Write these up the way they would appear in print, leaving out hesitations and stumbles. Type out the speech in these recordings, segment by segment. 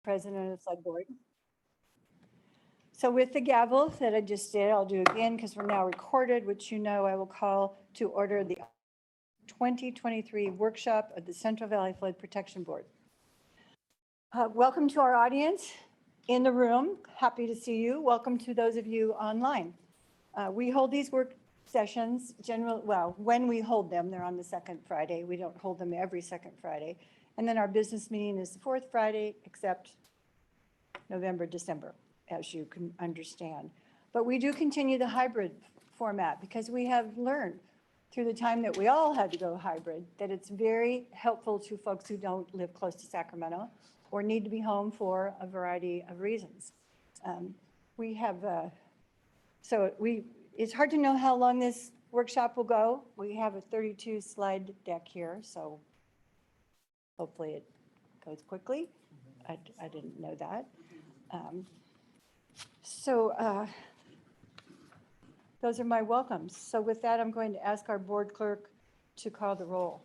President of the Flood Board. So with the gavel that I just did, I'll do again because we're now recorded, which you know I will call to order the 2023 workshop of the Central Valley Flood Protection Board. Welcome to our audience in the room. Happy to see you. Welcome to those of you online. We hold these work sessions when we hold them, they're on the second Friday. We don't hold them every second Friday. And then our business meeting is the fourth Friday, except November, December, as you can understand. But we do continue the hybrid format because we have learned through the time that we all had to go hybrid that it's very helpful to folks who don't live close to Sacramento or need to be home for a variety of reasons. It's hard to know how long this workshop will go. We have a 32 slide deck here, so hopefully it goes quickly. I didn't know that. Those are my welcomes. So with that, I'm going to ask our board clerk to call the roll.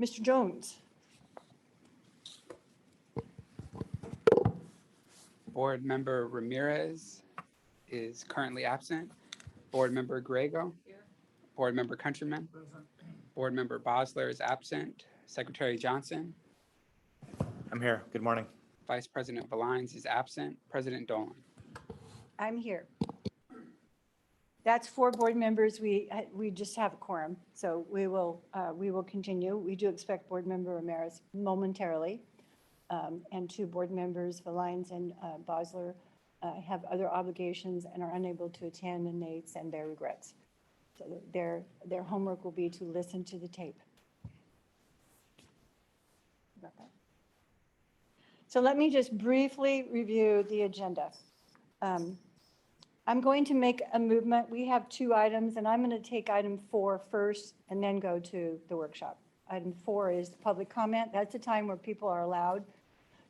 Mr. Jones. Board Member Ramirez is currently absent. Board Member Grego. Here. Board Member Countryman. Present. Board Member Bosler is absent. Secretary Johnson. I'm here. Good morning. Vice President Valines is absent. President Dolan. I'm here. That's 4 board members. We just have a quorum, so we will continue. We do expect Board Member Ramirez momentarily, and 2 board members, Valines and Bosler, have other obligations and are unable to attend, and they send their regrets. So their homework will be to listen to the tape. So let me just briefly review the agenda. I'm going to make a movement. We have 2 items, and I'm going to take item 4 first and then go to the workshop. Item 4 is public comment. That's a time where people are allowed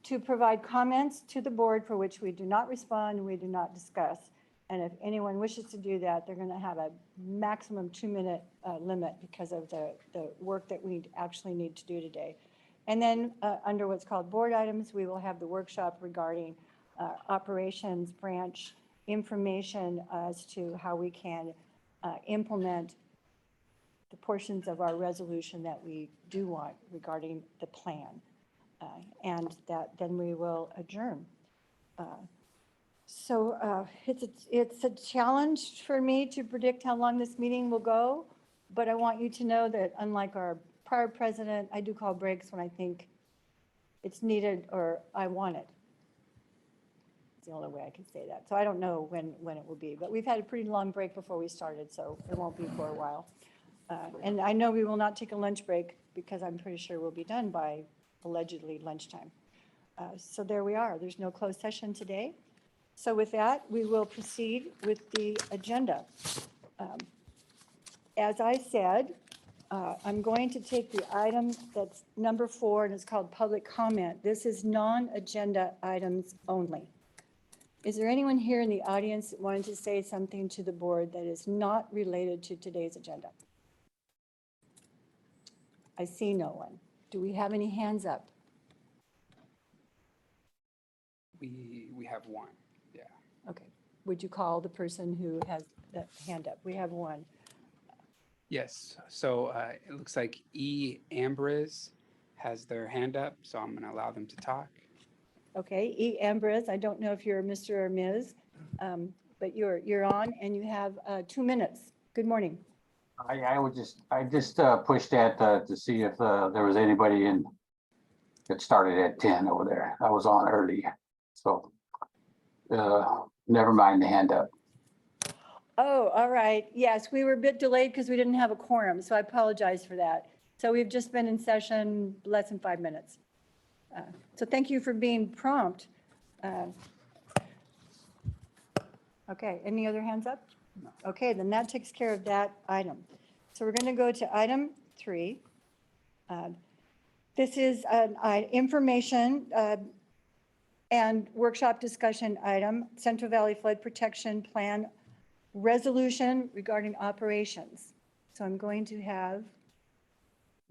to provide comments to the board for which we do not respond and we do not discuss. And if anyone wishes to do that, they're going to have a maximum 2-minute limit because of the work that we actually need to do today. And then under what's called board items, we will have the workshop regarding operations branch information as to how we can implement the portions of our resolution that we do want regarding the plan. And that then we will adjourn. It's a challenge for me to predict how long this meeting will go, but I want you to know that unlike our prior president, I do call breaks when I think it's needed or I want it. It's the only way I can say that. So I don't know when it will be, but we've had a pretty long break before we started, so it won't be for a while. And I know we will not take a lunch break because I'm pretty sure we'll be done by allegedly lunchtime. So there we are. There's no closed session today. So with that, we will proceed with the agenda. As I said, I'm going to take the item that's number 4, and it's called public comment. This is non-agenda items only. Is there anyone here in the audience that wanted to say something to the board that is not related to today's agenda? I see no one. Do we have any hands up? We have 1. Yeah. Okay. Would you call the person who has that hand up? We have 1. Yes. So it looks like E. Ambrose has their hand up, so I'm going to allow them to talk. Okay. E. Ambrose, I don't know if you're Mr. or Ms., but you're on and you have 2 minutes. Good morning. I just pushed that to see if there was anybody in that started at 10 over there. I was on early, so never mind the hand up. Oh, all right. Yes, we were a bit delayed because we didn't have a quorum, so I apologize for that. So we've just been in session less than 5 minutes. So thank you for being prompt. Okay, any other hands up? No. Okay, then that takes care of that item. So we're going to go to item 3. This is an information and workshop discussion item, Central Valley Flood Protection Plan resolution regarding operations. So I'm going to have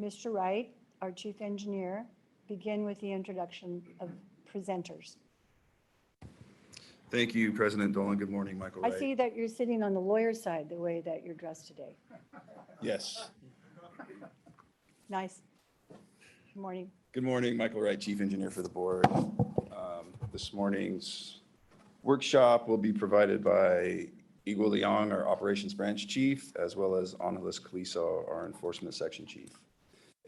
Mr. Wright, our chief engineer, begin with the introduction of presenters. Thank you, President Dolan. Good morning, Michael I Wright. see that you're sitting on the lawyer's side, the way that you're dressed today. Yes. Nice. Good morning. Good morning, Michael Wright, Chief Engineer for the board. This morning's workshop will be provided by Igor Leong, our Operations Branch Chief, as well as Angeles Caliso, our Enforcement Section Chief.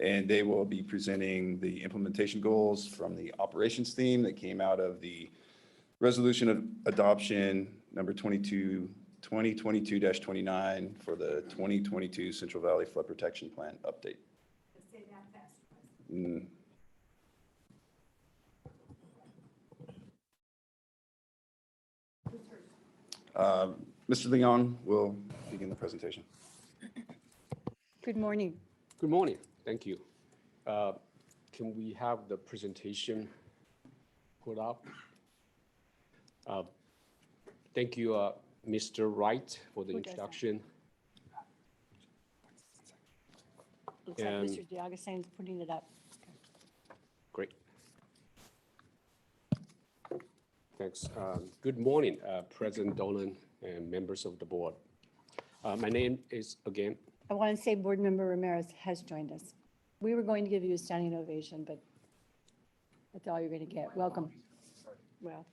And they will be presenting the implementation goals from the operations theme that came out of the resolution of adoption number 2022-29 for the 2022 Central Valley Flood Protection Plan update. Mm. Mr. Leong will begin the presentation. Good morning. Good morning. Thank you. Can we have the presentation put up? Thank you, Mr. Wright, for the Who does that? introduction. Looks like And- Mr. D'Agostino's putting it up. Great. Thanks. Good morning, President Dolan and members of the board. My name is, again, I want to say Board Member Ramirez has joined us. We were going to give you a standing ovation, but that's all you're going to get. Welcome. Well,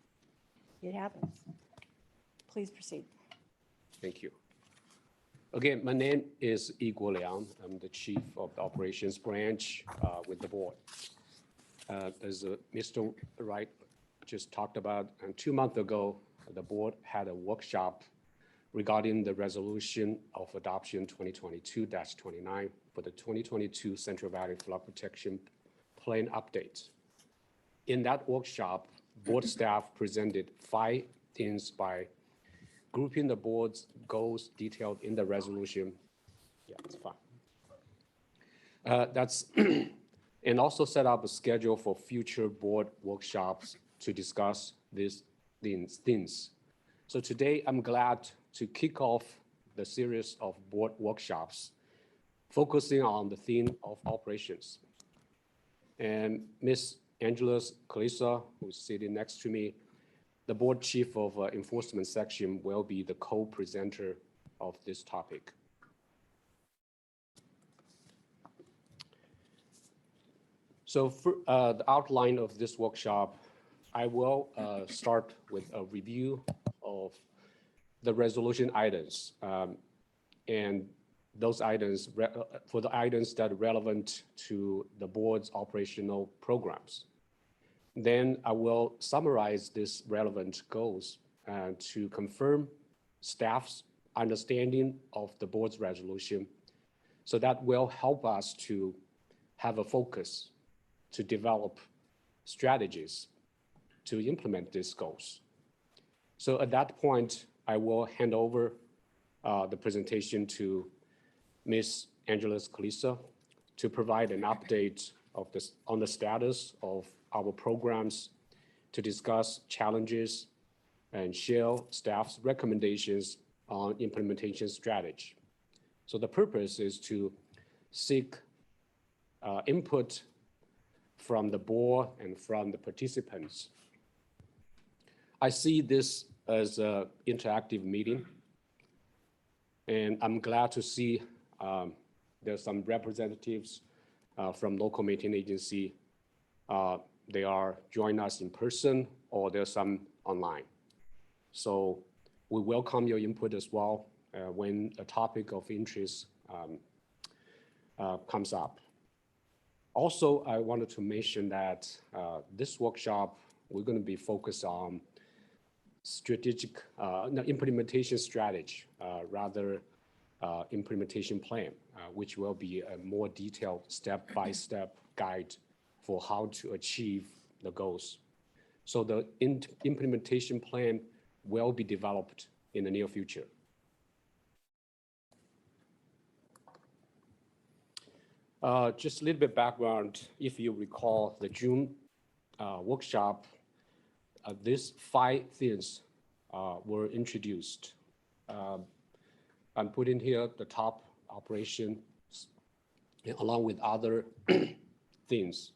it happens. Please proceed. thank you. Again, my name is Igor Liang. I'm the Chief of the Operations Branch with the board. As Mr. Wright just talked about, 2 months ago, the board had a workshop regarding the resolution of adoption 2022-29 for the 2022 Central Valley Flood Protection Plan update. In that workshop, board staff presented 5 things by grouping the board's goals detailed in the resolution. Yeah, it's fine. And also set up a schedule for future board workshops to discuss these things. So today, I'm glad to kick off the series of board workshops, focusing on the theme of operations. And Ms. Angela Caliso, who's sitting next to me, the board chief of enforcement section, will be the co-presenter of this topic. So for the outline of this workshop, I will start with a review of the resolution items. And those items, for the items that are relevant to the board's operational programs. Then I will summarize these relevant goals to confirm staff's understanding of the board's resolution. So that will help us to have a focus to develop strategies to implement these goals. So at that point, I will hand over the presentation to Ms. Angela Caliso to provide an update of this on the status of our programs, to discuss challenges and share staff's recommendations on implementation strategy. So the purpose is to seek input from the board and from the participants. I see this as an interactive meeting, and I'm glad to see there's some representatives from local maintenance agency. They are joining us in person, or there's some online. So we welcome your input as well when a topic of interest comes up. Also, I wanted to mention that this workshop, we're going to be focused on strategic implementation strategy, rather implementation plan, which will be a more detailed step-by-step guide for how to achieve the goals. So the implementation plan will be developed in the near future. Just a little bit background. If you recall the June workshop, these 5 things were introduced. I'm putting here the top operations along with other things.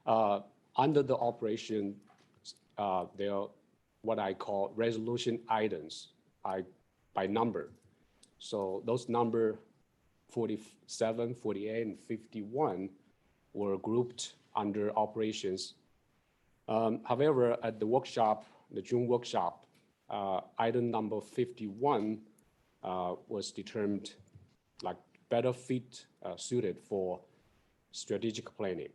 Under the operation, there are what I call resolution items by number. So those number 47, 48, and 51 were grouped under operations. However, at the workshop, the June workshop, item number 51 was determined like better suited for strategic planning.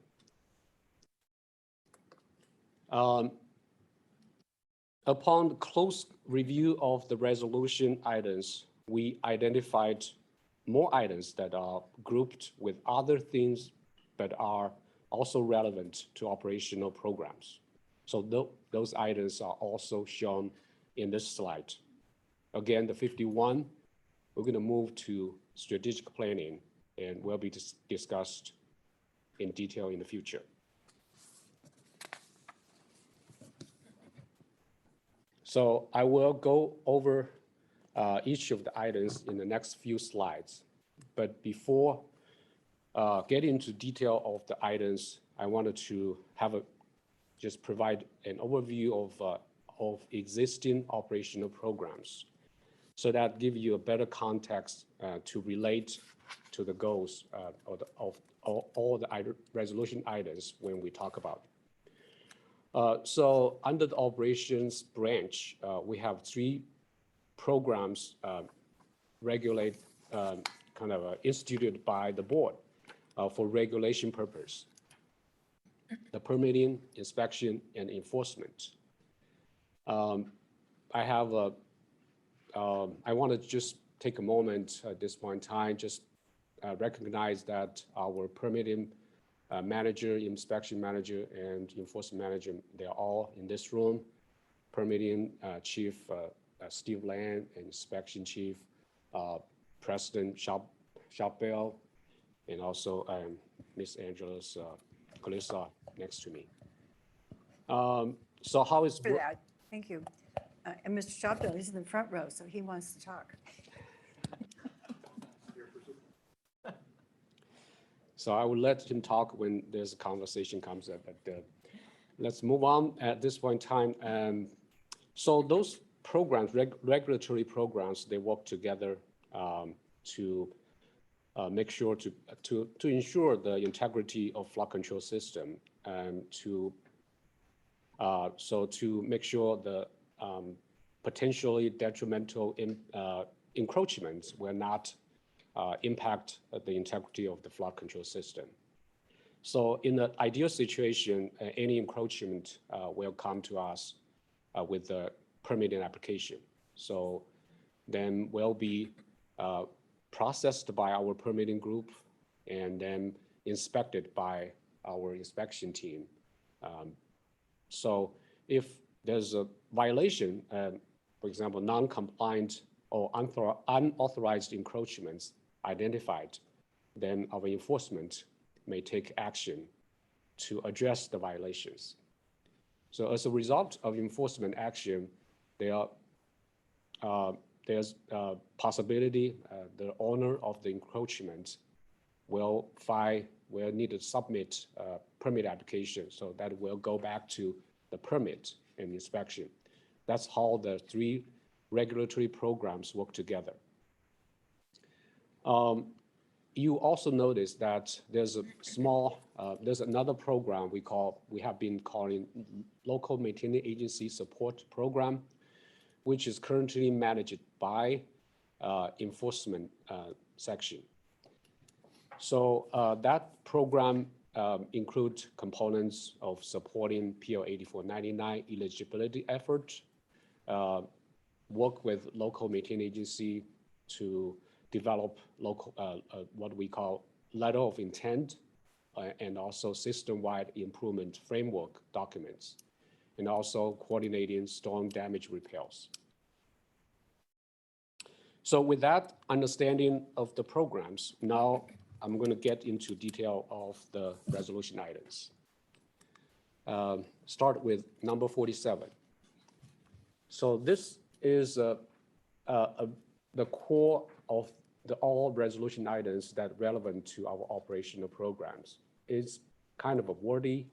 Upon close review of the resolution items, we identified more items that are grouped with other things but are also relevant to operational programs. So those items are also shown in this slide. Again, the 51, we're going to move to strategic planning and will be discussed in detail in the future. So I will go over each of the items in the next few slides. But before getting into detail of the items, I wanted to just provide an overview of existing operational programs, so that give you a better context to relate to the goals of all the resolution items when we talk about. So under the operations branch, we have 3 programs instituted by the board for regulation purpose: the permitting, inspection, and enforcement. I want to just take a moment at this point in time, just recognize that our permitting manager, inspection manager, and enforcement manager, they're all in this room. Permitting chief Steve Land, and inspection chief Preston Shopbell, and also Miss Angela's Calissa next to me. So how is For that, thank you. And Mr. Shopbill is in the front row, so he wants to talk. So I will let him talk when there's a conversation comes up, but let's move on at this point in time. So those programs, regulatory programs, they work together to make sure to ensure the integrity of flood control system, and to make sure the potentially detrimental encroachments will not impact the integrity of the flood control system. So in the ideal situation, any encroachment will come to us with the permitting application. So then will be processed by our permitting group and then inspected by our inspection team. So if there's a violation, for example, non-compliant or unauthorized encroachments identified, then our enforcement may take action to address the violations. So as a result of enforcement action, there's a possibility the owner of the encroachment will need to submit a permit application, so that will go back to the permit and inspection. That's how the 3 regulatory programs work together. You also notice that there's another program we have been calling Local Maintenance Agency Support Program, which is currently managed by enforcement section. So that program includes components of supporting PL 8499 eligibility effort, work with local maintenance agency to develop local what we call letter of intent, and also system-wide improvement framework documents, and also coordinating storm damage repairs. So with that understanding of the programs, now I'm going to get into detail of the resolution items. Start with number 47. So this is the core of all resolution items that are relevant to our operational programs. It's kind of a wordy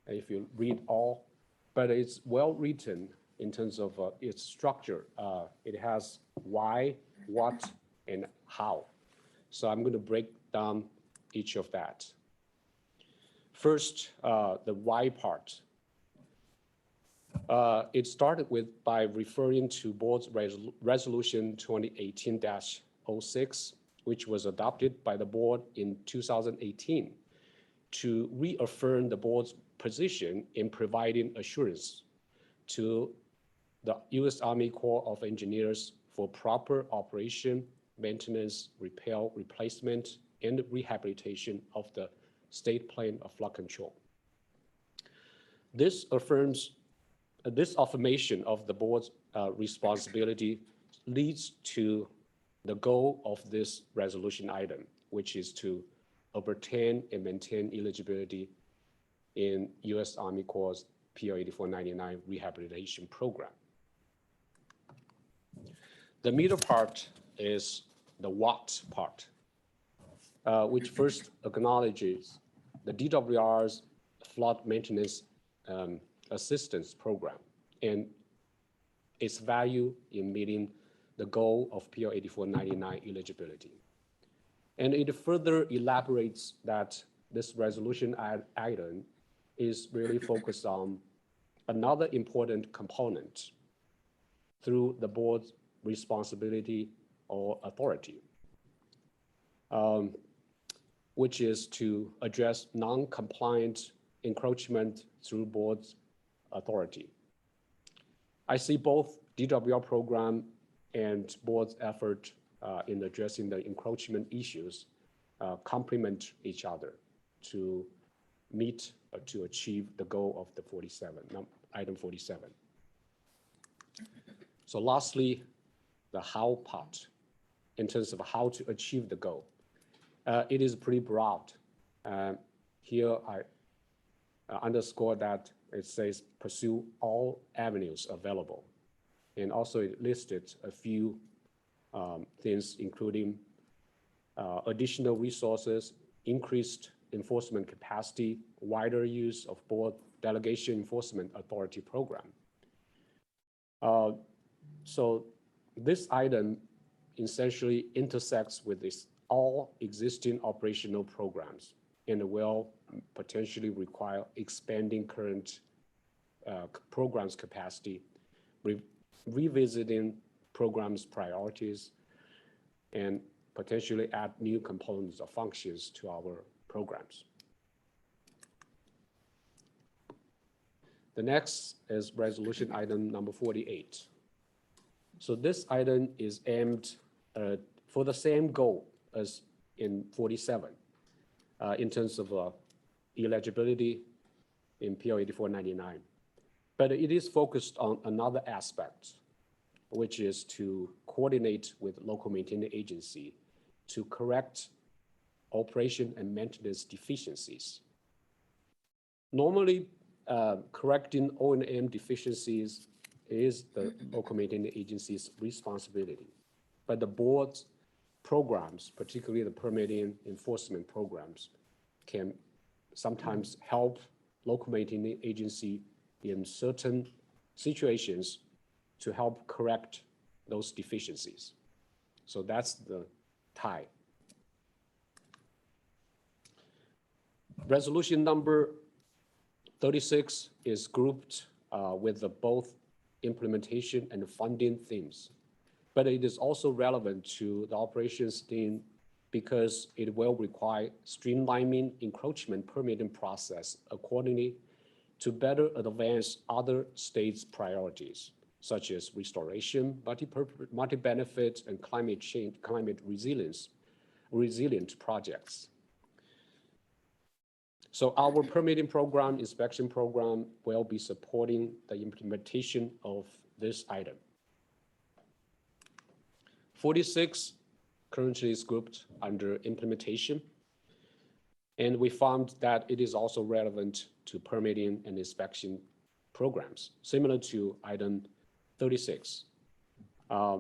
if you read all, but it's well written in terms of its structure. It has why, what, and how. So I'm going to break down each of that. First, the why part. It started by referring to Board's Resolution 2018-06, which was adopted by the Board in 2018 to reaffirm the Board's position in providing assurance to the U.S. Army Corps of Engineers for proper operation, maintenance, repair, replacement, and rehabilitation of the state plane of flood control. This affirmation of the Board's responsibility leads to the goal of this resolution item, which is to obtain and maintain eligibility in U.S. Army Corps' PL 8499 rehabilitation program. The middle part is the what part, which first acknowledges the DWR's flood maintenance assistance program and its value in meeting the goal of PL 8499 eligibility. And it further elaborates that this resolution item is really focused on another important component through the Board's responsibility or authority, which is to address non-compliant encroachment through Board's authority. I see both DWR program and Board's effort in addressing the encroachment issues complement each other to meet or to achieve the goal of the 47, item 47. So lastly, the how part, in terms of how to achieve the goal. It is pretty broad. Here I underscore that it says pursue all avenues available. And also it listed a few things, including additional resources, increased enforcement capacity, wider use of Board Delegation Enforcement Authority program. So this item essentially intersects with all existing operational programs and will potentially require expanding current programs capacity, revisiting programs priorities, and potentially add new components or functions to our programs. The next is resolution item number 48. So this item is aimed for the same goal as in 47 in terms of eligibility in PL 8499. But it is focused on another aspect, which is to coordinate with local maintenance agency to correct operation and maintenance deficiencies. Normally, correcting O&M deficiencies is the local maintenance agency's responsibility. But the Board's programs, particularly the permitting enforcement programs, can sometimes help local maintenance agency in certain situations to help correct those deficiencies. So that's the tie. Resolution number 36 is grouped with both implementation and funding themes, but it is also relevant to the operations theme because it will require streamlining encroachment permitting process accordingly to better advance other states' priorities, such as restoration, multi-benefit, and climate change, climate resilient projects. So our permitting program, inspection program will be supporting the implementation of this item. 46 currently is grouped under implementation. And we found that it is also relevant to permitting and inspection programs, similar to item 36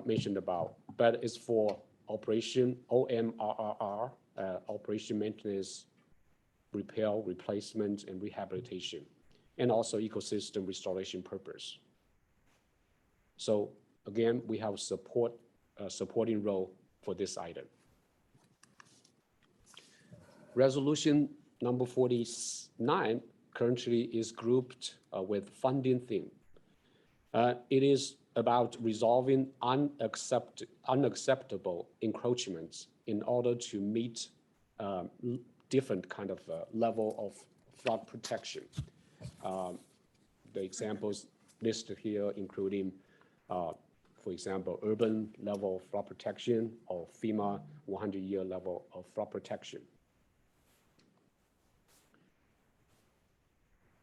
mentioned about, but it's for operation OMRRR, operation maintenance, repair, replacement, and rehabilitation. and also ecosystem restoration purpose. So again, we have supporting role for this item. Resolution number 49 currently is grouped with funding theme. It is about resolving unacceptable encroachments in order to meet different kind of level of flood protection. The examples listed here including, for example, urban level flood protection or FEMA 100-year level of flood protection.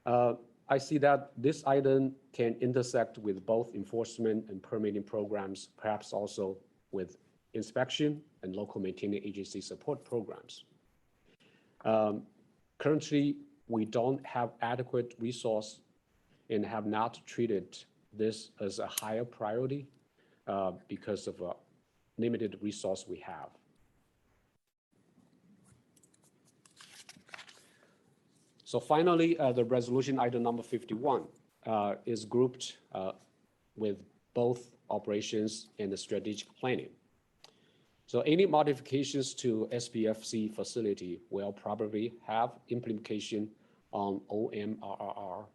I see that this item can intersect with both enforcement and permitting programs, perhaps also with inspection and local maintaining agency support programs. Currently, we don't have adequate resource and have not treated this as a higher priority because of a limited resource we have. So finally, the resolution item number 51 is grouped with both operations and the strategic planning. So any modifications to SPFC facility will probably have implication on OMRRR.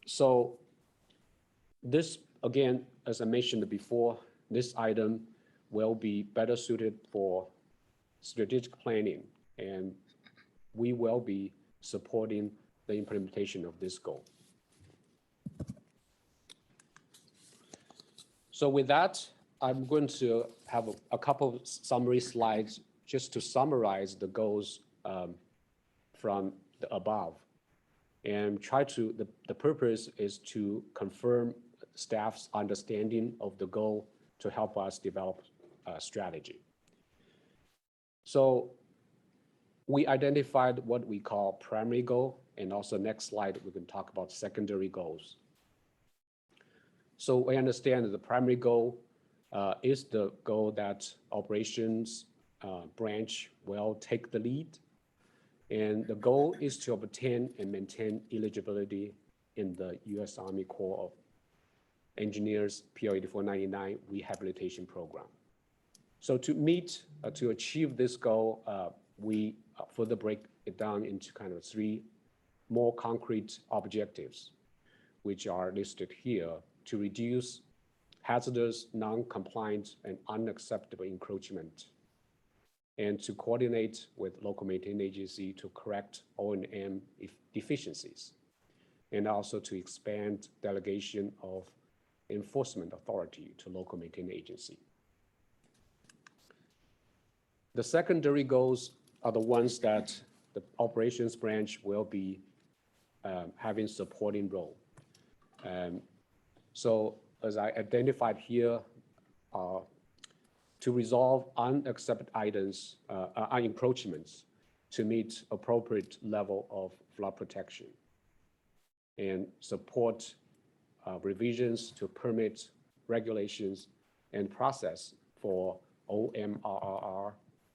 So this, again, as I mentioned before, this item will be better suited for strategic planning, and we will be supporting the implementation of this goal. So with that, I'm going to have a couple of summary slides just to summarize the goals from the above. And the purpose is to confirm staff's understanding of the goal to help us develop a strategy. So we identified what we call primary goal, and also next slide, we can talk about secondary goals. So we understand that the primary goal is the goal that operations branch will take the lead. And the goal is to obtain and maintain eligibility in the U.S. Army Corps of Engineers PL 8499 rehabilitation program. So to achieve this goal, we further break it down into kind of 3 more concrete objectives, which are listed here to reduce hazardous, non-compliant, and unacceptable encroachment, and to coordinate with local maintenance agency to correct O&M deficiencies, and also to expand delegation of enforcement authority to local maintenance agency. The secondary goals are the ones that the operations branch will be having supporting role. So as I identified here, to resolve unaccepted items, encroachments to meet appropriate level of flood protection, and support revisions to permit regulations and process for OMRRR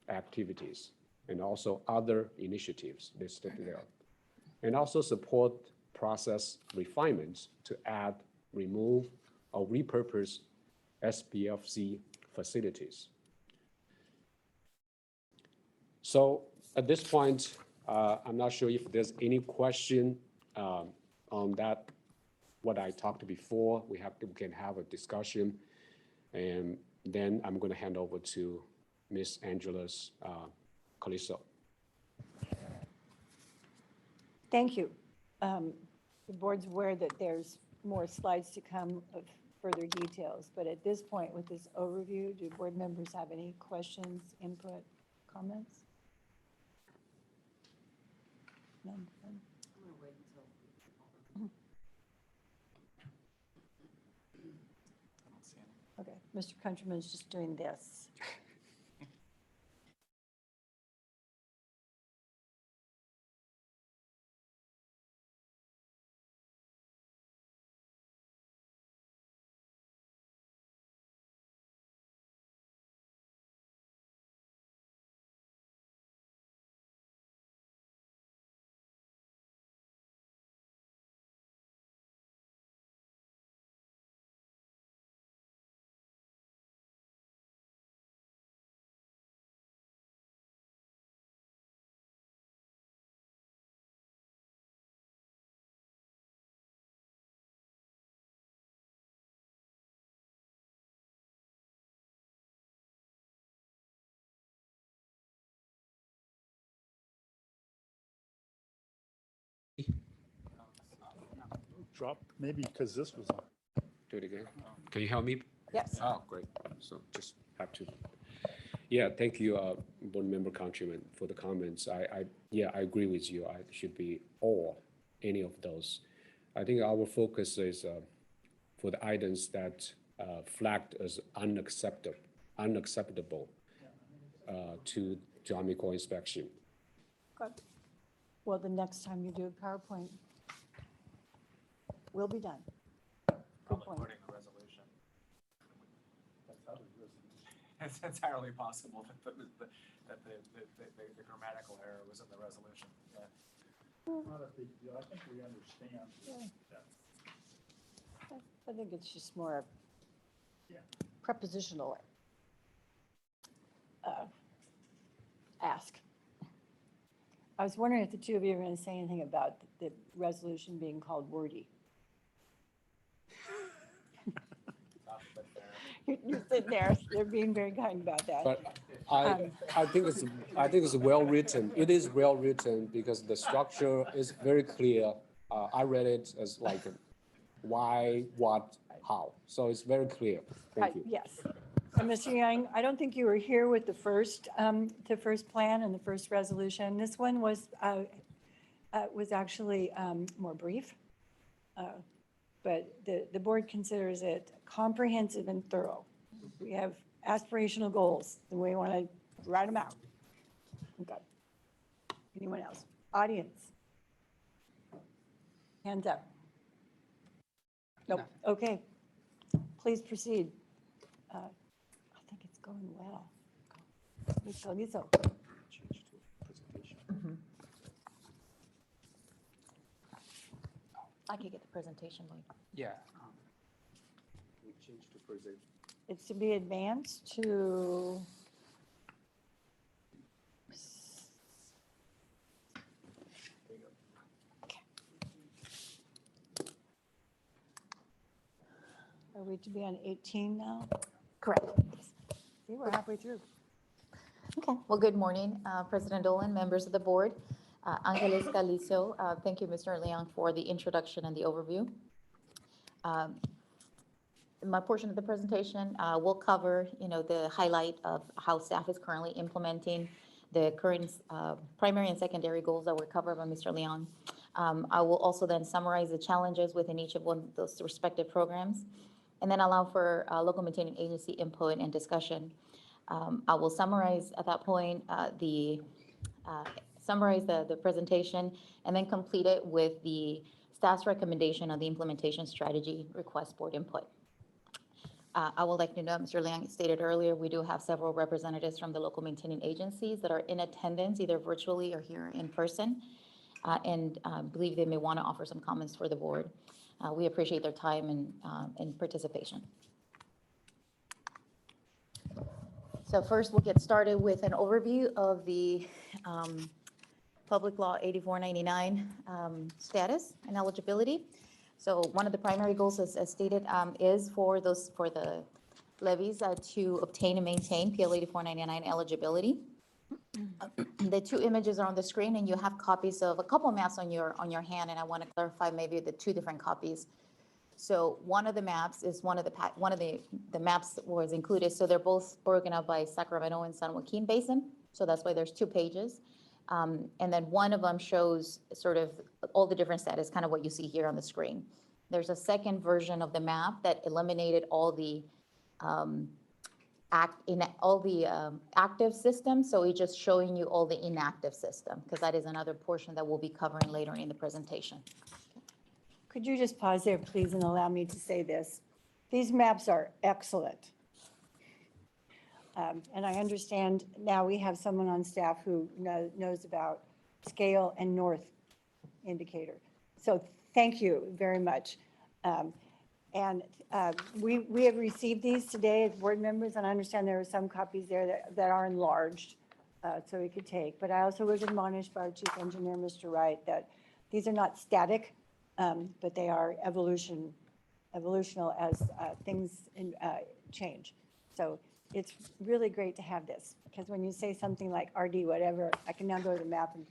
activities, and also other initiatives listed there. And also support process refinements to add, remove, or repurpose SPFC facilities. So at this point, I'm not sure if there's any question on that, what I talked before. We can have a discussion, and then I'm going to hand over to Ms. Angela's Calisto. Thank you. The board's aware that there's more slides to come of further details, but at this point with this overview, do board members have any questions, input, comments? None? None? Okay, Mr. Countryman's just doing this. dropped, maybe because this was on. Do it again. Can you help me? Yes. Oh, great. So just have to. Yeah, thank you, Board Member Countryman, for the comments. Yeah, I agree with you. I should be all, any of those. I think our focus is for the items that flagged as unacceptable to Army Corps inspection. Good. Well, the next time you do a PowerPoint, we'll be done. Good point. a resolution. It's entirely possible that the grammatical error was in the resolution. Yeah. Not a big deal. I think we understand. Yeah. that. I think it's just more Yeah. prepositional ask. I was wondering if the two of you are going to say anything about the resolution being called wordy. You're sitting there, they're being very kind about that. But I think it's well written. It is well written because the structure is very clear. I read it as like why, what, how. So it's very clear. Thank you. Yes. And Mr. Young, I don't think you were here with the first plan and the first resolution. This one was actually more brief. But the board considers it comprehensive and thorough. We have aspirational goals, and we want to write them out. Okay. Anyone else? Audience? Hands up. Nope. Okay. Please proceed. I think it's going well. Listo. I could get the presentation link. Yeah. It's to be advanced to. Are we to be on 18 now? Correct. See, we're halfway through. Okay, well, good morning, President Dolan, members of the board. Angeles Calizo, thank you, Mr. Leon, for the introduction and the overview. My portion of the presentation will cover, the highlight of how staff is currently implementing the current primary and secondary goals that were covered by Mr. Leon. I will also then summarize the challenges within each of one of those respective programs, and then allow for local maintaining agency input and discussion. I will summarize at that point summarize the presentation, and then complete it with the staff's recommendation on the implementation strategy request board input. I would like to know, Mr. Liang stated earlier, we do have several representatives from the local maintaining agencies that are in attendance, either virtually or here in person, and believe they may want to offer some comments for the board. We appreciate their time and participation. So first, we'll get started with an overview of the Public Law 8499 status and eligibility. So one of the primary goals, as stated, is for the levies to obtain and maintain PL 8499 eligibility. The two images are on the screen, and you have copies of a couple of maps on your hand, and I want to clarify maybe the two different copies. So one of the maps is one of the maps that was included. So they're both broken up by Sacramento and San Joaquin Basin. So that's why there's 2 pages. And then one of them shows sort of all the different status, kind of what you see here on the screen. There's a second version of the map that eliminated all the active systems. So it's just showing you all the inactive system, because that is another portion that we'll be covering later in the presentation. Could you just pause there, please, and allow me to say this? These maps are excellent. And I understand now we have someone on staff who knows about scale and north indicator. So thank you very much. And we have received these today as board members, and I understand there are some copies there that are enlarged, so we could take. But I also was admonished by our chief engineer, Mr. Wright, that these are not static, but they are evolutional as things change. So it's really great to have this, because when you say something like RD whatever, I can now go to the map and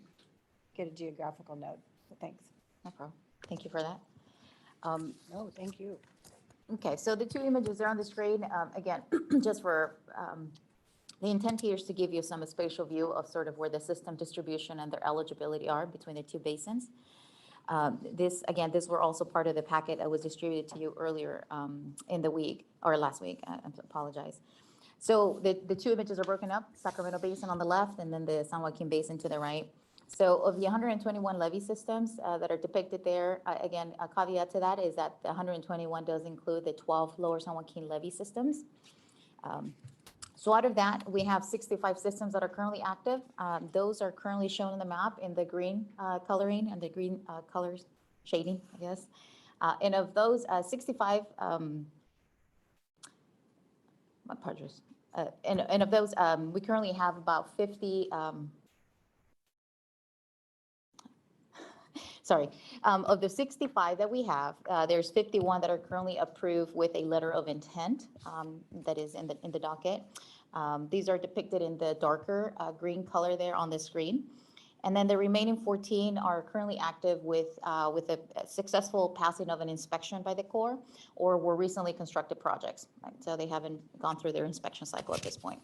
get a geographical node. So thanks. No problem. Thank you for that. No, thank you. Okay, so the two images are on the screen. Again, just for, the intent here is to give you some spatial view of sort of where the system distribution and their eligibility are between the two basins. This, again, these were also part of the packet that was distributed to you earlier in the week, or last week, I apologize. So the two images are broken up, Sacramento Basin on the left and then the San Joaquin Basin to the right. So of the 121 levee systems that are depicted there, again, a caveat to that is that the 121 does include the 12 lower San Joaquin levee systems. So out of that, we have 65 systems that are currently active. Those are currently shown in the map in the green coloring and the green colors shading, I guess. And of those 65, my apologies. And of those, we currently have about 50, sorry, of the 65 that we have, there's 51 that are currently approved with a letter of intent that is in the docket. These are depicted in the darker green color there on the screen. And then the remaining 14 are currently active with a successful passing of an inspection by the Corps or were recently constructed projects, right? So they haven't gone through their inspection cycle at this point.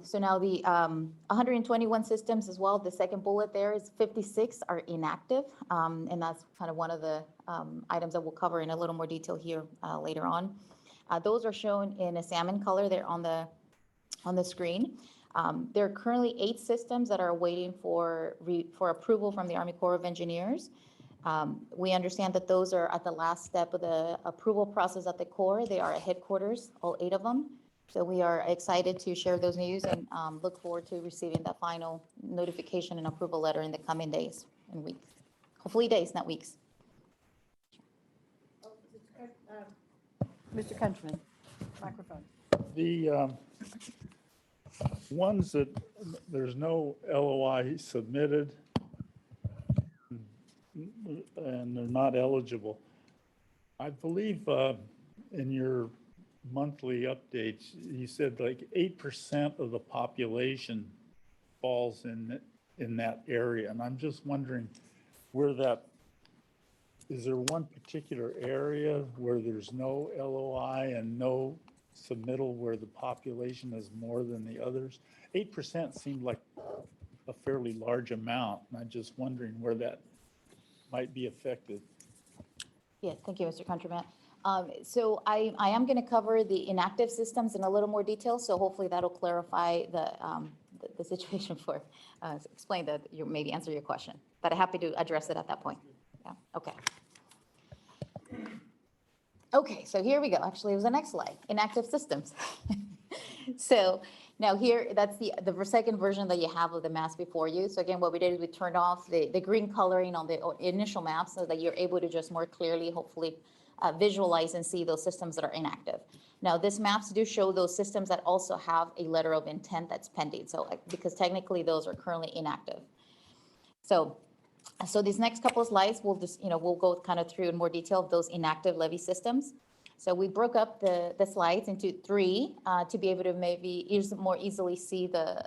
So now the 121 systems as well, the second bullet there is 56 are inactive. And that's kind of one of the items that we'll cover in a little more detail here later on. Those are shown in a salmon color there on the screen. There are currently 8 systems that are waiting for approval from the Army Corps of Engineers. We understand that those are at the last step of the approval process at the Corps. They are at headquarters, all 8 of them. So we are excited to share those news and look forward to receiving that final notification and approval letter in the coming days and weeks. Hopefully days, not weeks. Mr. Countryman, microphone. The ones that there's no LOI submitted and they're not eligible, I believe in your monthly updates, you said like 8% of the population falls in that area. And I'm just wondering where that, is there one particular area where there's no LOI and no submittal where the population is more than the others? 8% seemed like a fairly large amount. And I'm just wondering where that might be affected. Yeah, thank you, Mr. Countryman. So I am going to cover the inactive systems in a little more detail. So hopefully that'll clarify the situation for, explain that, you maybe answer your question. But I'm happy to address it at that point. Yeah, okay. Okay, so here we go. Actually, it was the next slide, inactive systems. So now here, that's the second version that you have of the maps before you. So again, what we did is we turned off the green coloring on the initial map so that you're able to just more clearly, hopefully, visualize and see those systems that are inactive. Now, these maps do show those systems that also have a letter of intent that's pending. So because technically those are currently inactive. So these next couple of slides, we'll just, we'll go kind of through in more detail of those inactive levee systems. So we broke up the slides into 3 to be able to maybe more easily see the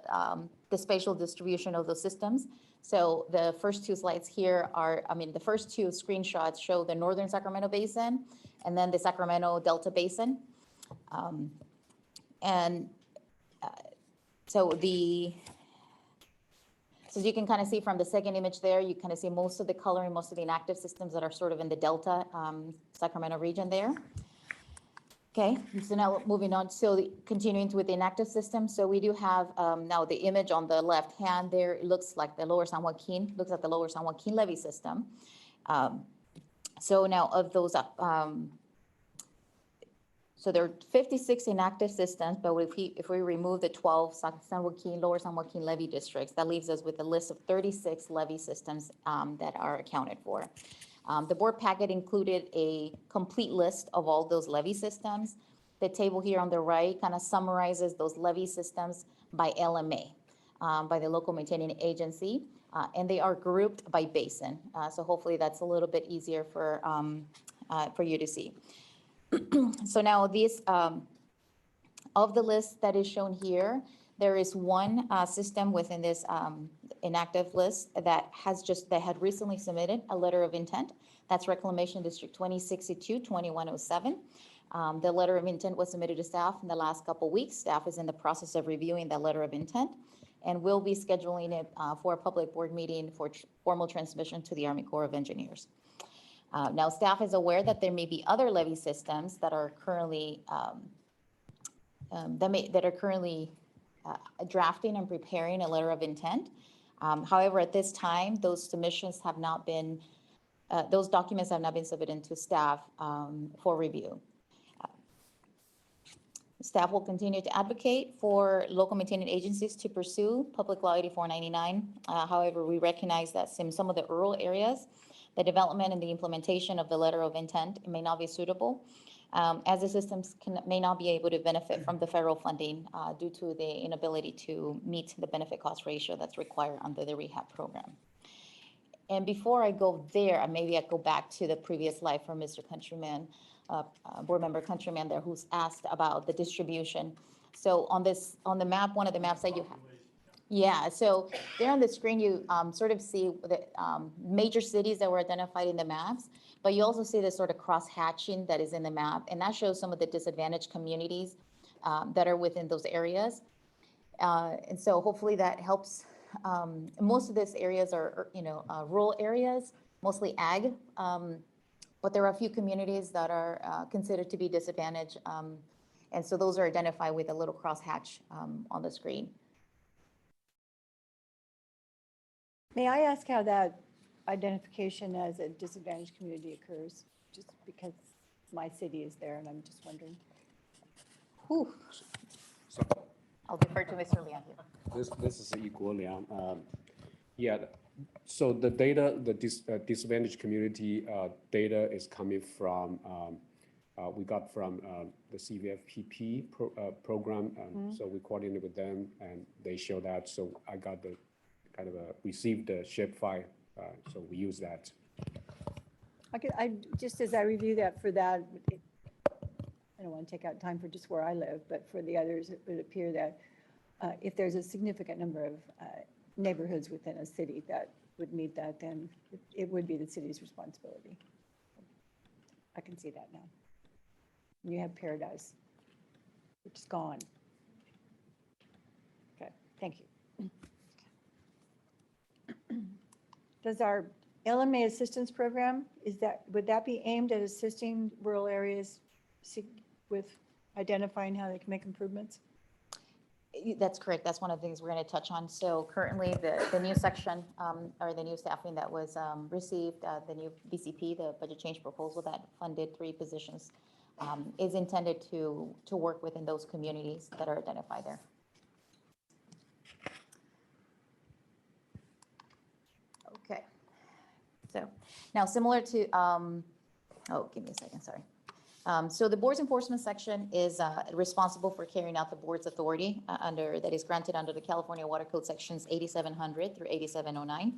spatial distribution of those systems. So the first 2 slides here are, the first 2 screenshots show the northern Sacramento Basin and then the Sacramento Delta Basin. So you can kind of see from the second image there, you kind of see most of the coloring, most of the inactive systems that are sort of in the Delta Sacramento region there. Okay, so now moving on, so continuing with the inactive system. So we do have now the image on the left hand there, it looks like the lower San Joaquin, looks like the lower San Joaquin levee system. So now of those, so there are 56 inactive systems, but if we remove the 12 San Joaquin, lower San Joaquin levee districts, that leaves us with a list of 36 levee systems that are accounted for. The board packet included a complete list of all those levee systems. The table here on the right kind of summarizes those levee systems by LMA, by the local maintaining agency, and they are grouped by basin. So hopefully that's a little bit easier for you to see. So now these, of the list that is shown here, there is one system within this inactive list that had recently submitted a letter of intent. That's Reclamation District 2062-2107. The letter of intent was submitted to staff in the last couple weeks. Staff is in the process of reviewing that letter of intent, and we'll be scheduling it for a public board meeting for formal transmission to the Army Corps of Engineers. Now, staff is aware that there may be other levee systems that are currently drafting and preparing a letter of intent. However, at this time, those submissions have not been, those documents have not been submitted to staff for review. Staff will continue to advocate for local maintaining agencies to pursue Public Law 8499. However, we recognize that in some of the rural areas, the development and the implementation of the letter of intent may not be suitable, as the systems may not be able to benefit from the federal funding due to the inability to meet the benefit cost ratio that's required under the rehab program. And before I go there, maybe I go back to the previous slide from Mr. Countryman, board member Countryman there, who's asked about the distribution. So on the map, one of the maps that you have. Yeah, so there on the screen, you sort of see the major cities that were identified in the maps, but you also see this sort of cross-hatching that is in the map, and that shows some of the disadvantaged communities that are within those areas. And so hopefully that helps. Most of these areas are, rural areas, mostly ag, but there are a few communities that are considered to be disadvantaged. And so those are identified with a little crosshatch on the screen. May I ask how that identification as a disadvantaged community occurs? Just because my city is there and I'm just wondering. Whew. So I'll defer to Mr. Leon here. this is equal, Leon. Yeah, so the data, the disadvantaged community data is coming from, we got from the CVFPB program. So we coordinated with them and they show that. So I got the kind of received the shape file, so we use that. Okay, just as I review that for that, I don't want to take out time for just where I live, but for the others, it would appear that if there's a significant number of neighborhoods within a city that would meet that, then it would be the city's responsibility. I can see that now. You have Paradise, which is gone. Okay, thank you. Does our LMA assistance program, would that be aimed at assisting rural areas with identifying how they can make improvements? That's correct. That's one of the things we're going to touch on. So currently the new section or the new staffing that was received, the new BCP, the budget change proposal that funded 3 positions is intended to work within those communities that are identified there. Okay. So now similar to, give me a second, sorry. So the board's enforcement section is responsible for carrying out the board's authority that is granted under the California Water Code sections 8700 through 8709.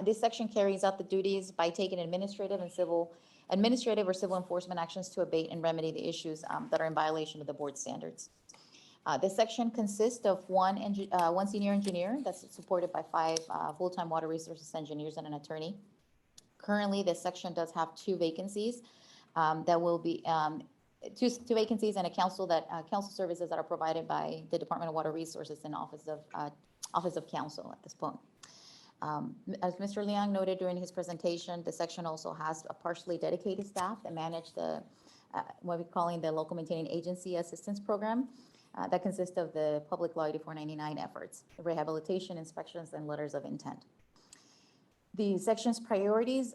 This section carries out the duties by taking administrative or civil enforcement actions to abate and remedy the issues that are in violation of the board standards. This section consists of one senior engineer that's supported by 5 full-time water resources engineers and an attorney. Currently, this section does have 2 vacancies. That will be 2 vacancies and a council services that are provided by the Department of Water Resources and Office of Council at this point. As Mr. Liang noted during his presentation, the section also has a partially dedicated staff that manage the what we're calling the local maintaining agency assistance program that consists of the Public Law 8499 efforts, rehabilitation, inspections, and letters of intent. The section's priorities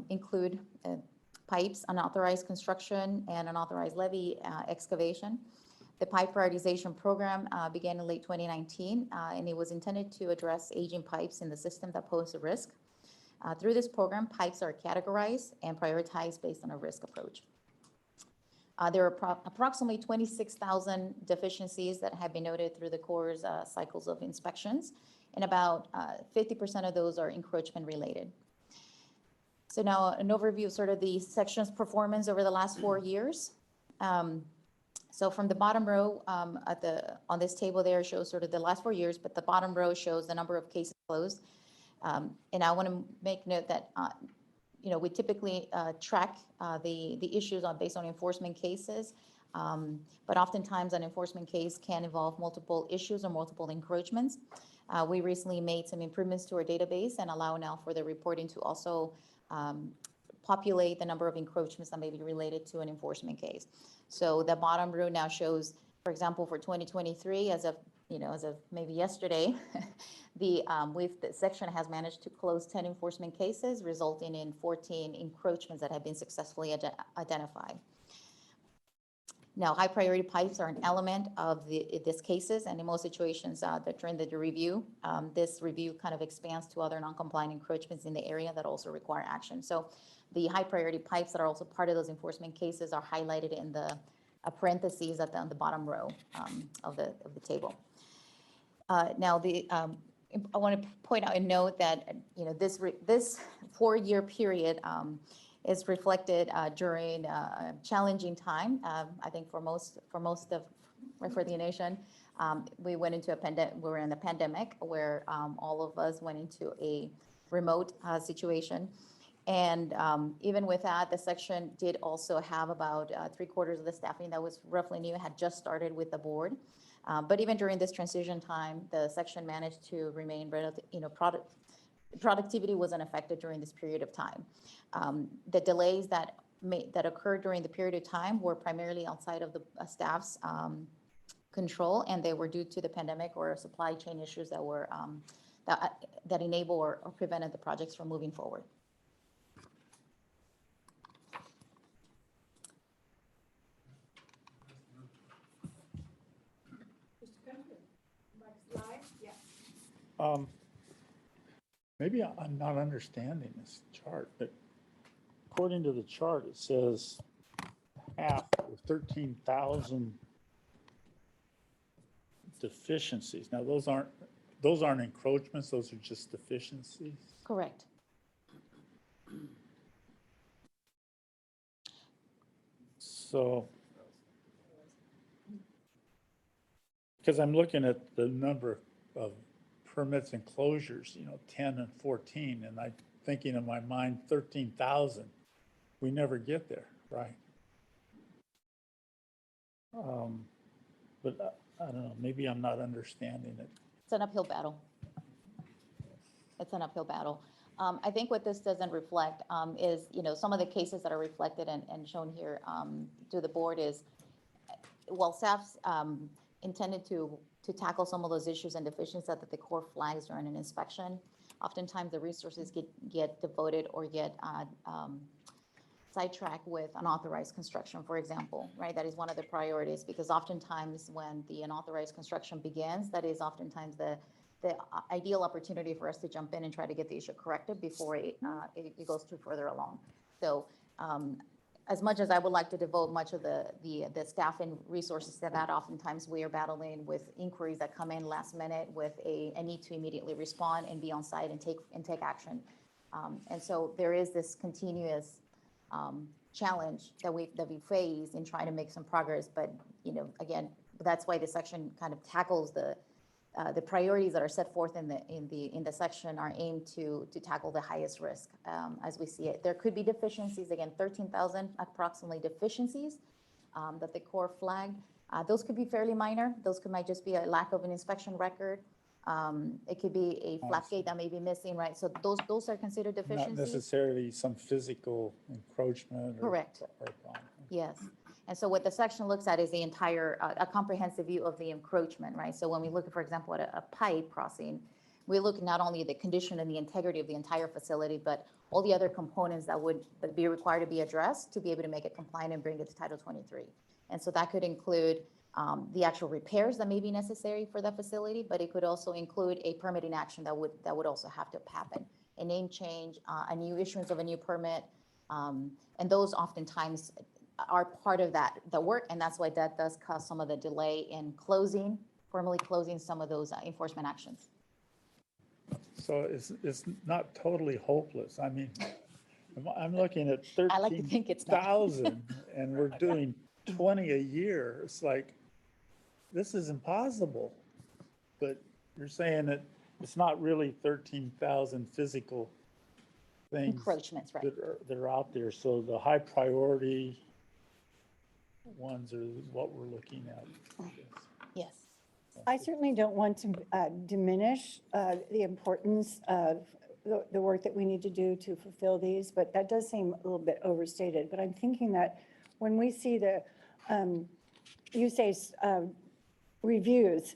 include pipes, unauthorized construction, and unauthorized levee excavation. The pipe prioritization program began in late 2019, and it was intended to address aging pipes in the system that pose a risk. Through this program, pipes are categorized and prioritized based on a risk approach. There are approximately 26,000 deficiencies that have been noted through the Corps' cycles of inspections, and about 50% of those are encroachment related. So now an overview of sort of the section's performance over the last 4 years. So from the bottom row on this table there shows sort of the last 4 years, but the bottom row shows the number of cases closed. And I want to make note that we typically track the issues based on enforcement cases. But oftentimes an enforcement case can involve multiple issues or multiple encroachments. We recently made some improvements to our database and allow now for the reporting to also populate the number of encroachments that may be related to an enforcement case. So the bottom row now shows, for example, for 2023, as of maybe yesterday, the section has managed to close 10 enforcement cases, resulting in 14 encroachments that have been successfully identified. Now, high priority pipes are an element of these cases, and in most situations that during the review, this review kind of expands to other non-compliant encroachments in the area that also require action. So the high priority pipes that are also part of those enforcement cases are highlighted in the parentheses on the bottom row of the table. Now, I want to point out and note that this 4-year period is reflected during a challenging time. I think for the nation, we went into a pandemic. We were in a pandemic where all of us went into a remote situation. And even with that, the section did also have about 3/4 of the staffing that was roughly new, had just started with the board. But even during this transition time, the section managed to remain productivity wasn't affected during this period of time. The delays that occurred during the period of time were primarily outside of the staff's control, and they were due to the pandemic or supply chain issues that were that enable or prevented the projects from moving forward. Maybe I'm not understanding this chart, but according to the chart, it says half of 13,000 deficiencies. Now, those aren't encroachments, those are just deficiencies. Correct. So, because I'm looking at the number of permits and closures, 10 and 14, and I'm thinking in my mind, 13,000. We never get there, right? But I don't know, maybe I'm not understanding it. It's an uphill battle. It's an uphill battle. I think what this doesn't reflect is, some of the cases that are reflected and shown here to the board is, while staff's intended to tackle some of those issues and deficiencies that the Corps flags during an inspection, oftentimes the resources get devoted or get sidetracked with unauthorized construction, for example, right? That is one of the priorities, because oftentimes when the unauthorized construction begins, that is oftentimes the ideal opportunity for us to jump in and try to get the issue corrected before it goes too further along. So as much as I would like to devote much of the staff and resources to that, oftentimes we are battling with inquiries that come in last minute with a need to immediately respond and be on site and take action. And so there is this continuous challenge that we face in trying to make some progress. But again, that's why this section kind of tackles the priorities that are set forth in the section are aimed to tackle the highest risk as we see it. There could be deficiencies, again, 13,000 approximately deficiencies that the Corps flagged. Those could be fairly minor. Those might just be a lack of an inspection record. It could be a flap gate that may be missing, right? So those are considered deficiencies. Not necessarily some physical encroachment. Correct. Yes. And so what the section looks at is the entire, a comprehensive view of the encroachment, right? So when we look, for example, at a pipe crossing, we look not only at the condition and the integrity of the entire facility, but all the other components that would be required to be addressed to be able to make it compliant and bring it to Title 23. And so that could include the actual repairs that may be necessary for that facility, but it could also include a permitting action that would also have to happen. A name change, a new issuance of a new permit, and those oftentimes are part of the work, and that's why that does cause some of the delay in formally closing some of those enforcement actions. So it's not totally hopeless. I mean, I'm looking at I like to think it's not. 13,000 and we're doing 20 a year. It's like, this is impossible. But you're saying that it's not really 13,000 physical things encroachments, right? that are out there. So the high priority ones are what we're looking at. Yes. I certainly don't want to diminish the importance of the work that we need to do to fulfill these, but that does seem a little bit overstated. But I'm thinking that when we see the, you say reviews,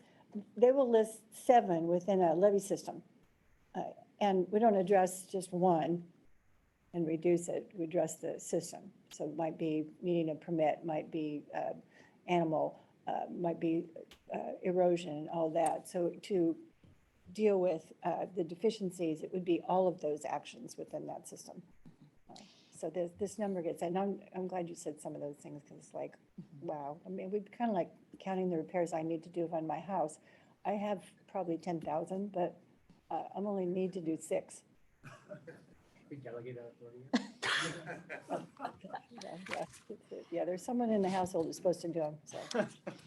they will list 7 within a levy system. And we don't address just one and reduce it, we address the system. So it might be needing a permit, might be animal, might be erosion and all that. So to deal with the deficiencies, it would be all of those actions within that system. So this number gets, and I'm glad you said some of those things, because it's like, wow. I mean, we'd kind of like counting the repairs I need to do on my house. I have probably 10,000, but I'm only need to do 6. Yeah, there's someone in the household who's supposed to do them, so.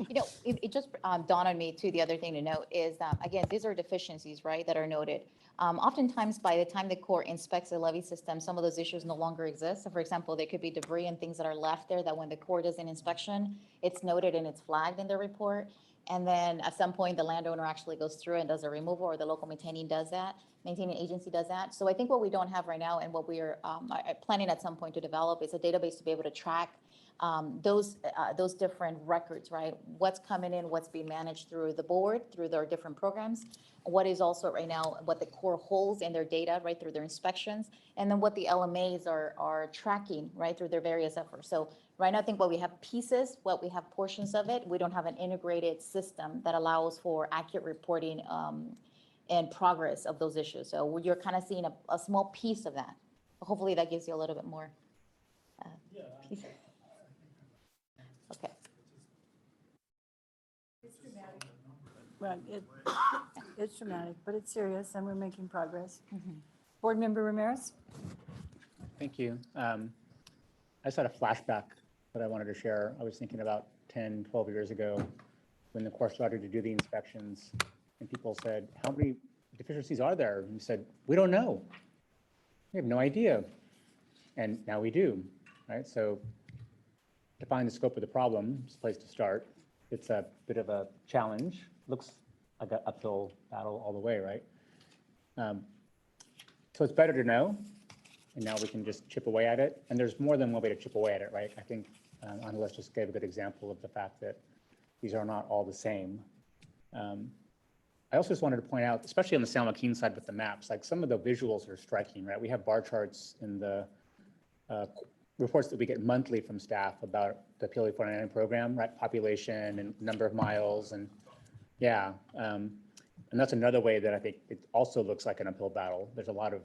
You know, it just dawned on me too, the other thing to note is that, again, these are deficiencies, right, that are noted. Oftentimes, by the time the Corps inspects the levee system, some of those issues no longer exist. So for example, there could be debris and things that are left there that when the Corps does an inspection, it's noted and it's flagged in the report. And then at some point, the landowner actually goes through and does a removal, or the local maintaining agency does that. So I think what we don't have right now, and what we are planning at some point to develop, is a database to be able to track those different records, right? What's coming in, what's being managed through the board, through their different programs, what is also right now, what the Corps holds in their data, right, through their inspections, and then what the LMAs are tracking, right, through their various efforts. So right now, I think what we have pieces, what we have portions of it, we don't have an integrated system that allows for accurate reporting and progress of those issues. So you're kind of seeing a small piece of that. Hopefully that gives you a little bit more piece. Okay. Right, it's dramatic, but it's serious, and we're making progress. Board Member Ramirez? Thank you. I just had a flashback that I wanted to share. I was thinking about 10, 12 years ago when the Corps started to do the inspections, and people said, how many deficiencies are there? And we said, we don't know. We have no idea. And now we do, right? So to find the scope of the problem is a place to start. It's a bit of a challenge. Looks like an uphill battle all the way, right? So it's better to know, and now we can just chip away at it. And there's more than one way to chip away at it, right? I think Angeles just gave a good example of the fact that these are not all the same. I also just wanted to point out, especially on the San Joaquin side with the maps, like some of the visuals are striking, right? We have bar charts in the reports that we get monthly from staff about the PLE 499 program, right? Population and number of miles, and yeah. And that's another way that I think it also looks like an uphill battle. There's a lot of,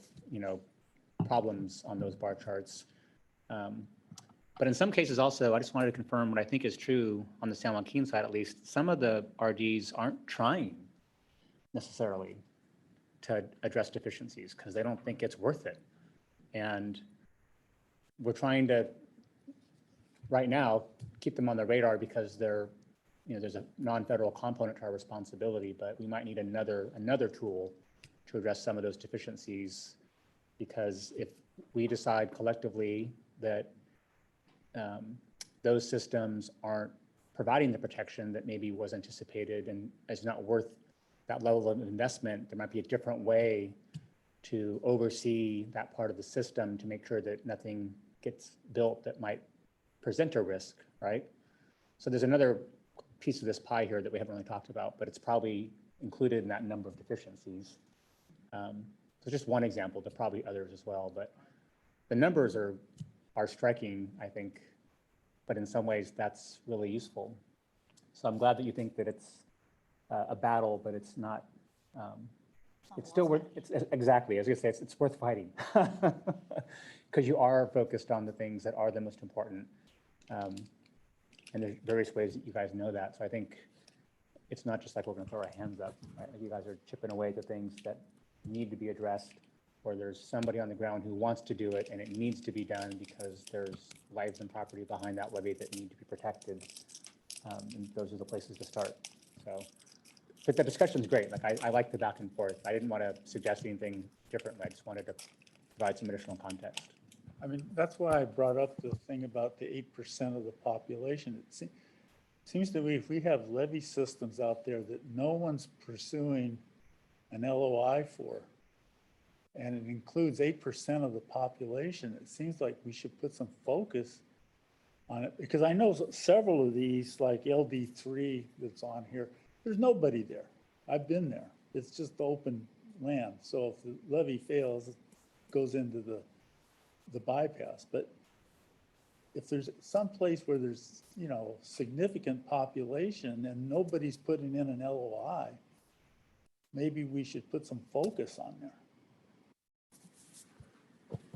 problems on those bar charts. But in some cases also, I just wanted to confirm what I think is true on the San Joaquin side, at least. Some of the RDs aren't trying necessarily to address deficiencies because they don't think it's worth it. And we're trying to, right now, keep them on the radar because they're, there's a non-federal component to our responsibility, but we might need another tool to address some of those deficiencies, because if we decide collectively that those systems aren't providing the protection that maybe was anticipated and is not worth that level of investment, there might be a different way to oversee that part of the system to make sure that nothing gets built that might present a risk, right? So there's another piece of this pie here that we haven't really talked about, but it's probably included in that number of deficiencies. So just one example, there are probably others as well, but the numbers are striking, I think, but in some ways that's really useful. So I'm glad that you think that it's a battle, but it's not, it's still worth, exactly, I was gonna say, it's worth fighting. Because you are focused on the things that are the most important. And there's various ways that you guys know that. So I think it's not just like we're gonna throw our hands up, right? Like you guys are chipping away at the things that need to be addressed, or there's somebody on the ground who wants to do it and it needs to be done because there's lives and property behind that levee that need to be protected. And those are the places to start. So, but the discussion's great. Like I like the back and forth. I didn't want to suggest anything different. I just wanted to provide some additional context. I mean, that's why I brought up the thing about the 8% of the population. Seems to me if we have levy systems out there that no one's pursuing an LOI for, and it includes 8% of the population, it seems like we should put some focus on it, because I know several of these, like LD3 that's on here, there's nobody there. I've been there. It's just open land. So if the levy fails, it goes into the bypass. But if there's some place where there's, you know, significant population and nobody's putting in an LOI, maybe we should put some focus on there.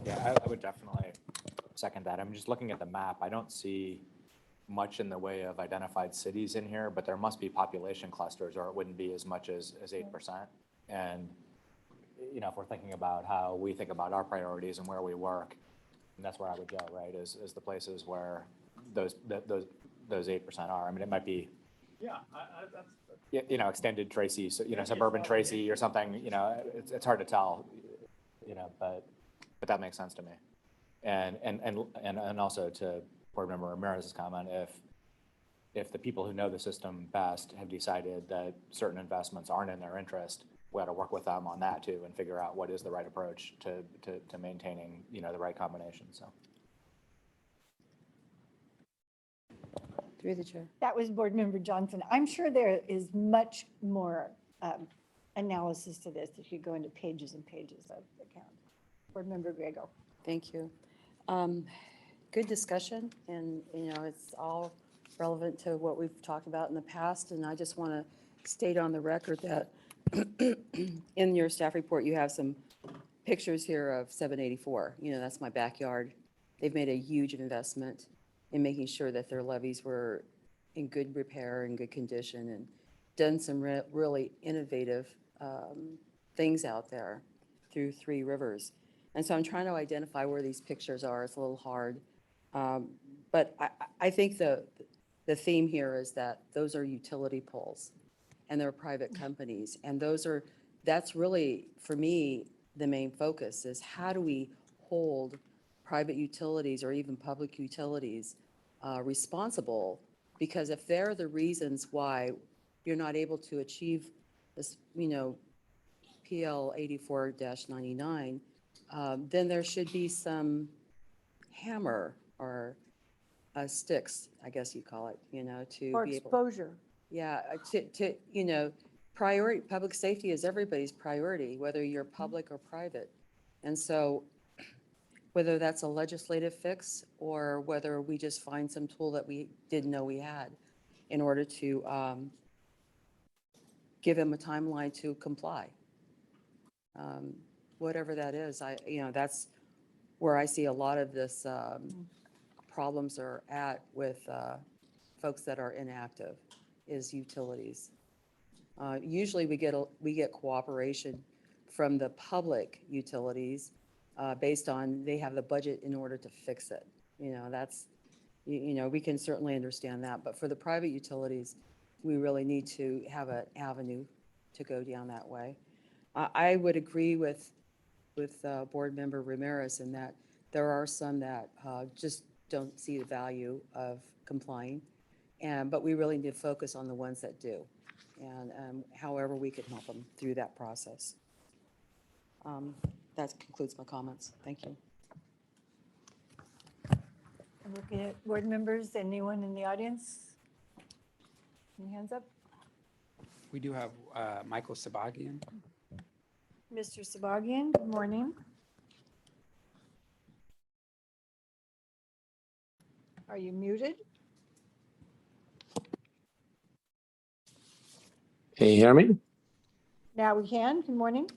Yeah, I would definitely second that. I'm just looking at the map. I don't see much in the way of identified cities in here, but there must be population clusters or it wouldn't be as much as 8%. And, you know, if we're thinking about how we think about our priorities and where we work, and that's where I would go, right, is the places where those 8% are. I mean, it might be, Yeah, you know, extended Tracy, so, you know, suburban Tracy or something, you know, it's hard to tell, you know, but that makes sense to me. And also to Board Member Ramirez's comment, if the people who know the system best have decided that certain investments aren't in their interest, we ought to work with them on that too and figure out what is the right approach to maintaining, you know, the right combination, so. Through the chair. That was Board Member Johnson. I'm sure there is much more analysis to this that could go into pages and pages of the count. Board Member Grego. Thank you. Good discussion, and you know, it's all relevant to what we've talked about in the past, and I just want to state on the record that in your staff report, you have some pictures here of 784. You know, that's my backyard. They've made a huge investment in making sure that their levees were in good repair and good condition, and done some really innovative things out there through Three Rivers. And so I'm trying to identify where these pictures are. It's a little hard. But I think the theme here is that those are utility poles and they're private companies. And that's really, for me, the main focus is how do we hold private utilities or even public utilities responsible? Because if they're the reasons why you're not able to achieve this, you know, PL 84-99, then there should be some hammer or sticks, I guess you call it, you know, to Or be able. exposure. Yeah, to, you know, priority, public safety is everybody's priority, whether you're public or private. And so whether that's a legislative fix or whether we just find some tool that we didn't know we had in order to give them a timeline to comply. Whatever that is, you know, that's where I see a lot of this problems are at with folks that are inactive, is utilities. Usually we get cooperation from the public utilities based on they have the budget in order to fix it. You know, that's, you know, we can certainly understand that. But for the private utilities, we really need to have an avenue to go down that way. I would agree with Board Member Ramirez in that there are some that just don't see the value of complying, but we really need to focus on the ones that do, and however we can help them through that process. That concludes my comments. Thank you. I'm looking at board members. Anyone in the audience? Any hands up? We do have Michael Sabagian. Mr. Sabagian, good morning. Are you muted? Can you hear me? Now we can. Good morning.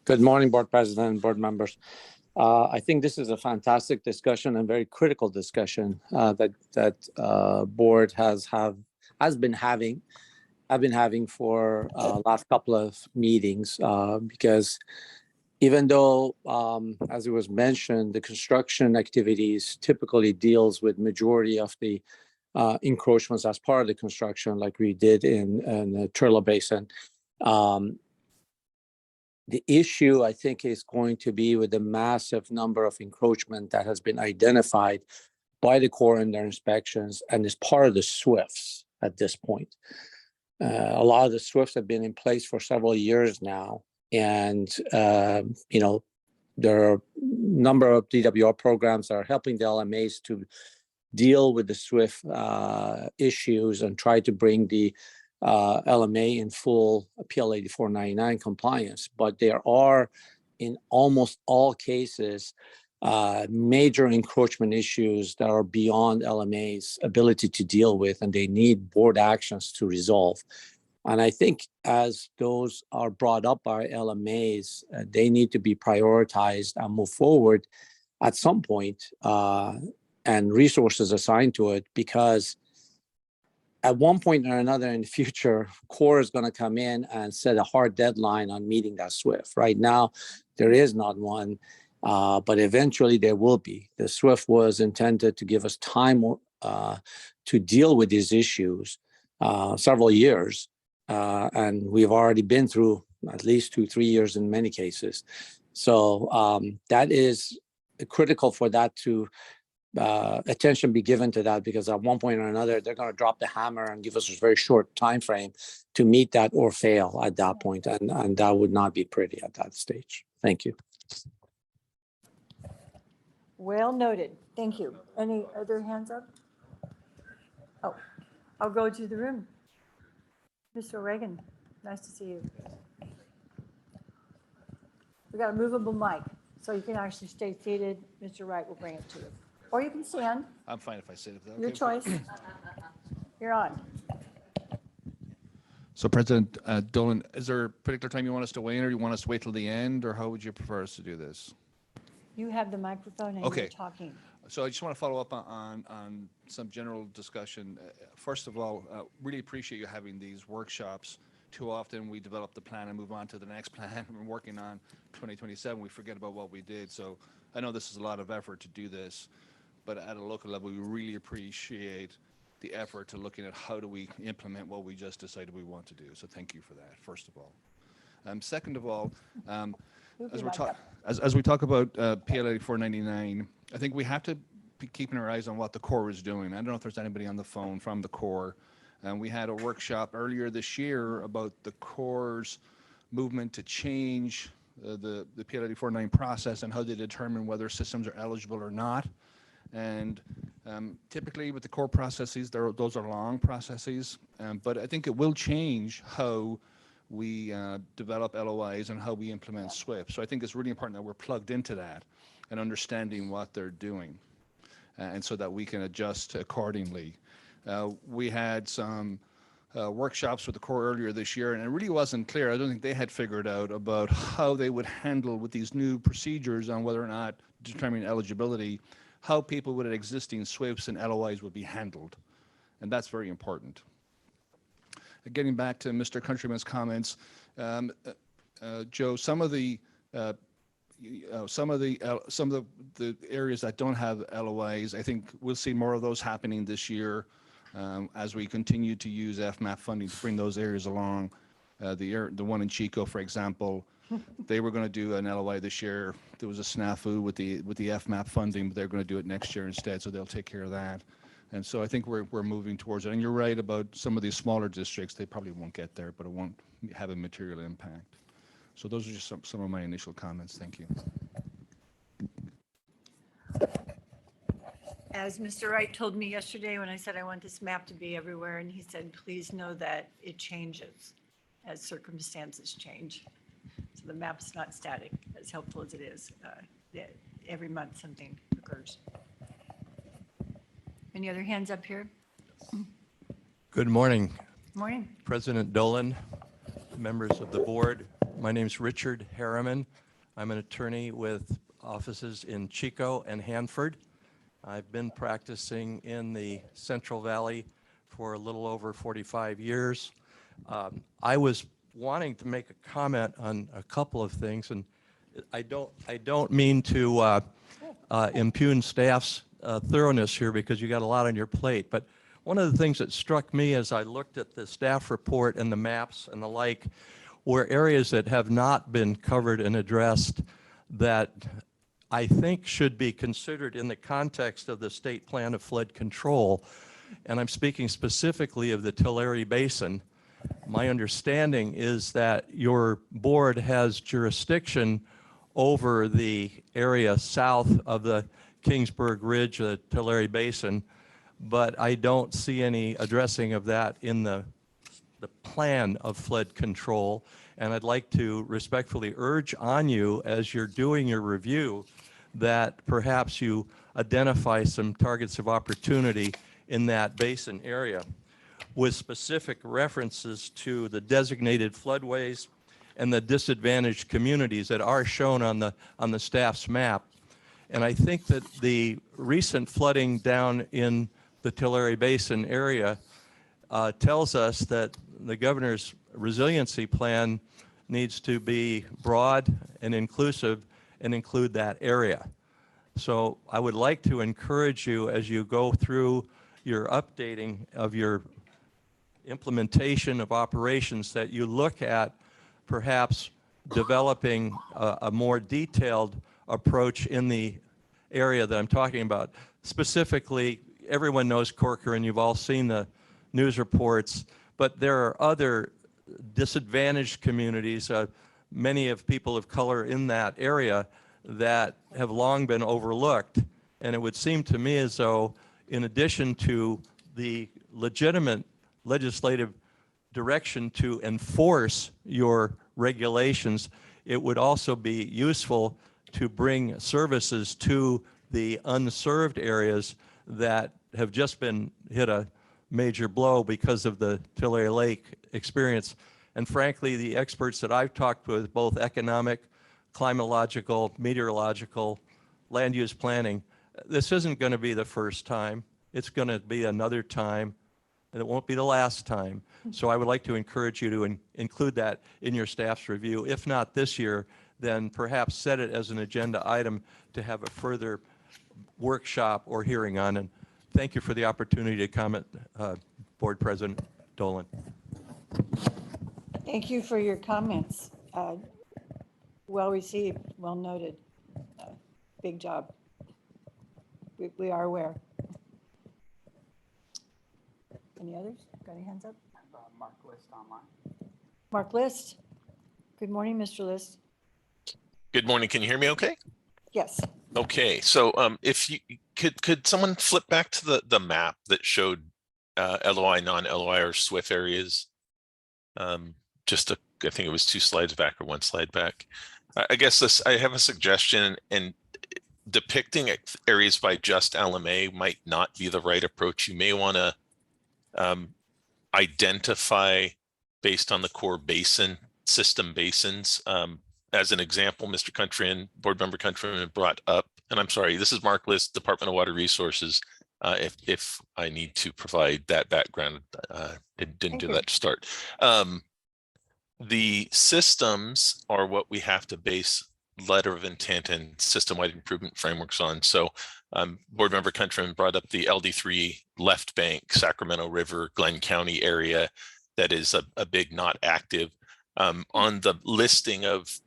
Good morning, Board President and board members. I think this is a fantastic discussion and very critical discussion that board has been having. I've been having for last couple of meetings because even though, as it was mentioned, the construction activities typically deals with majority of the encroachments as part of the construction, like we did in the Turlough Basin. The issue, I think, is going to be with the massive number of encroachment that has been identified by the Corps in their inspections and is part of the SWIFTs at this point. A lot of the SWIFTs have been in place for several years now. And, there are a number of DWR programs that are helping the LMAs to deal with the SWIFT issues and try to bring the LMA in full PL 8499 compliance. But there are, in almost all cases, major encroachment issues that are beyond LMA's ability to deal with, and they need board actions to resolve. And I think as those are brought up by LMAs, they need to be prioritized and move forward at some point, and resources assigned to it, because at one point or another in the future, Corps is going to come in and set a hard deadline on meeting that SWIFT. Right now, there is not one, but eventually there will be. The SWIFT was intended to give us time to deal with these issues, several years. And we've already been through at least 2-3 years in many cases. So that is critical for that to attention be given to that, because at one point or another, they're going to drop the hammer and give us a very short time frame to meet that or fail at that point. And that would not be pretty at that stage. Thank you. Well noted. Thank you. Any other hands up? Oh, I'll go to the room. Mr. Reagan, nice to see you. We got a movable mic, so you can actually stay seated. Mr. Wright will bring it to you. Or you can stand. I'm fine if I sit. If that's Your okay. choice. You're on. So President Dolan, is there a particular time you want us to weigh in, or you want us to wait till the end, or how would you prefer us to do this? You have the microphone and Okay. you're talking. So I just want to follow up on some general discussion. First of all, really appreciate you having these workshops. Too often we develop the plan and move on to the next plan. We're working on 2027. We forget about what we did. So I know this is a lot of effort to do this, but at a local level, we really appreciate the effort to looking at how do we implement what we just decided we want to do. So thank you for that, first of all. Second of all, as we talk about PL 8499, I think we have to be keeping our eyes on what the Corps is doing. I don't know if there's anybody on the phone from the Corps. And we had a workshop earlier this year about the Corps' movement to change the PL 8499 process and how they determine whether systems are eligible or not. And typically with the Corps processes, those are long processes, but I think it will change how we develop LOIs and how we implement SWIFT. So I think it's really important that we're plugged into that and understanding what they're doing, and so that we can adjust accordingly. We had some workshops with the Corps earlier this year, and it really wasn't clear. I don't think they had figured out about how they would handle with these new procedures on whether or not determining eligibility, how people with existing SWIFTs and LOIs would be handled. And that's very important. Getting back to Mr. Countryman's comments, Joe, some of the areas that don't have LOIs, I think we'll see more of those happening this year as we continue to use FMAP funding to bring those areas along. The one in Chico, for example, they were going to do an LOI this year. There was a snafu with the FMAP funding, but they're going to do it next year instead, so they'll take care of that. And so I think we're moving towards it. And you're right about some of these smaller districts, they probably won't get there, but it won't have a material impact. So those are just some of my initial comments. Thank you. As Mr. Wright told me yesterday when I said I want this map to be everywhere, and he said, please know that it changes as circumstances change. So the map's not static, as helpful as it is. Every month something occurs. Any other hands up here? Good morning, Morning. President Dolan, members of the board. My name's Richard Harriman. I'm an attorney with offices in Chico and Hanford. I've been practicing in the Central Valley for a little over 45 years. I was wanting to make a comment on a couple of things, and I don't mean to impugn staff's thoroughness here, because you got a lot on your plate. But one of the things that struck me as I looked at the staff report and the maps and the like were areas that have not been covered and addressed that I think should be considered in the context of the state plan of flood control. And I'm speaking specifically of the Tulare Basin. My understanding is that your board has jurisdiction over the area south of the Kingsburg Ridge, the Tulare Basin, but I don't see any addressing of that in the plan of flood control. And I'd like to respectfully urge on you, as you're doing your review, that perhaps you identify some targets of opportunity in that basin area with specific references to the designated floodways and the disadvantaged communities that are shown on the staff's map. And I think that the recent flooding down in the Tulare Basin area tells us that the governor's resiliency plan needs to be broad and inclusive and include that area. So I would like to encourage you, as you go through your updating of your implementation of operations, that you look at perhaps developing a more detailed approach in the area that I'm talking about. Specifically, everyone knows Corcoran, you've all seen the news reports, but there are other disadvantaged communities, many of people of color in that area, that have long been overlooked. And it would seem to me as though, in addition to the legitimate legislative direction to enforce your regulations, it would also be useful to bring services to the unserved areas that have just been hit a major blow because of the Tulare Lake experience. And frankly, the experts that I've talked with, both economic, climatological, meteorological, land use planning, this isn't going to be the first time. It's going to be another time, and it won't be the last time. So I would like to encourage you to include that in your staff's review. If not this year, then perhaps set it as an agenda item to have a further workshop or hearing on. And thank you for the opportunity to comment, Board President Dolan. Thank you for your comments. Well received, well noted. Big job. We are aware. Any others? Got any hands up? Mark List online. Mark List. Good morning, Mr. List. Good morning. Can you hear me okay? Yes. Okay. So if you could someone flip back to the map that showed LOI, non-LOI or SWIFT areas? I think it was 2 slides back or 1 slide back. I guess I have a suggestion, and depicting areas by just LMA might not be the right approach. You may want to identify based on the core basin, system basins. As an example, Mr. Countryman, Board Member Countryman brought up, and I'm sorry, this is Mark List, Department of Water Resources. If I need to provide that background, didn't do that to start. The systems are what we have to base letter of intent and system-wide improvement frameworks on. So Board Member Countryman brought up the LD3 left bank, Sacramento River, Glenn County area that is a big not active. On the listing of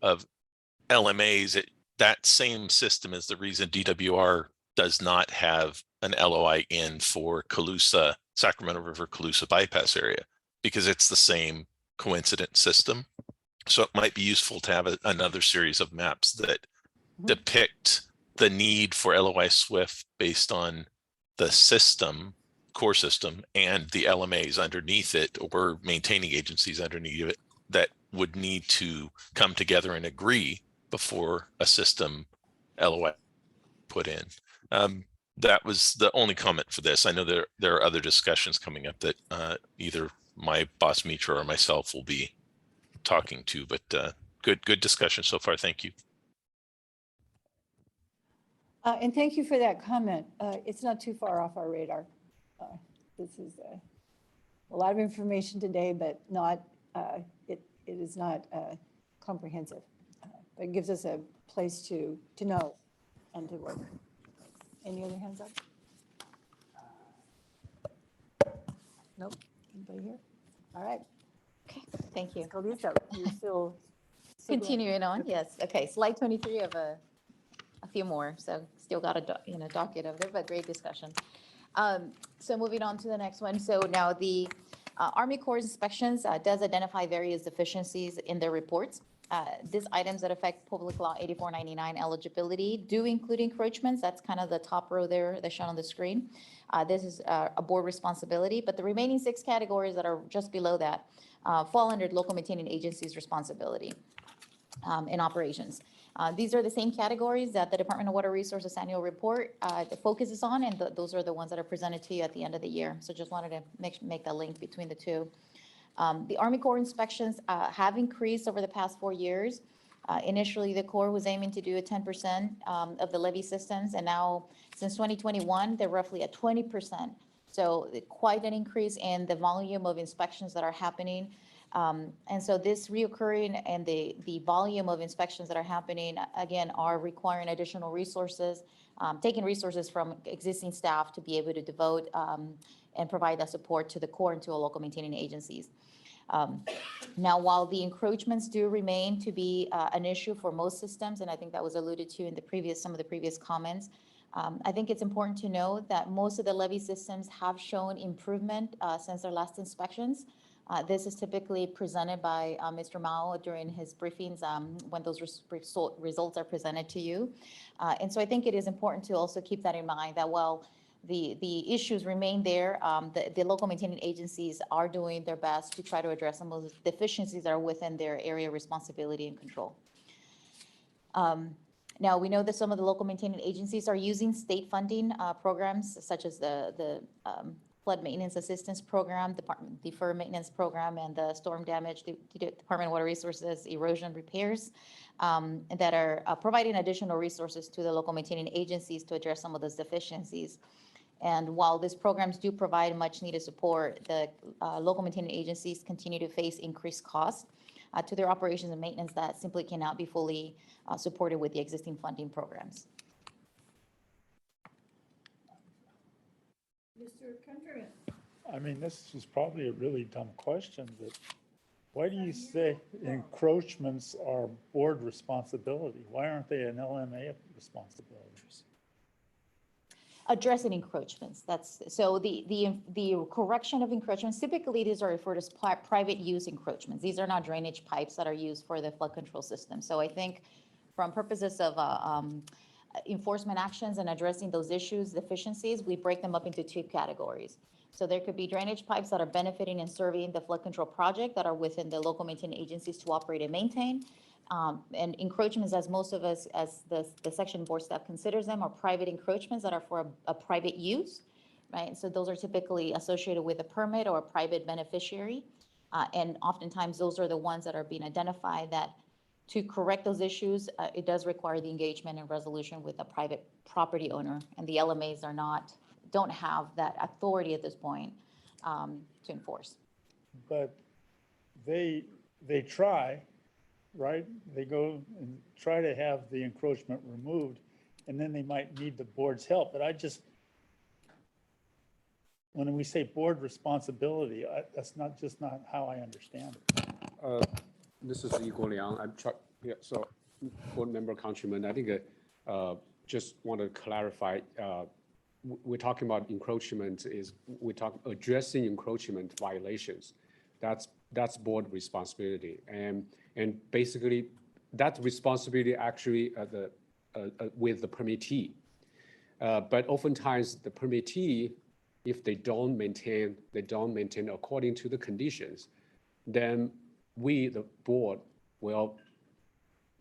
LMAs, that same system is the reason DWR does not have an LOI in for Colusa, Sacramento River Colusa bypass area, because it's the same coincident system. So it might be useful to have another series of maps that depict the need for LOI SWIFT based on the system, core system, and the LMAs underneath it, or maintaining agencies underneath it, that would need to come together and agree before a system LOI put in. That was the only comment for this. I know there are other discussions coming up that either my boss Mitra or myself will be talking to, but good discussion so far. Thank you. And thank you for that comment. It's not too far off our radar. This is a lot of information today, but not it is not comprehensive. But it gives us a place to know and to work. Any other hands up? Nope. Anybody here? All right. Okay. Thank you. Calista, you're still. Continuing on, yes. Okay, slide 23 of a few more, so still got a, docket over there, but great discussion. So moving on to the next one. So now the Army Corps inspections does identify various deficiencies in their reports. These items that affect Public Law 8499 eligibility do include encroachments. That's kind of the top row there that's shown on the screen. This is a board responsibility, but the remaining 6 categories that are just below that fall under local maintaining agency's responsibility in operations. These are the same categories that the Department of Water Resources annual report focuses on, and those are the ones that are presented to you at the end of the year. So just wanted to make that link between the two. The Army Corps inspections have increased over the past 4 years. Initially, the Corps was aiming to do a 10% of the levee systems, and now since 2021, they're roughly at 20%. So quite an increase in the volume of inspections that are happening. And so this reoccurring and the volume of inspections that are happening, again, are requiring additional resources, taking resources from existing staff to be able to devote and provide that support to the Corps and to our local maintaining agencies. Now, while the encroachments do remain to be an issue for most systems, and I think that was alluded to in some of the previous comments, I think it's important to know that most of the levee systems have shown improvement since their last inspections. This is typically presented by Mr. Mao during his briefings when those results are presented to you. And so I think it is important to also keep that in mind, that while the issues remain there, the local maintaining agencies are doing their best to try to address some of the deficiencies that are within their area of responsibility and control. Now, we know that some of the local maintaining agencies are using state funding programs, such as the Flood Maintenance Assistance Program, Department Deferred Maintenance Program, and the Storm Damage, the Department of Water Resources Erosion Repairs, that are providing additional resources to the local maintaining agencies to address some of those deficiencies. And while these programs do provide much needed support, the local maintaining agencies continue to face increased costs to their operations and maintenance that simply cannot be fully supported with the existing funding programs. Mr. Countryman. I mean, this is probably a really dumb question, but why do you say encroachments are board responsibility? Why aren't they an LMA responsibility? Addressing encroachments. That's so the correction of encroachments. Typically, these are referred as private use encroachments. These are not drainage pipes that are used for the flood control system. So I think, from purposes of enforcement actions and addressing those issues, deficiencies, we break them up into 2 categories. So there could be drainage pipes that are benefiting and serving the flood control project that are within the local maintaining agencies to operate and maintain. And encroachments, as most of us, as the section board staff considers them, are private encroachments that are for a private use, right? So those are typically associated with a permit or a private beneficiary. And oftentimes those are the ones that are being identified that to correct those issues, it does require the engagement and resolution with a private property owner. And the LMAs don't have that authority at this point to enforce. But they try, right? They go and try to have the encroachment removed, and then they might need the board's help. But when we say board responsibility, that's not how I understand it. This is Igor Liang. So board member Countryman, I think just want to clarify, we're talking about encroachment we're talking addressing encroachment violations. That's board responsibility. And basically that responsibility actually with the permittee. But oftentimes the permittee, if they don't maintain according to the conditions, then we, the board, will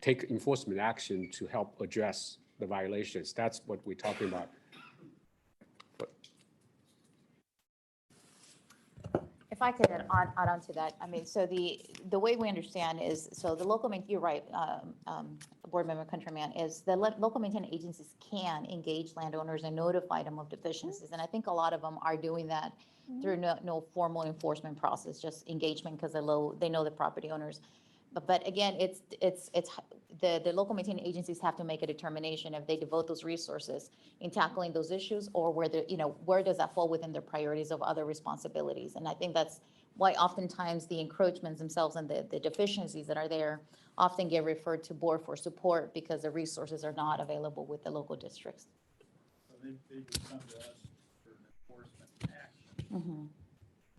take enforcement action to help address the violations. That's what we're talking about. If I could add on to that, I mean, so the way we understand is, so the local, you're right, board member Countryman, is the local maintenance agencies can engage landowners and notify them of deficiencies. And I think a lot of them are doing that through no formal enforcement process, just engagement because they know the property owners. But again, the local maintaining agencies have to make a determination if they devote those resources in tackling those issues, or where does that fall within their priorities of other responsibilities? And I think that's why oftentimes the encroachments themselves and the deficiencies that are there often get referred to board for support because the resources are not available with the local districts. So they would come to us for an enforcement action. Mhm.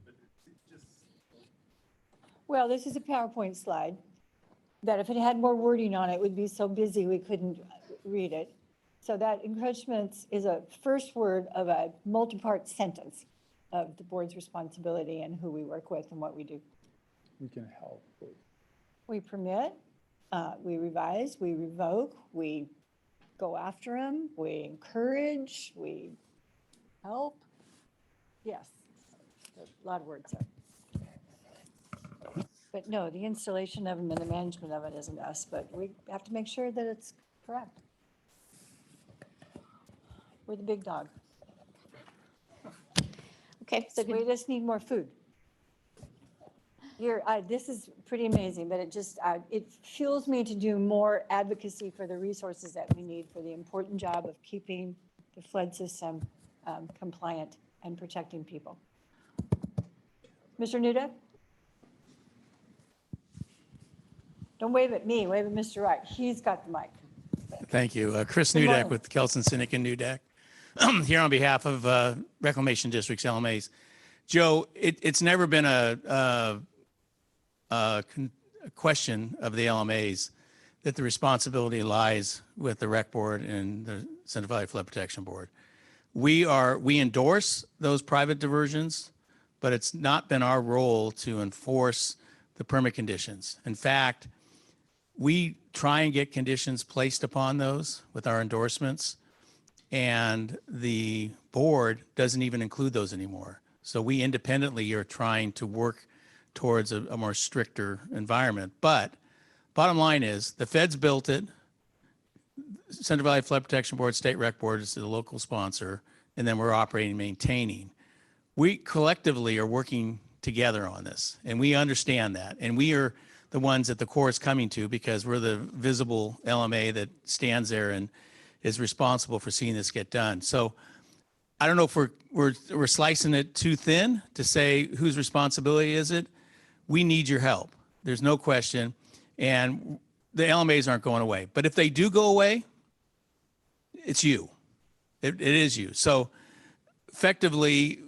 But it just, Well, this is a PowerPoint slide that if it had more wording on it, would be so busy we couldn't read it. So that encroachments is a first word of a multi-part sentence of the board's responsibility and who we work with and what we do. we can help. We permit, we revise, we revoke, we go after them, we encourage, we help. Yes, a lot of words there. But no, the installation of them and the management of it isn't us, but we have to make sure that it's correct. We're the big dog. Okay, so We just need more food. This is pretty amazing, but it fuels me to do more advocacy for the resources that we need for the important job of keeping the flood system compliant and protecting people. Mr. Nudek? Don't wave at me, wave at Mr. Wright. He's got the mic. Thank you. Chris Good Nudek morning. with Kelson, Cynic, and Nudek. Here on behalf of Reclamation Districts, LMAs. Joe, it's never been a question of the LMAs that the responsibility lies with the Rec Board and the Central Valley Flood Protection Board. We endorse those private diversions, but it's not been our role to enforce the permit conditions. In fact, we try and get conditions placed upon those with our endorsements, and the board doesn't even include those anymore. So we independently are trying to work towards a more stricter environment. But bottom line is, the feds built it. Central Valley Flood Protection Board, State Rec Board is the local sponsor, and then we're operating and maintaining. We collectively are working together on this, and we understand that. And we are the ones that the Corps is coming to because we're the visible LMA that stands there and is responsible for seeing this get done. So I don't know if we're slicing it too thin to say whose responsibility is it. We need your help. There's no question. And the LMAs aren't going away. But if they do go away, it's you. It is you. So effectively,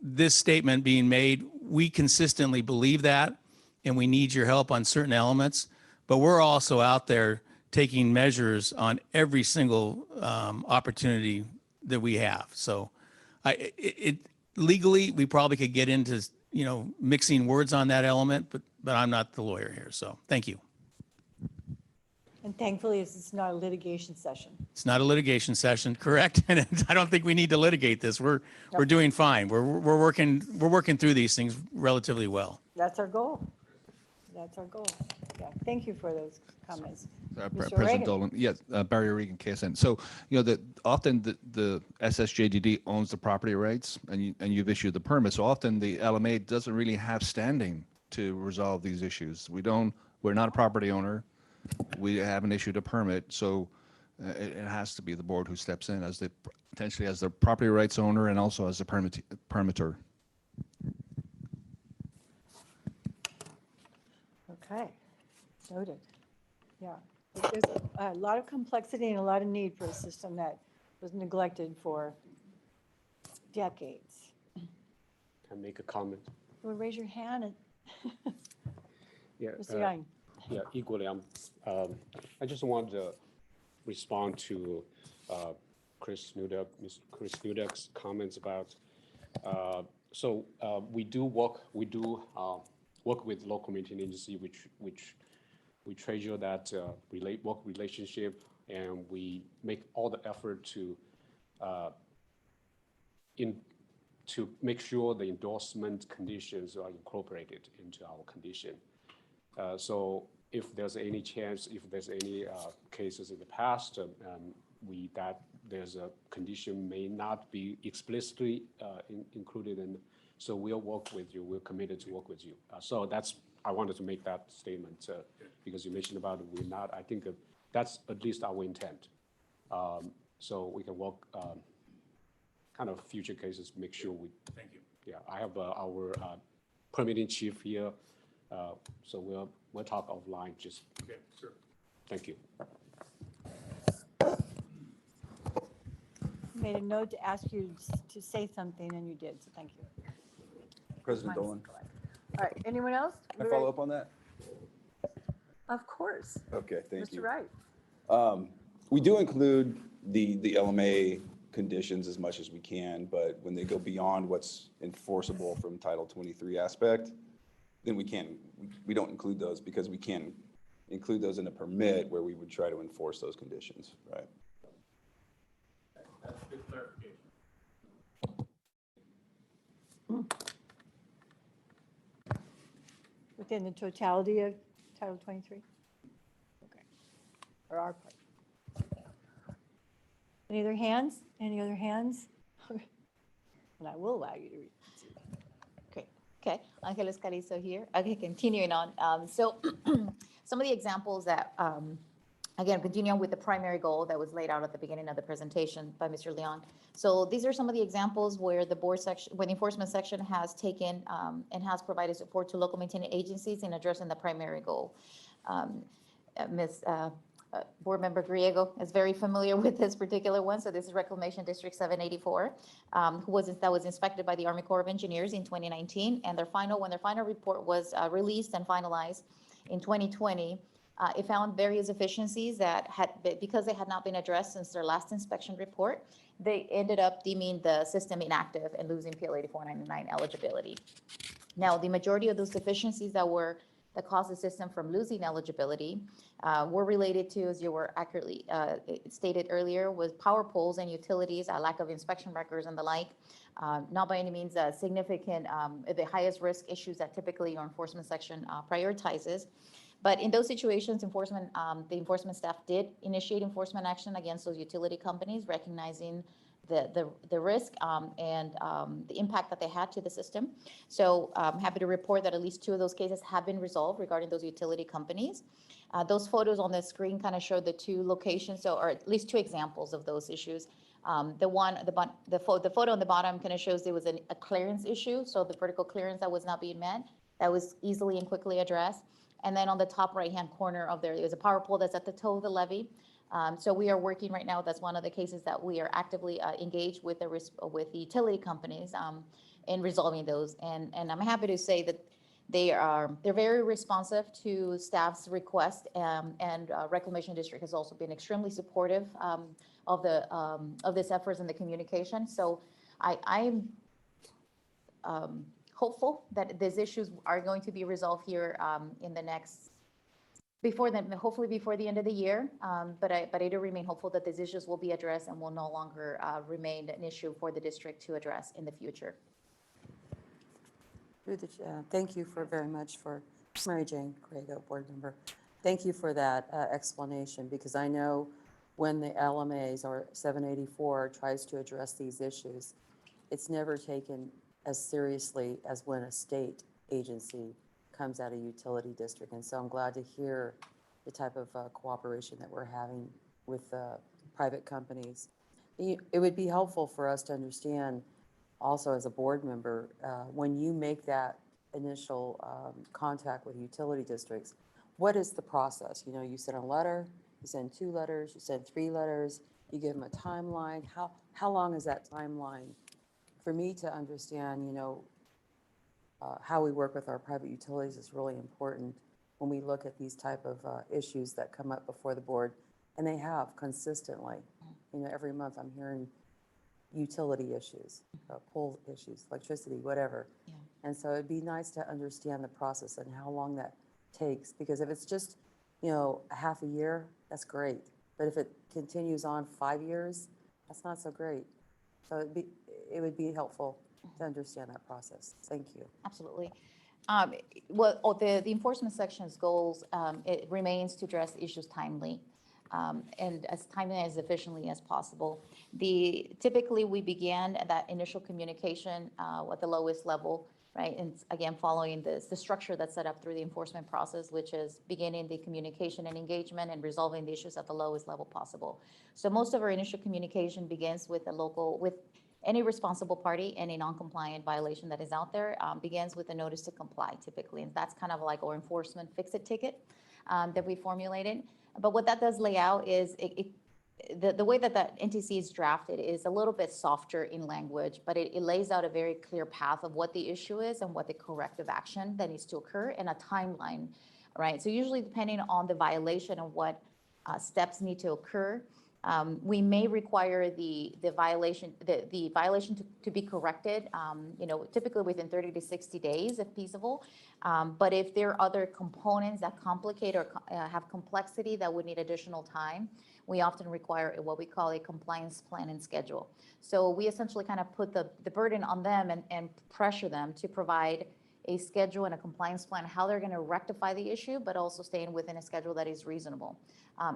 this statement being made, we consistently believe that, and we need your help on certain elements. But we're also out there taking measures on every single opportunity that we have. So legally, we probably could get into, mixing words on that element, but I'm not the lawyer here. So thank you. And thankfully, it's not a litigation session. It's not a litigation session, correct? And I don't think we need to litigate this. We're doing fine. We're working through these things relatively well. That's our goal. That's our goal. Yeah, thank you for those comments. Mr. President Reagan. Dolan, yes, Barry Regan, KSN. So, often the SSJDD owns the property rights, and you've issued the permit. So often the LMA doesn't really have standing to resolve these issues. We're not a property owner. We haven't issued a permit, so it has to be the board who steps in potentially as the property rights owner and also as the permitter. Okay, noted. Yeah, there's a lot of complexity and a lot of need for a system that was neglected for decades. Can I make a comment? Well, raise your hand and, Yeah. Mr. Young. Yeah, equally. I just want to respond to Chris Nudek's comments about. We do work with local maintaining agency, which we treasure that work relationship, and we make all the effort to make sure the endorsement conditions are incorporated into our condition. So if there's any chance, if there's any cases in the past, that there's a condition may not be explicitly included in, so we'll work with you. We're committed to work with you. So that's I wanted to make that statement because you mentioned about it, we're not, I think that's at least our intent. So we can work kind of future cases, make sure we. Thank you. Yeah, I have our permitting chief here, so we'll talk offline, just. Okay, sure. Thank you. Made a note to ask you to say something, and you did, so thank you. President Mine's Dolan, correct. All right, anyone else? can I follow up on that? Of course. Okay, thank you. Mr. Wright. We do include the LMA conditions as much as we can, but when they go beyond what's enforceable from Title 23 aspect, then we don't include those because we can't include those in a permit where we would try to enforce those conditions, right? That's good clarification. Within the totality of Title 23? Okay. Or our part. Any other hands? Any other hands? And I will allow you to read. Great. Okay, Angeles Calizo here. Okay, continuing on. So some of the examples that, again, continuing with the primary goal that was laid out at the beginning of the presentation by Mr. Leon. So these are some of the examples where the board section, where the enforcement section has taken and has provided support to local maintaining agencies in addressing the primary goal. Board Member Griego is very familiar with this particular one. So this is Reclamation District 784, that was inspected by the Army Corps of Engineers in 2019. And when their final report was released and finalized in 2020, it found various deficiencies that because they had not been addressed since their last inspection report, they ended up deeming the system inactive and losing PL 8499 eligibility. Now, the majority of those deficiencies that caused the system from losing eligibility were related to, as you were accurately stated earlier, was power poles and utilities, a lack of inspection records and the like. Not by any means significant, the highest risk issues that typically your enforcement section prioritizes. But in those situations, the enforcement staff did initiate enforcement action against those utility companies, recognizing the risk and the impact that they had to the system. So I'm happy to report that at least 2 of those cases have been resolved regarding those utility companies. Those photos on the screen kind of show the 2 locations, or at least 2 examples of those issues. The photo on the bottom kind of shows there was a clearance issue, so the vertical clearance that was not being met, that was easily and quickly addressed. And then on the top right-hand corner of there's a power pole that's at the toe of the levee. So we are working right now, that's one of the cases that we are actively engaged with the utility companies in resolving those. And I'm happy to say that they're very responsive to staff's request, and Reclamation District has also been extremely supportive of this efforts and the communication. So I'm hopeful that these issues are going to be resolved here in the next, hopefully before the end of the year. But I do remain hopeful that these issues will be addressed and will no longer remain an issue for the district to address in the future. Thank you very much for Mary Jane Griego, board member. Thank you for that explanation, because I know when the LMAs or 784 tries to address these issues, it's never taken as seriously as when a state agency comes out of utility district. And so I'm glad to hear the type of cooperation that we're having with private companies. It would be helpful for us to understand also as a board member, when you make that initial contact with utility districts, what is the process? You know, you send a letter, you send 2 letters, you send 3 letters, you give them a timeline. How long is that timeline? For me to understand, you know, how we work with our private utilities is really important when we look at these type of issues that come up before the board, and they have consistently. You know, every month I'm hearing utility issues, pole issues, electricity, whatever. Yeah. And so it'd be nice to understand the process and how long that takes, because if it's just, you know, a half a year, that's great. But if it continues on 5 years, that's not so great. So it would be helpful to understand that process. Thank you. Absolutely. Well, the enforcement section's goals, it remains to address issues timely, and as timely and as efficiently as possible. Typically we began that initial communication at the lowest level right? And again, following the structure that's set up through the enforcement process, which is beginning the communication and engagement and resolving the issues at the lowest level possible. So most of our initial communication begins with with any responsible party, any non-compliant violation that is out there, begins with a notice to comply typically. And that's kind of like our enforcement fix-it ticket that we formulated. But what that does lay out is the way that that NTC is drafted is a little bit softer in language, but it lays out a very clear path of what the issue is and what the corrective action that needs to occur and a timeline, right? So usually depending on the violation and what steps need to occur, we may require the violation to be corrected, typically within 30 to 60 days if feasible. But if there are other components that complicate or have complexity that would need additional time, we often require what we call a compliance plan and schedule. So we essentially kind of put the burden on them and pressure them to provide a schedule and a compliance plan, how they're going to rectify the issue, but also staying within a schedule that is reasonable.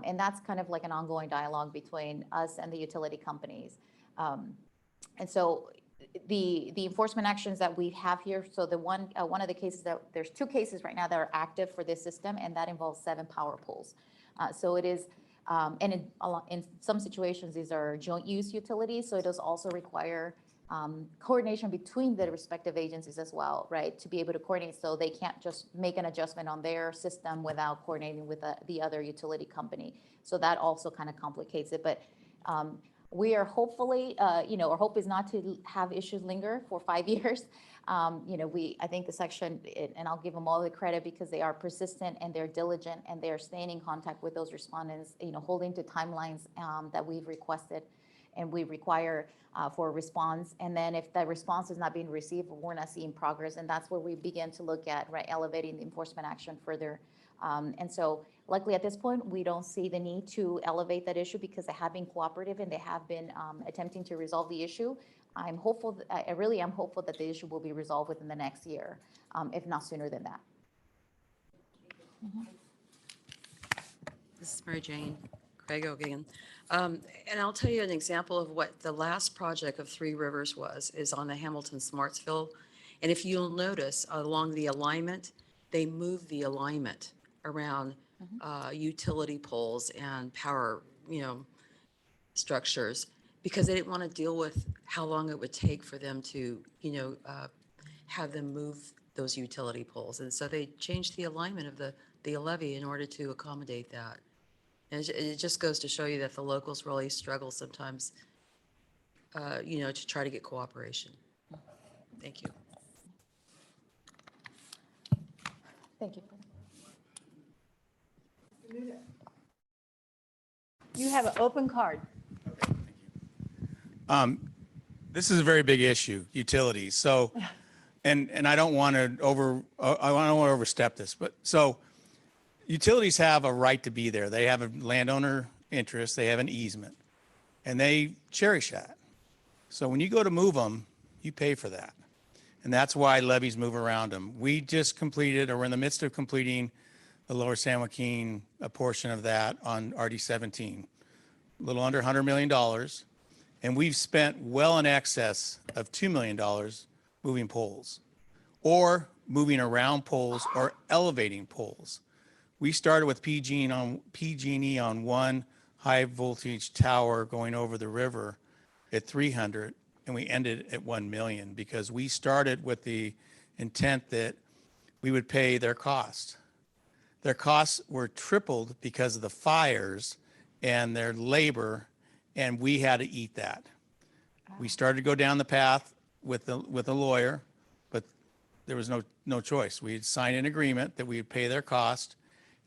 And that's kind of like an ongoing dialogue between us and the utility companies. And so the enforcement actions that we have here, so the one of the cases there's 2 cases right now that are active for this system, and that involves 7 power poles. So it is, and in some situations, these are joint use utilities, so it does also require coordination between the respective agencies as well, right? To be able to coordinate, so they can't just make an adjustment on their system without coordinating with the other utility company. So that also kind of complicates it. But we are hopefully, our hope is not to have issues linger for 5 years. I think the section, and I'll give them all the credit because they are persistent and they're diligent and they're staying in contact with those respondents, holding to timelines that we've requested and we require for a response. And then if that response is not being received, we're not seeing progress. And that's where we begin to look at, right, elevating the enforcement action further. And so luckily at this point, we don't see the need to elevate that issue because they have been cooperative and they have been attempting to resolve the issue. I'm hopeful, I really am hopeful that the issue will be resolved within the next year, if not sooner than that. This is Mary Jane Craig again. And I'll tell you an example of what the last project of Three Rivers is on the Hamilton Smartsville. And if you'll notice along the alignment, they moved the alignment around utility poles and power, structures because they didn't want to deal with how long it would take for them to, have them move those utility poles. And so they changed the alignment of the levee in order to accommodate that. And it just goes to show you that the locals really struggle sometimes, to try to get cooperation. Thank you. Thank you. You have an open card. This is a very big issue, utilities. So, and I don't want to overstep this, but so utilities have a right to be there. They have a landowner interest, they have an easement, and they cherish that. So when you go to move them, you pay for that. And that's why levees move around them. We just completed, or we're in the midst of completing, the Lower San Joaquin, a portion of that on RD-17, a little under $100 million. And we've spent well in excess of $2 million moving poles or moving around poles or elevating poles. We started with PG&E on one high voltage tower going over the river at 300, and we ended at 1 million because we started with the intent that we would pay their cost. Their costs were tripled because of the fires and their labor, and we had to eat that. We started to go down the path with a lawyer, but there was no choice. We had signed an agreement that we would pay their cost.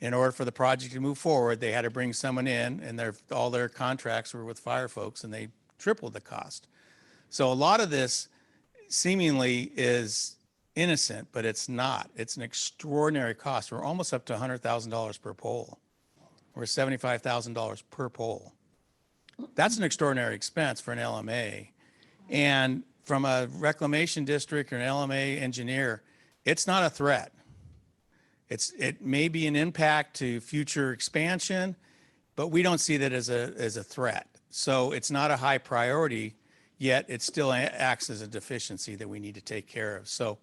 In order for the project to move forward, they had to bring someone in, and all their contracts were with fire folks, and they tripled the cost. So a lot of this seemingly is innocent, but it's not. It's an extraordinary cost. We're almost up to $100,000 per pole. We're $75,000 per pole. That's an extraordinary expense for an LMA. And from a reclamation district or an LMA engineer, it's not a threat. It may be an impact to future expansion, but we don't see that as a threat. So it's not a high priority, yet it still acts as a deficiency that we need to take care of. So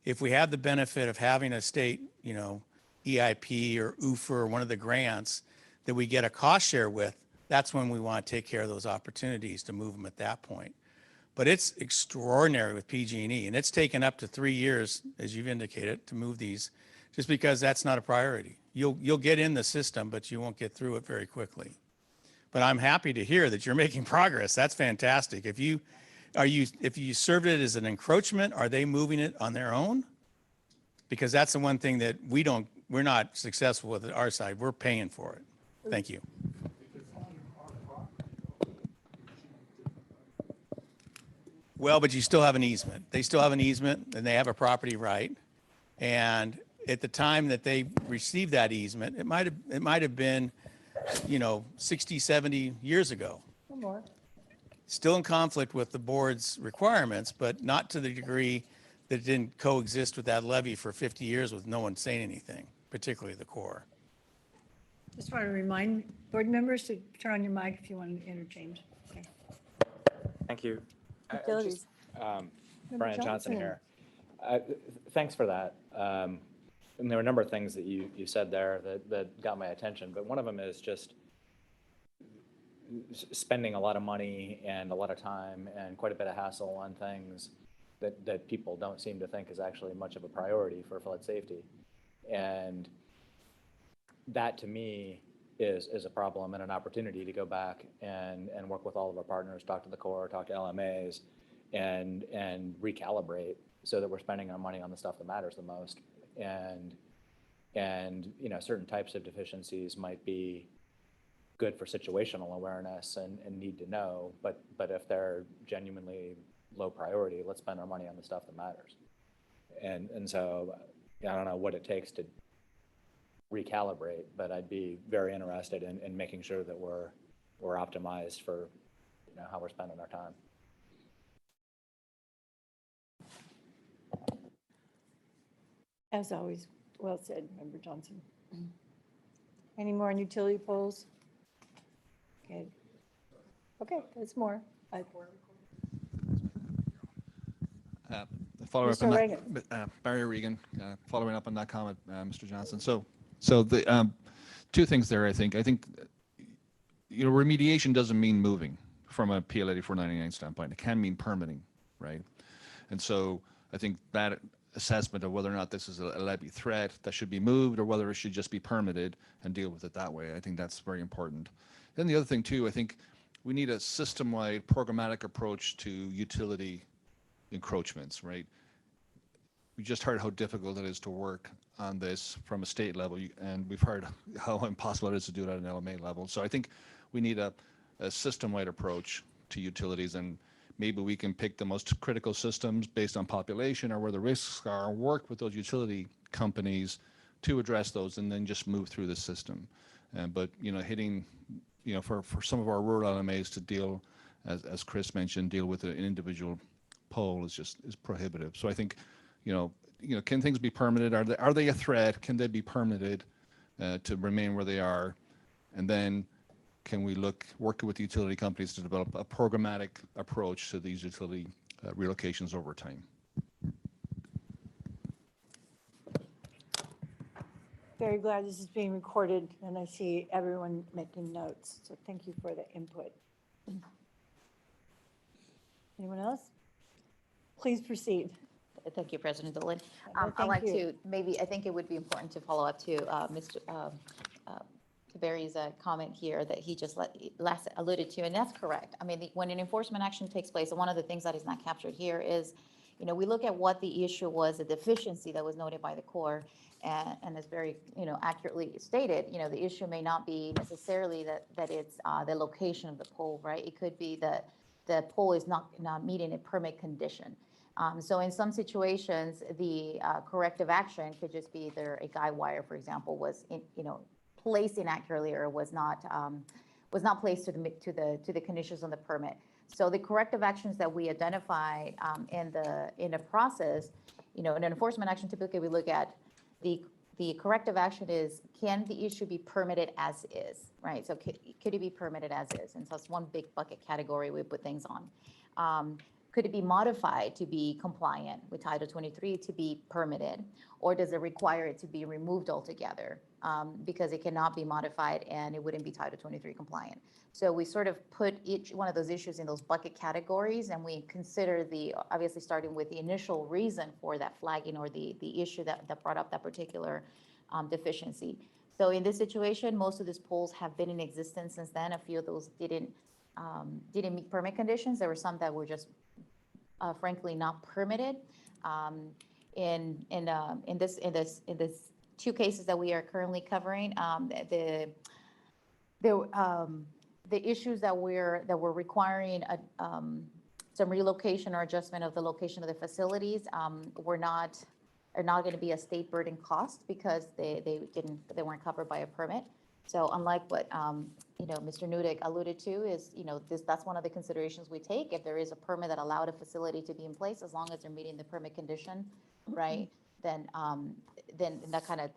If we have the benefit of having a state, EIP or UFA or one of the grants that we get a cost share with, that's when we want to take care of those opportunities to move them at that point. But it's extraordinary with PG&E, and it's taken up to 3 years, as you've indicated, to move these, just because that's not a priority. You'll get in the system, but you won't get through it very quickly. But I'm happy to hear that you're making progress. That's fantastic. If you served it as an encroachment, are they moving it on their own? Because that's the one thing that we're not successful with at our side. We're paying for it. Thank you. Well, but you still have an easement. They still have an easement and they have a property right. And at the time that they received that easement, it might have been, 60, 70 years ago. Or more. Still in conflict with the board's requirements, but not to the degree that it didn't coexist with that levy for 50 years with no one saying anything, particularly the Corps. Just want to remind board members to turn on your mic if you want to interchange. Okay. Thank you. Utilities. Brian Johnson Johnson. here. Thanks for that. And there were a number of things that you said there that got my attention, but one of them is just spending a lot of money and a lot of time and quite a bit of hassle on things that people don't seem to think is actually much of a priority for flood safety. And that to me is a problem and an opportunity to go back and work with all of our partners, talk to the Corps, talk to LMAs, and recalibrate so that we're spending our money on the stuff that matters the most. And certain types of deficiencies might be good for situational awareness and need to know, but if they're genuinely low priority, let's spend our money on the stuff that matters. And so I don't know what it takes to recalibrate, but I'd be very interested in making sure that we're optimized for how we're spending our time. As always, well said, Member Johnson. Any more on utility poles? Okay. Okay, there's more. Following up Mr. on Reagan. that, Barry Regan, following up on that comment, Mr. Johnson. So the two things there, I think, remediation doesn't mean moving from a PL 8499 standpoint. It can mean permitting, right? And so I think that assessment of whether or not this is a levy threat that should be moved or whether it should just be permitted and deal with it that way, I think that's very important. Then the other thing too, I think we need a system-wide programmatic approach to utility encroachments, right? We just heard how difficult it is to work on this from a state level, and we've heard how impossible it is to do it at an LMA level. So I think we need a system-wide approach to utilities, and maybe we can pick the most critical systems based on population or where the risks are, work with those utility companies to address those, and then just move through the system. But hitting, for some of our rural LMAs to deal, as Chris mentioned, deal with an individual pole is prohibitive. So I think, can things be permitted? Are they a threat? Can they be permitted to remain where they are? And then can we work with the utility companies to develop a programmatic approach to these utility relocations over time? Very glad this is being recorded, and I see everyone making notes. So thank you for the input. Anyone else? Please proceed. Thank you, President Dolan. Thank I'd like you. to, I think it would be important to follow up to to Barry's comment here that he just last alluded to, and that's correct. I mean, when an enforcement action takes place, and one of the things that is not captured here is, we look at what the issue was, the deficiency that was noted by the Corps, and as very, accurately stated, the issue may not be necessarily that it's the location of the pole, right? It could be that the pole is not meeting a permit condition. So in some situations, the corrective action could just be either a guy wire, for example, was placed inaccurately or was not placed to the conditions on the permit. So the corrective actions that we identify in the process, in an enforcement action, typically we look at the corrective action is, can the issue be permitted as is, right? So could it be permitted as is? And so it's one big bucket category we put things on. could it be modified to be compliant with Title 23 to be permitted? Or does it require it to be removed altogether? Because it cannot be modified and it wouldn't be Title 23 compliant. So we sort of put each one of those issues in those bucket categories, and we consider obviously starting with the initial reason for that flagging or the issue that brought up that particular deficiency. So in this situation, most of these poles have been in existence since then. A few of those didn't meet permit conditions. There were some that were just frankly not permitted. In this two cases that we are currently covering, the issues that we're requiring some relocation or adjustment of the location of the facilities are not going to be a state burden cost because they weren't covered by a permit. So unlike what Mr. Nudek alluded to is, that's one of the considerations we take. If there is a permit that allowed a facility to be in place, as long as they're meeting the permit condition, right, then that kind of,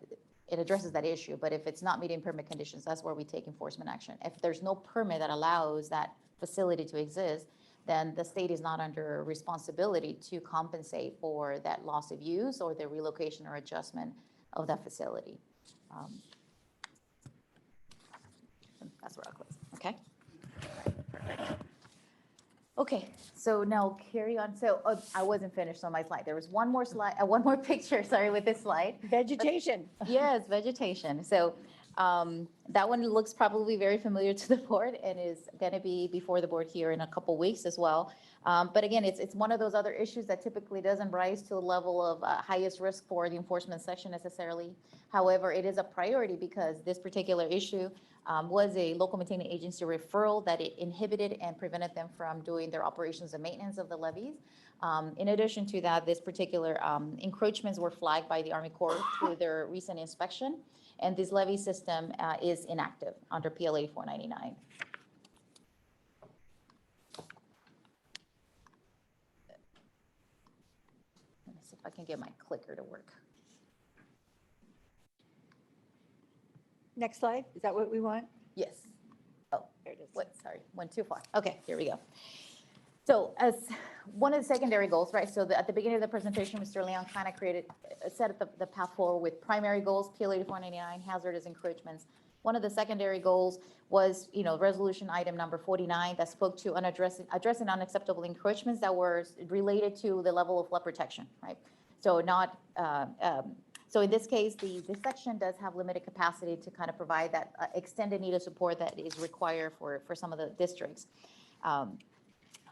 it addresses that issue. But if it's not meeting permit conditions, that's where we take enforcement action. If there's no permit that allows that facility to exist, then the state is not under responsibility to compensate for that loss of use or the relocation or adjustment of that facility. That's where I'll close, okay? Perfect. Okay, so now carry on. So I wasn't finished on my slide. There was one more slide, one more picture, sorry, with this slide. Vegetation. Yes, vegetation. So that one looks probably very familiar to the board and is going to be before the board here in a couple weeks as well. But again, it's one of those other issues that typically doesn't rise to a level of highest risk for the enforcement section necessarily. However, it is a priority because this particular issue was a local maintaining agency referral that it inhibited and prevented them from doing their operations and maintenance of the levees. In addition to that, this particular encroachments were flagged by the Army Corps through their recent inspection, and this levee system is inactive under PL 8499. Let me see if I can get my clicker to work. Next slide. Is that what we want? Yes. Oh, there it is. What? Sorry, went too far. Okay, here we go. So as one of the secondary goals, right? So at the beginning of the presentation, Mr. Leon kind of set the path forward with primary goals, PL 8499, hazardous encroachments. One of the secondary goals was, resolution item number 49 that spoke to addressing unacceptable encroachments that were related to the level of flood protection, right? So not, so in this case, this section does have limited capacity to kind of provide that extended need of support that is required for some of the districts.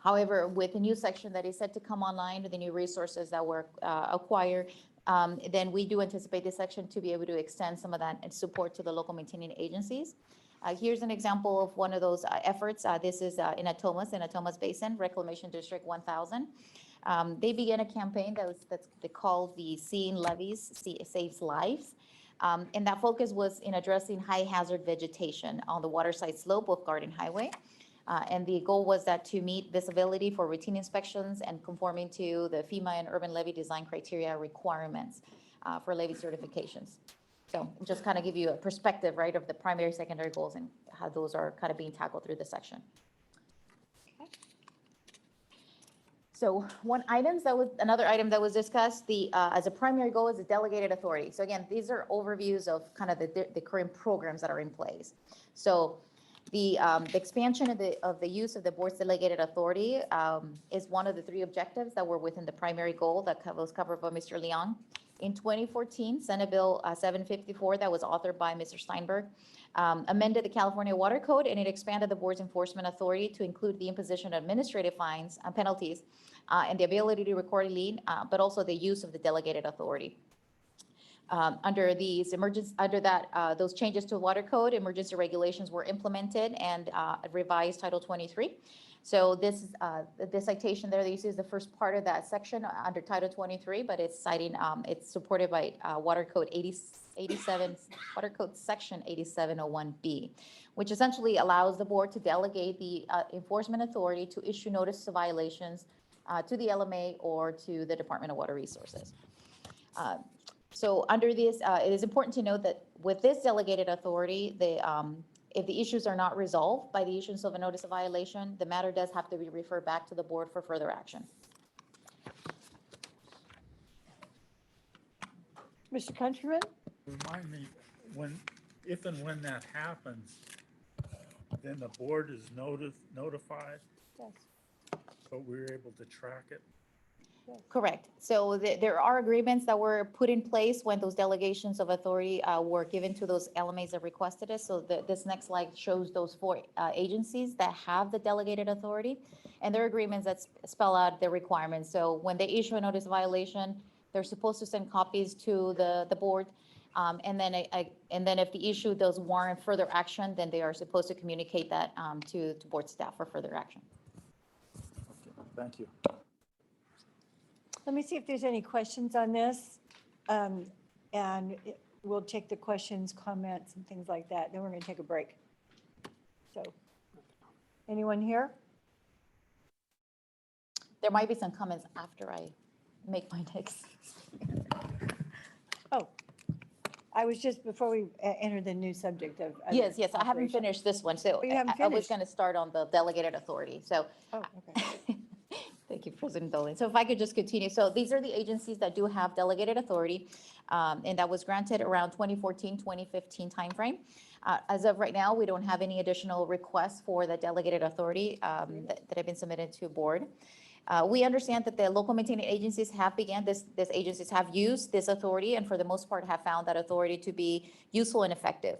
However, with the new section that is set to come online, with the new resources that were acquired, then we do anticipate this section to be able to extend some of that support to the local maintaining agencies. Here's an example of one of those efforts. This is in Atomas Basin, Reclamation District 1000. They began a campaign that's called the Seeing Levees Saves Lives. And that focus was in addressing high hazard vegetation on the waterside slope of Garden Highway. And the goal was that to meet visibility for routine inspections and conforming to the FEMA and urban levee design criteria requirements for levee certifications. So just kind of give you a perspective, right, of the primary, secondary goals and how those are kind of being tackled through the section. Okay. So another item that was discussed, as a primary goal is a delegated authority. So again, these are overviews of kind of the current programs that are in place. So the expansion of the use of the board's delegated authority is one of the three objectives that were within the primary goal that was covered by Mr. Leon. In 2014, Senate Bill 754 that was authored by Mr. Steinberg amended the California Water Code, and it expanded the board's enforcement authority to include the imposition of administrative fines and penalties and the ability to record a lien, but also the use of the delegated authority. Under those changes to the water code, emergency regulations were implemented and revised Title 23. So this citation there that you see is the first part of that section under Title 23, but it's citing, it's supported by Water Code 87, Water Code Section 8701B, which essentially allows the board to delegate the enforcement authority to issue notice of violations to the LMA or to the Department of Water Resources. So under this, it is important to note that with this delegated authority, If the issues are not resolved by the issuance of a notice of violation, the matter does have to be referred back to the board for further action. Mr. Countryman? Remind me, if and when that happens, then the board is notified, Yes. but we're able to track it. Correct. So there are agreements that were put in place when those delegations of authority were given to those LMAs that requested it. So this next slide shows those four agencies that have the delegated authority, and their agreements that spell out the requirements. So when they issue a notice of violation, they're supposed to send copies to the board. And then if the issue does warrant further action, then they are supposed to communicate that to board staff for further action. Okay, thank you. Let me see if there's any questions on this. We'll take the questions, comments, and things like that. Then we're going to take a break. So, anyone here? There might be some comments after I make my next. Oh, I was just, before we enter the new subject of. Yes, I haven't operation. finished this one. So Oh, you haven't I was finished? going to start on the delegated authority. So Oh, okay. thank you, President Dolan. So if I could just continue. So these are the agencies that do have delegated authority, and that was granted around 2014, 2015 timeframe. As of right now, we don't have any additional requests for the delegated authority that have been submitted to board. We understand that the local maintaining agencies have these agencies have used this authority, and for the most part have found that authority to be useful and effective.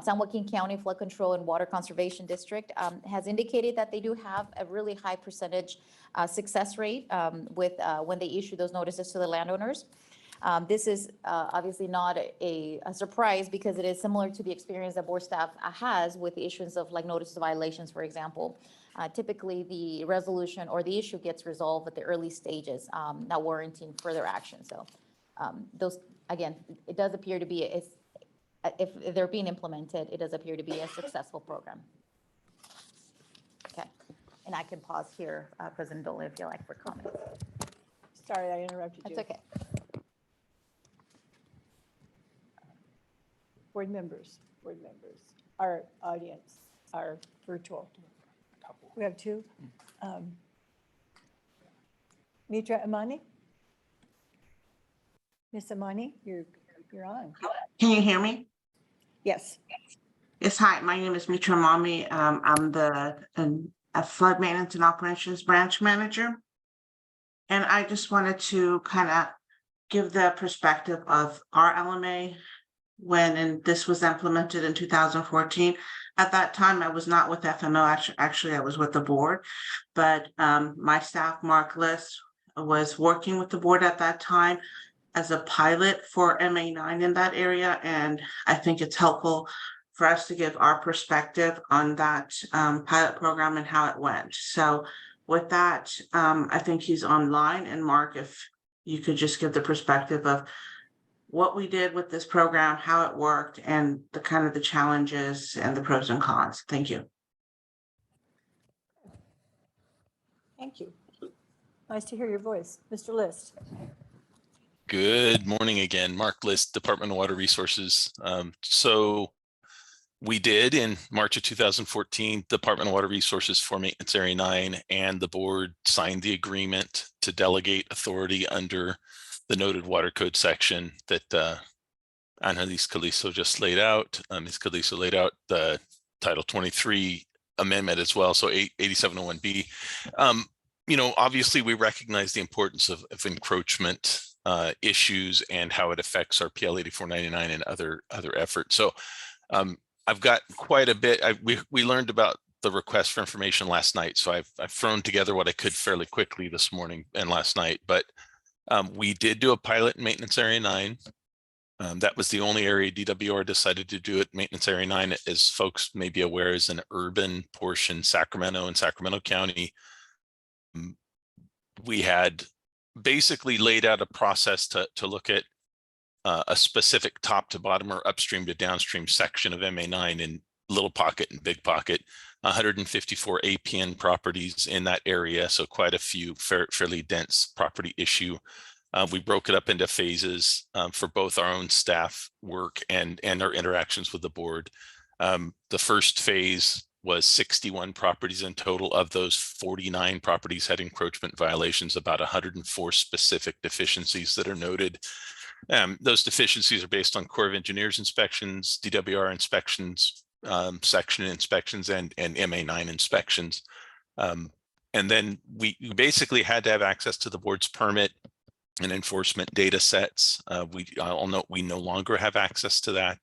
San Joaquin County Flood Control and Water Conservation District has indicated that they do have a really high percentage success rate with when they issue those notices to the landowners. This is obviously not a surprise, because it is similar to the experience that board staff has with the issuance of like notices of violations, for example. Typically, the resolution or the issue gets resolved at the early stages, not warranting further action. So those, again, it does appear to be, if they're being implemented, it does appear to be a successful program. Okay, and I can pause here, President Dolan, if you like, for comments. Sorry, I interrupted you. That's okay. Board members, our audience, our virtual. We have two. Mitra Amani? Miss Amani, you're on. Can you hear me? Yes. Yes, hi, my name is Mitra Mami. I'm a flood maintenance and operations branch manager. And I just wanted to kind of give the perspective of our LMA when this was implemented in 2014. At that time, I was not with FMO, actually I was with the board, but my staff, Mark List, was working with the board at that time as a pilot for MA9 in that area. And I think it's helpful for us to give our perspective on that pilot program and how it went. So with that, I think he's online. And Mark, if you could just give the perspective of what we did with this program, how it worked, and the kind of the challenges and the pros and cons. Thank you. Thank you. Nice to hear your voice. Mr. List. Good morning again. Mark List, Department of Water Resources. So we did in March of 2014, Department of Water Resources for Maintenance Area 9, and the board signed the agreement to delegate authority under the noted water code section that Angelis Calizo just laid out. Ms. Calizo laid out the Title 23 amendment as well, so 8701B. Obviously we recognize the importance of encroachment issues and how it affects our PL 8499 and other efforts. So I've got quite a bit. We learned about the request for information last night, so I've thrown together what I could fairly quickly this morning and last night. But we did do a pilot in Maintenance Area 9. That was the only area DWR decided to do it. Maintenance Area 9, as folks may be aware, is an urban portion, Sacramento and Sacramento County. We had basically laid out a process to look at a specific top to bottom or upstream to downstream section of MA9 in Little Pocket and Big Pocket, 154 APN properties in that area. So quite a few fairly dense property issue. We broke it up into phases for both our own staff work and our interactions with the board. The first phase was 61 properties in total. Of those, 49 properties had encroachment violations, about 104 specific deficiencies that are noted. Those deficiencies are based on Corps of Engineers inspections, DWR inspections, section inspections, and MA9 inspections. And then we basically had to have access to the board's permit and enforcement data sets. I'll note we no longer have access to that.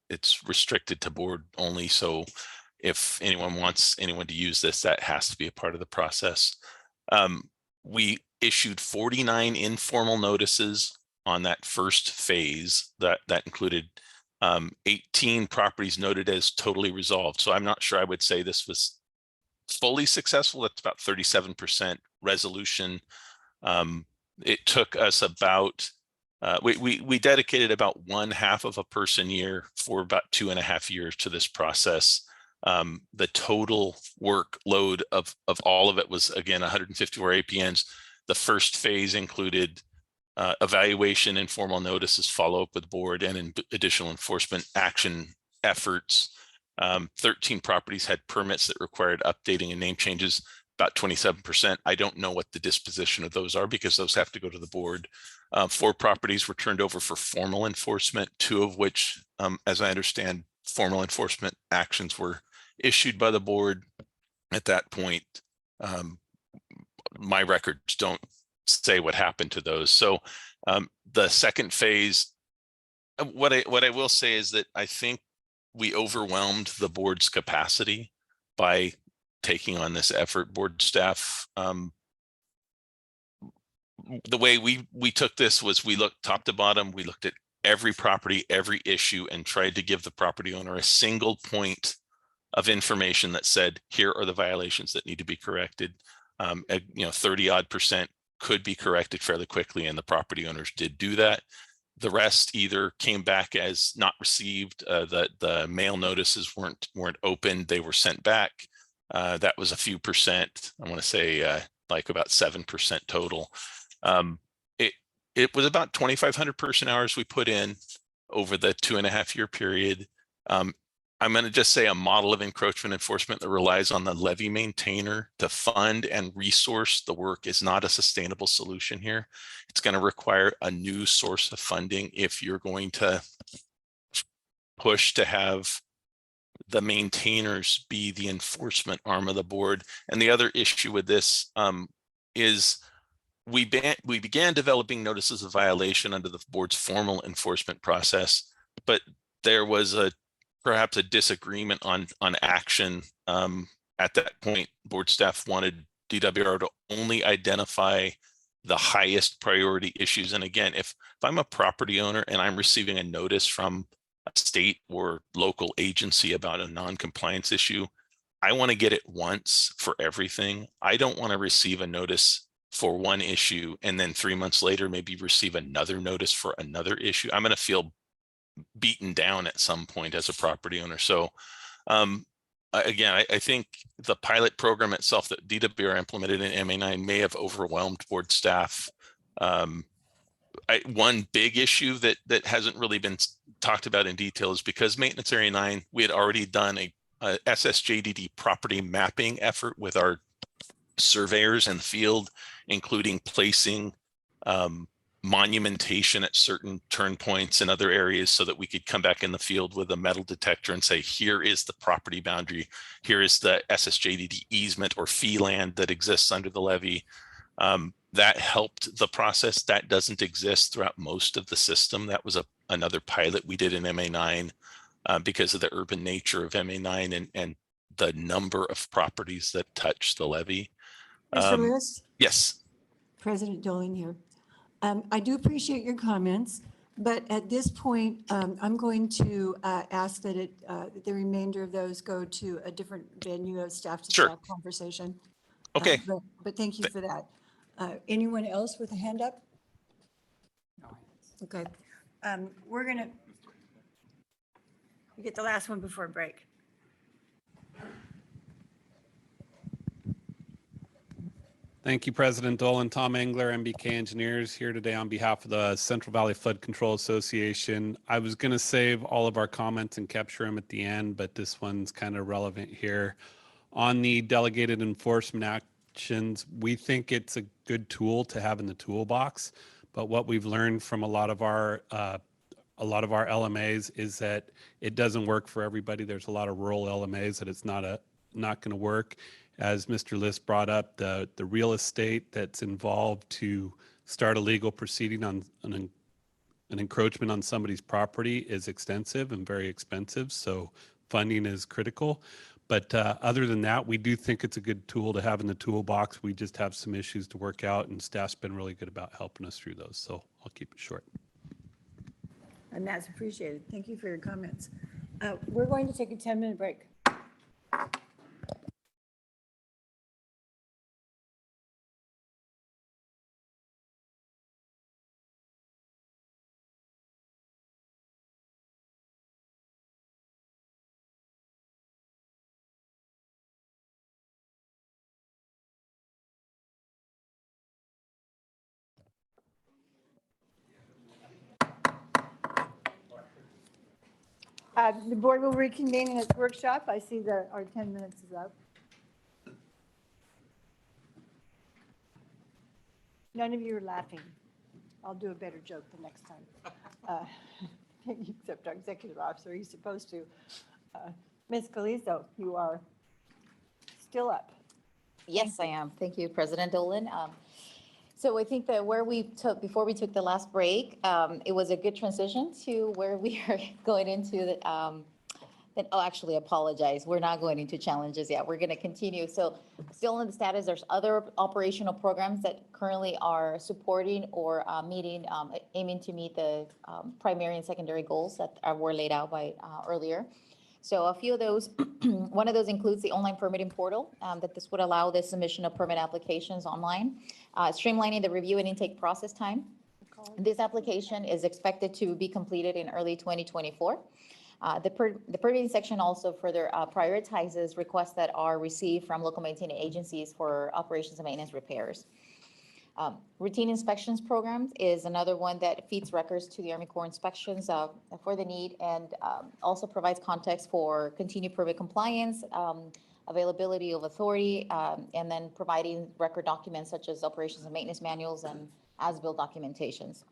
It's restricted to board only. So if anyone wants anyone to use this, that has to be a part of the process. We issued 49 informal notices on that first phase that included 18 properties noted as totally resolved. So I'm not sure I would say this was fully successful. That's about 37% resolution. It took us about, we dedicated about 1/2 of a person year for about 2.5 years to this process. The total workload of all of it was, again, 154 APNs. The first phase included evaluation, informal notices, follow-up with board, and additional enforcement action efforts. 13 properties had permits that required updating and name changes, about 27%. I don't know what the disposition of those are because those have to go to the board. 4 properties were turned over for formal enforcement, 2 of which, as I understand, formal enforcement actions were issued by the board at that point. My records don't say what happened to those. So the second phase, what I will say is that I think we overwhelmed the board's capacity by taking on this effort. Board staff, the way we took this was we looked top to bottom. We looked at every property, every issue, and tried to give the property owner a single point of information that said, here are the violations that need to be corrected. 30-odd% could be corrected fairly quickly, and the property owners did do that. The rest either came back as not received, the mail notices weren't opened, they were sent back. That was a few percent. I want to say like about 7% total. It was about 2,500 person hours we put in over the 2.5-year period. I'm going to just say a model of encroachment enforcement that relies on the levy maintainer to fund and resource the work is not a sustainable solution here. It's going to require a new source of funding if you're going to push to have the maintainers be the enforcement arm of the board. And the other issue with this is we began developing notices of violation under the board's formal enforcement process, but there was perhaps a disagreement on action. At that point, board staff wanted DWR to only identify the highest priority issues. And again, if I'm a property owner and I'm receiving a notice from a state or local agency about a non-compliance issue, I want to get it once for everything. I don't want to receive a notice for one issue and then 3 months later maybe receive another notice for another issue. I'm going to feel beaten down at some point as a property owner. So again, I think the pilot program itself that DWR implemented in MA9 may have overwhelmed board staff. One big issue that hasn't really been talked about in detail is because Maintenance Area 9, we had already done a SSJDD property mapping effort with our surveyors in the field, including placing monumentation at certain turn points and other areas so that we could come back in the field with a metal detector and say, here is the property boundary, here is the SSJDD easement or fee land that exists under the levy. That helped the process. That doesn't exist throughout most of the system. That was another pilot we did in MA9 because of the urban nature of MA9 and the number of properties that touch the levy. Mr. List? Yes. President Dolan here. I do appreciate your comments, but at this point, I'm going to ask that the remainder of those go to a different venue of staff-to-staff conversation. Okay. But thank you for that. Anyone else with a hand up? Okay. We're going to get the last one before break. Thank you, President Dolan. Tom Engler, MBK Engineers, here today on behalf of the Central Valley Flood Control Association. I was going to save all of our comments and capture them at the end, but this one's kind of relevant here. On the delegated enforcement actions, we think it's a good tool to have in the toolbox, but what we've learned from a lot of our LMAs is that it doesn't work for everybody. There's a lot of rural LMAs that it's not going to work. As Mr. List brought up, the real estate that's involved to start a legal proceeding on an encroachment on somebody's property is extensive and very expensive, so funding is critical. But other than that, we do think it's a good tool to have in the toolbox. We just have some issues to work out, and staff's been really good about helping us through those, so I'll keep it short. And that's appreciated. Thank you for your comments. We're going to take a 10-minute break. The board will reconvene in its workshop. I see that our 10 minutes is up. None of you are laughing. I'll do a better joke the next time. Except our executive officer, he's supposed to. Ms. Calizo, you are still up. Yes, I am. Thank you, President Dolan. So I think that before we took the last break, it was a good transition to where we are going into the, actually apologize. We're not going into challenges yet. We're going to continue. So still in the status, there's other operational programs that currently are supporting or aiming to meet the primary and secondary goals that were laid out by earlier. So a few of those, one of those includes the online permitting portal, that this would allow the submission of permit applications online, streamlining the review and intake process time. This application is expected to be completed in early 2024. The permitting section also further prioritizes requests that are received from local maintaining agencies for operations and maintenance repairs. Routine inspections programs is another one that feeds records to the Army Corps inspections for the need, and also provides context for continued permit compliance, availability of authority, and then providing record documents such as operations and maintenance manuals and as-built documentations.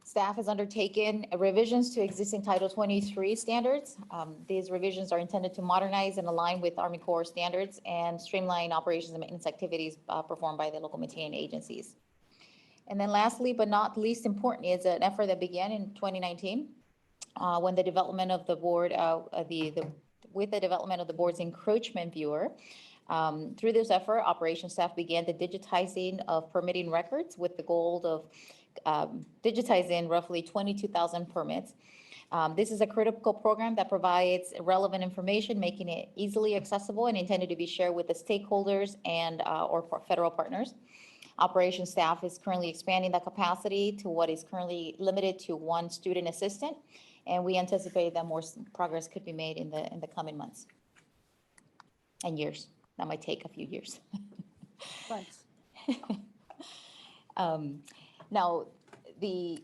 Staff has undertaken revisions to existing Title 23 standards. These revisions are intended to modernize and align with Army Corps standards and streamline operations and maintenance activities performed by the local maintaining agencies. And then lastly, but not least important, is an effort that began in 2019 when the development of the board, with the development of the board's encroachment viewer. Through this effort, operations staff began the digitizing of permitting records with the goal of digitizing roughly 22,000 permits. This is a critical program that provides relevant information, making it easily accessible and intended to be shared with the stakeholders and or federal partners. Operations staff is currently expanding that capacity to what is currently limited to one student assistant, and we anticipate that more progress could be made in the coming months and years. That might take a few years. Thanks. Now, the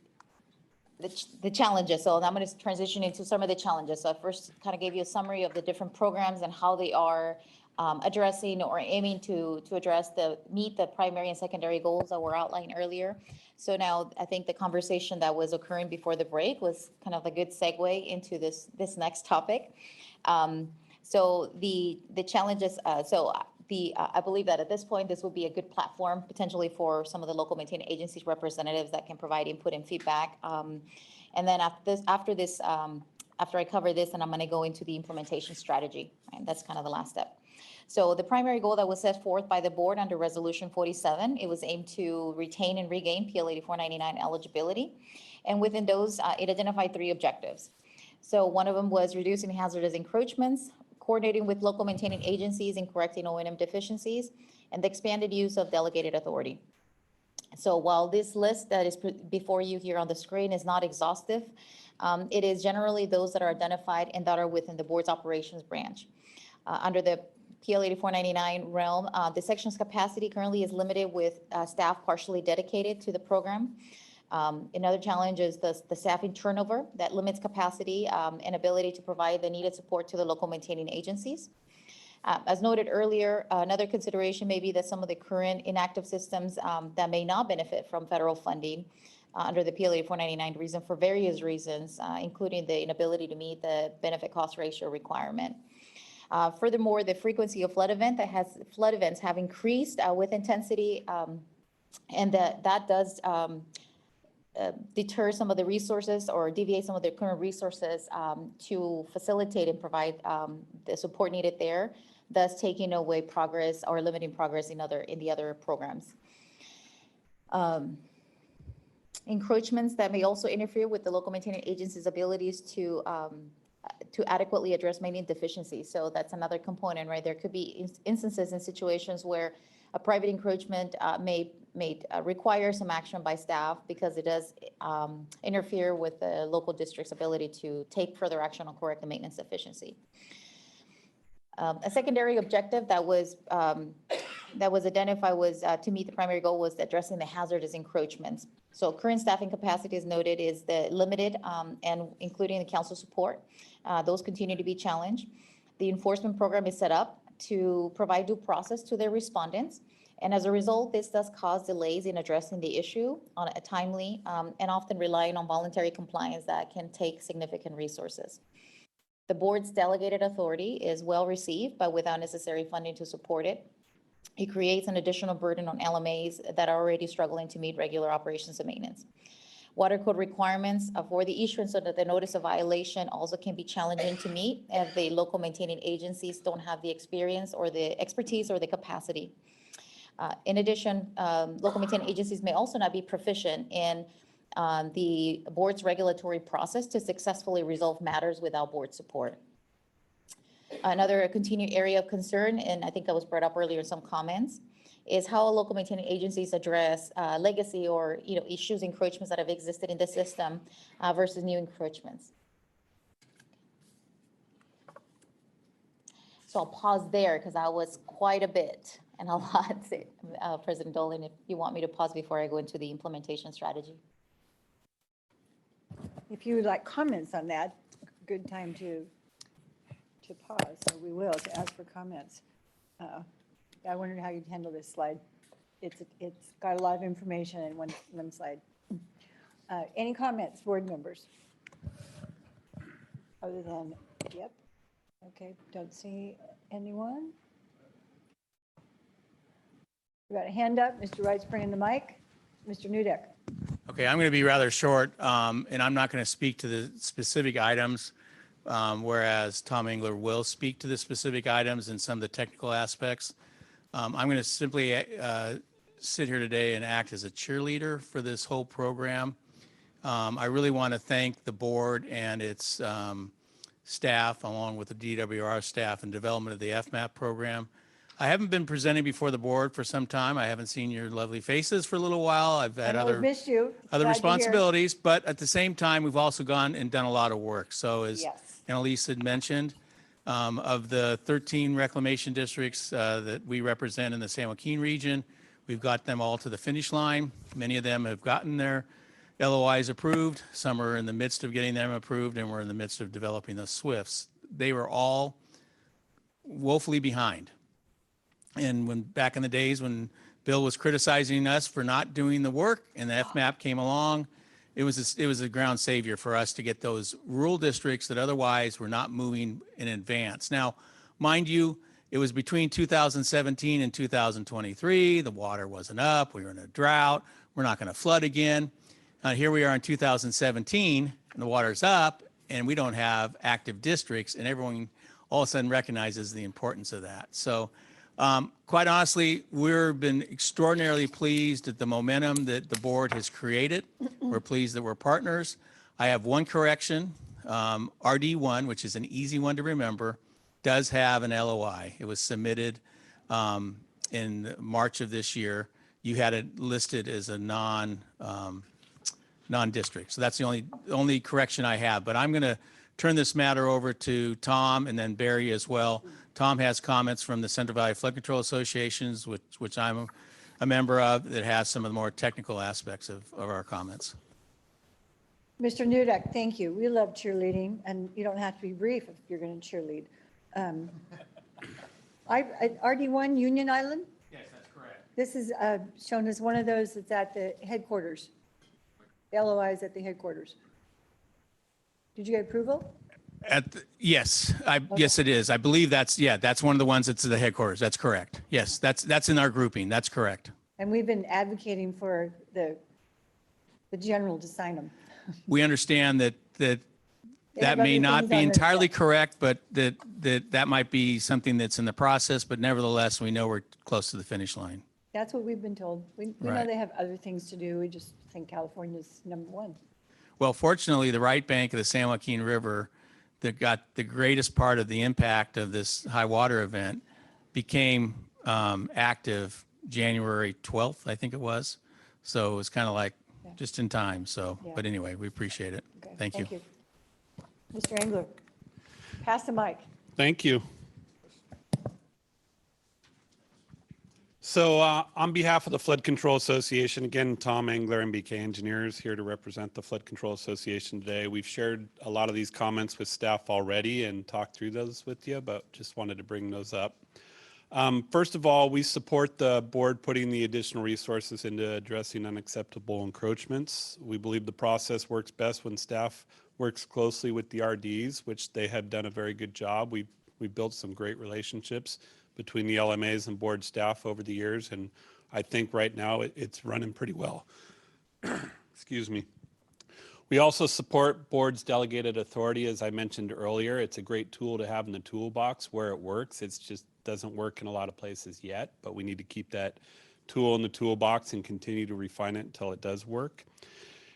challenges. So I'm going to transition into some of the challenges. So I first kind of gave you a summary of the different programs and how they are addressing or aiming to address meet the primary and secondary goals that were outlined earlier. So now I think the conversation that was occurring before the break was kind of a good segue into this next topic. So the challenges. I believe that at this point, this will be a good platform potentially for some of the local maintaining agencies representatives that can provide input and feedback. And then after I cover this, and I'm going to go into the implementation strategy, and that's kind of the last step. So the primary goal that was set forth by the board under Resolution 47, it was aimed to retain and regain PL 8499 eligibility. And within those, it identified 3 objectives. So one of them was reducing hazardous encroachments, coordinating with local maintaining agencies and correcting O&M deficiencies, and the expanded use of delegated authority. So while this list that is before you here on the screen is not exhaustive, it is generally those that are identified and that are within the board's operations branch. Under the PL 8499 realm, the section's capacity currently is limited with staff partially dedicated to the program. Another challenge is the staffing turnover that limits capacity and ability to provide the needed support to the local maintaining agencies. As noted earlier, another consideration may be that some of the current inactive systems that may not benefit from federal funding under the PL 8499 reason for various reasons, including the inability to meet the benefit cost ratio requirement. Furthermore, the frequency of flood events have increased with intensity, and that does deter some of the resources or deviate some of their current resources to facilitate and provide the support needed there, thus taking away progress or limiting progress in the other programs. Encroachments that may also interfere with the local maintaining agency's abilities to adequately address maintenance deficiencies. So that's another component, right? There could be instances and situations where a private encroachment may require some action by staff because it does interfere with the local district's ability to take further action on correct the maintenance deficiency. A secondary objective that was identified was to meet the primary goal was addressing the hazardous encroachments. So current staffing capacity, as noted, is the limited and including the council support. Those continue to be challenged. The enforcement program is set up to provide due process to their respondents. And as a result, this does cause delays in addressing the issue on a timely and often relying on voluntary compliance that can take significant resources. The board's delegated authority is well received, but without necessary funding to support it. It creates an additional burden on LMAs that are already struggling to meet regular operations and maintenance. Water code requirements for the issuance of the notice of violation also can be challenging to meet if the local maintaining agencies don't have the experience or the expertise or the capacity. In addition, local maintaining agencies may also not be proficient in the board's regulatory process to successfully resolve matters without board support. Another continued area of concern, and I think that was brought up earlier in some comments, is how local maintaining agencies address legacy or issues, encroachments that have existed in the system versus new encroachments. So I'll pause there because that was quite a bit and a lot. President Dolan, if you want me to pause before I go into the implementation strategy. If you would like comments on that, good time to pause, so we will, to ask for comments. I wondered how you'd handle this slide. It's got a lot of information in one slide. Any comments, board members? Other than, yep. Okay, don't see anyone. We got a hand up. Mr. Wright's bringing the mic. Mr. Nudek. Okay, I'm going to be rather short, and I'm not going to speak to the specific items, whereas Tom Engler will speak to the specific items and some of the technical aspects. I'm going to simply sit here today and act as a cheerleader for this whole program. I really want to thank the board and its staff, along with the DWR staff, in development of the FMAP program. I haven't been presenting before the board for some time. I haven't seen your lovely faces for a little while. I've had other responsibilities, but at the same time, we've also gone and done a lot of work. So as Annalise had mentioned, of the 13 reclamation districts that we represent in the San Joaquin region, we've got them all to the finish line. Many of them have gotten their LOIs approved. Some are in the midst of getting them approved, and we're in the midst of developing the SWIFTs. They were all woefully behind. And when back in the days when Bill was criticizing us for not doing the work and the FMAP came along, it was a ground savior for us to get those rural districts that otherwise were not moving in advance. Now, mind you, it was between 2017 and 2023. The water wasn't up. We were in a drought. We're not going to flood again. Here we are in 2017, and the water's up, and we don't have active districts, and everyone all of a sudden recognizes the importance of that. So quite honestly, we've been extraordinarily pleased at the momentum that the board has created. We're pleased that we're partners. I have one correction. RD1, which is an easy one to remember, does have an LOI. It was submitted in March of this year. You had it listed as a non-district. So that's the only correction I have. But I'm going to turn this matter over to Tom and then Barry as well Tom has comments from the Central Valley Flood Control Associations, which I'm a member of, that has some of the more technical aspects of our comments. Mr. Nudek, thank you. We love cheerleading, and you don't have to be brief if you're going to cheerlead. RD1 Union Island? Yes, that's correct. This is shown as one of those that's at the headquarters. The LOI is at the headquarters. Did you get approval? Yes, yes, it is. I believe that's one of the ones that's at the headquarters. That's correct. Yes, that's in our grouping. That's correct. And we've been advocating for the general to sign them. We understand that have may other not things be on their entirely desk. correct, but that might be something that's in the process, but nevertheless, we know we're close to the finish line. That's what we've been told. We know Right. they have other things to do. We just think California's number one. Well, fortunately, the right bank of the San Joaquin River that got the greatest part of the impact of this high water event became active January 12th, I think it was. So it was kind of like just in time. So, Yeah. but anyway, we appreciate it. Okay, Thank you. Mr. Engler, pass the mic. Thank you. So on behalf of the Flood Control Association, again, Tom Engler, MBK Engineers, here to represent the Flood Control Association today. We've shared a lot of these comments with staff already and talked through those with you, but just wanted to bring those up. First of all, we support the board putting the additional resources into addressing unacceptable encroachments. We believe the process works best when staff works closely with the RDs, which they have done a very good job. We've built some great relationships between the LMAs and board staff over the years, and I think right now it's running pretty well. Excuse me. We also support board's delegated authority. As I mentioned earlier, it's a great tool to have in the toolbox where it works. It's just doesn't work in a lot of places yet, but we need to keep that tool in the toolbox and continue to refine it until it does work.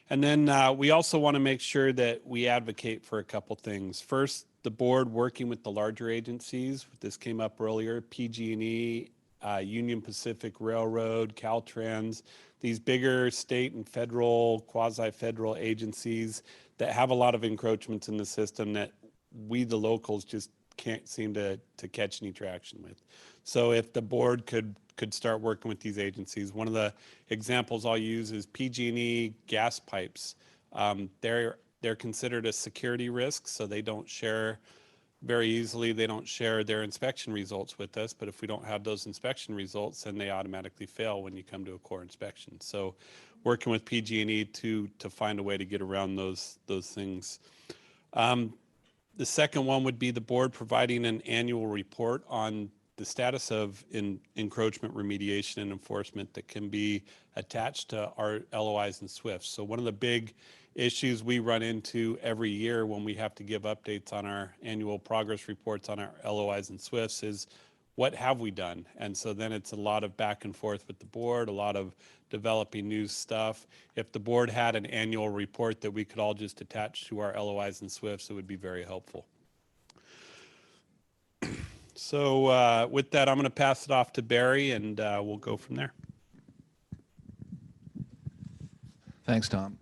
And then we also want to make sure that we advocate for a couple things. First, the board working with the larger agencies. This came up earlier, PG&E, Union Pacific Railroad, Caltrans, these bigger state and federal, quasi-federal agencies that have a lot of encroachments in the system that we, the locals, just can't seem to catch any traction with. So if the board could start working with these agencies, one of the examples I'll use is PG&E gas pipes. They're considered a security risk, so they don't share very easily. They don't share their inspection results with us, but if we don't have those inspection results, then they automatically fail when you come to a core inspection. So working with PG&E to find a way to get around those things. The second one would be the board providing an annual report on the status of encroachment remediation and enforcement that can be attached to our LOIs and SWIFTs. So one of the big issues we run into every year when we have to give updates on our annual progress reports on our LOIs and SWIFTs is what have we done? And so then it's a lot of back and forth with the board, a lot of developing new stuff. If the board had an annual report that we could all just attach to our LOIs and SWIFTs, it would be very helpful. So with that, I'm going to pass it off to Barry and we'll go from there. Thanks, Tom.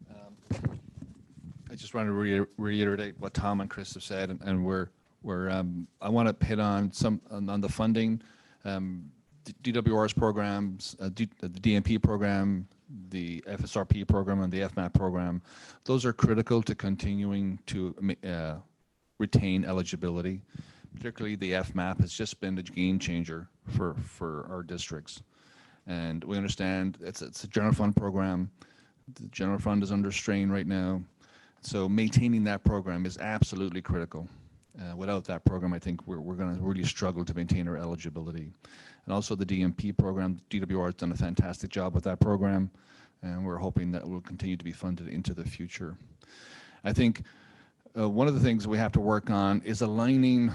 I just wanted to reiterate what Tom and Chris have said, and I want to hit on on the funding, DWR's programs, the DMP program, the FSRP program, and the FMAP program. Those are critical to continuing to retain eligibility. Particularly the FMAP has just been a game changer for our districts. And we understand it's a general fund program. The general fund is under strain right now. So maintaining that program is absolutely critical. Without that program, I think we're going to really struggle to maintain our eligibility. And also the DMP program, DWR has done a fantastic job with that program, and we're hoping that will continue to be funded into the future. I think one of the things we have to work on is aligning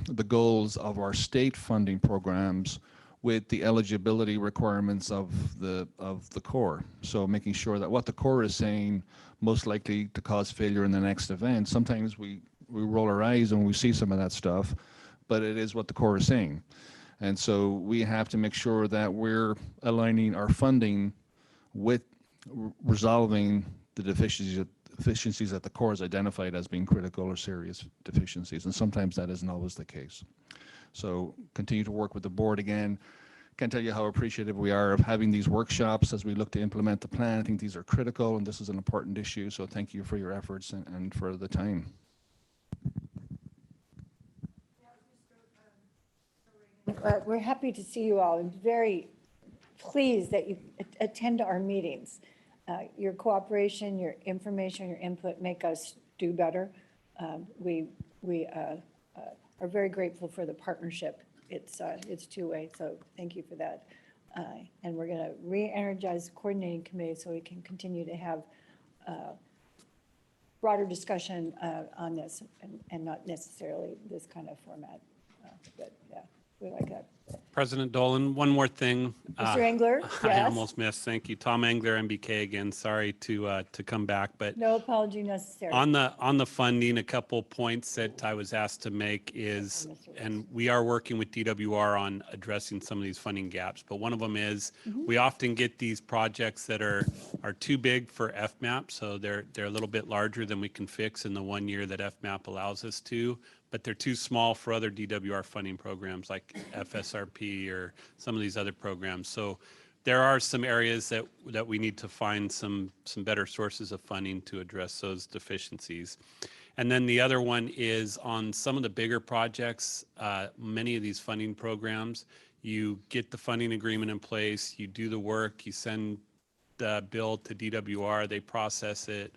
the goals of our state funding programs with the eligibility requirements of the Corps. So making sure that what the Corps is saying most likely to cause failure in the next event. Sometimes we roll our eyes when we see some of that stuff, but it is what the Corps is saying. And so we have to make sure that we're aligning our funding with resolving the deficiencies that the Corps has identified as being critical or serious deficiencies, and sometimes that isn't always the case. So continue to work with the board again. Can't tell you how appreciative we are of having these workshops as we look to implement the plan. I think these are critical and this is an important issue. So thank you for your efforts and for the time. We're happy to see you all and very pleased that you attend our meetings. Your cooperation, your information, your input make us do better. We are very grateful for the partnership. It's two-way, so thank you for that. And we're going to re-energize the coordinating committee so we can continue to have broader discussion on this and not necessarily this kind of format. But yeah, we like that. President Dolan, one more thing. Mr. Engler, I yes? almost missed. Thank you. Tom Engler, MBK again. Sorry to come back, but No apology necessary. on the funding, a couple points that I was asked to make is, and we are working with DWR on addressing some of these funding gaps, but one of them is we often get these projects that are too big for FMAP, so they're a little bit larger than we can fix in the 1 year that FMAP allows us to, but they're too small for other DWR funding programs like FSRP or some of these other programs. So there are some areas that we need to find some better sources of funding to address those deficiencies. And then the other one is on some of the bigger projects, many of these funding programs, you get the funding agreement in place, you do the work, you send the bill to DWR, they process it,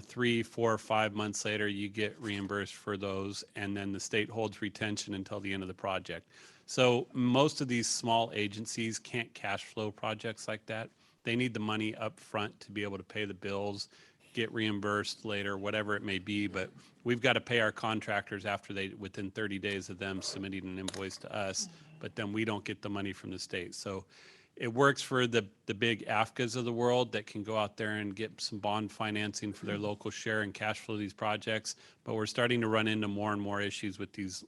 3, 4, 5 months later, you get reimbursed for those, and then the state holds retention until the end of the project. So most of these small agencies can't cash flow projects like that. They need the money up front to be able to pay the bills, get reimbursed later, whatever it may be. But we've got to pay our contractors within 30 days of them submitting an invoice to us, but then we don't get the money from the state. So it works for the big AFCAs of the world that can go out there and get some bond financing for their local share and cash flow these projects. But we're starting to run into more and more issues with these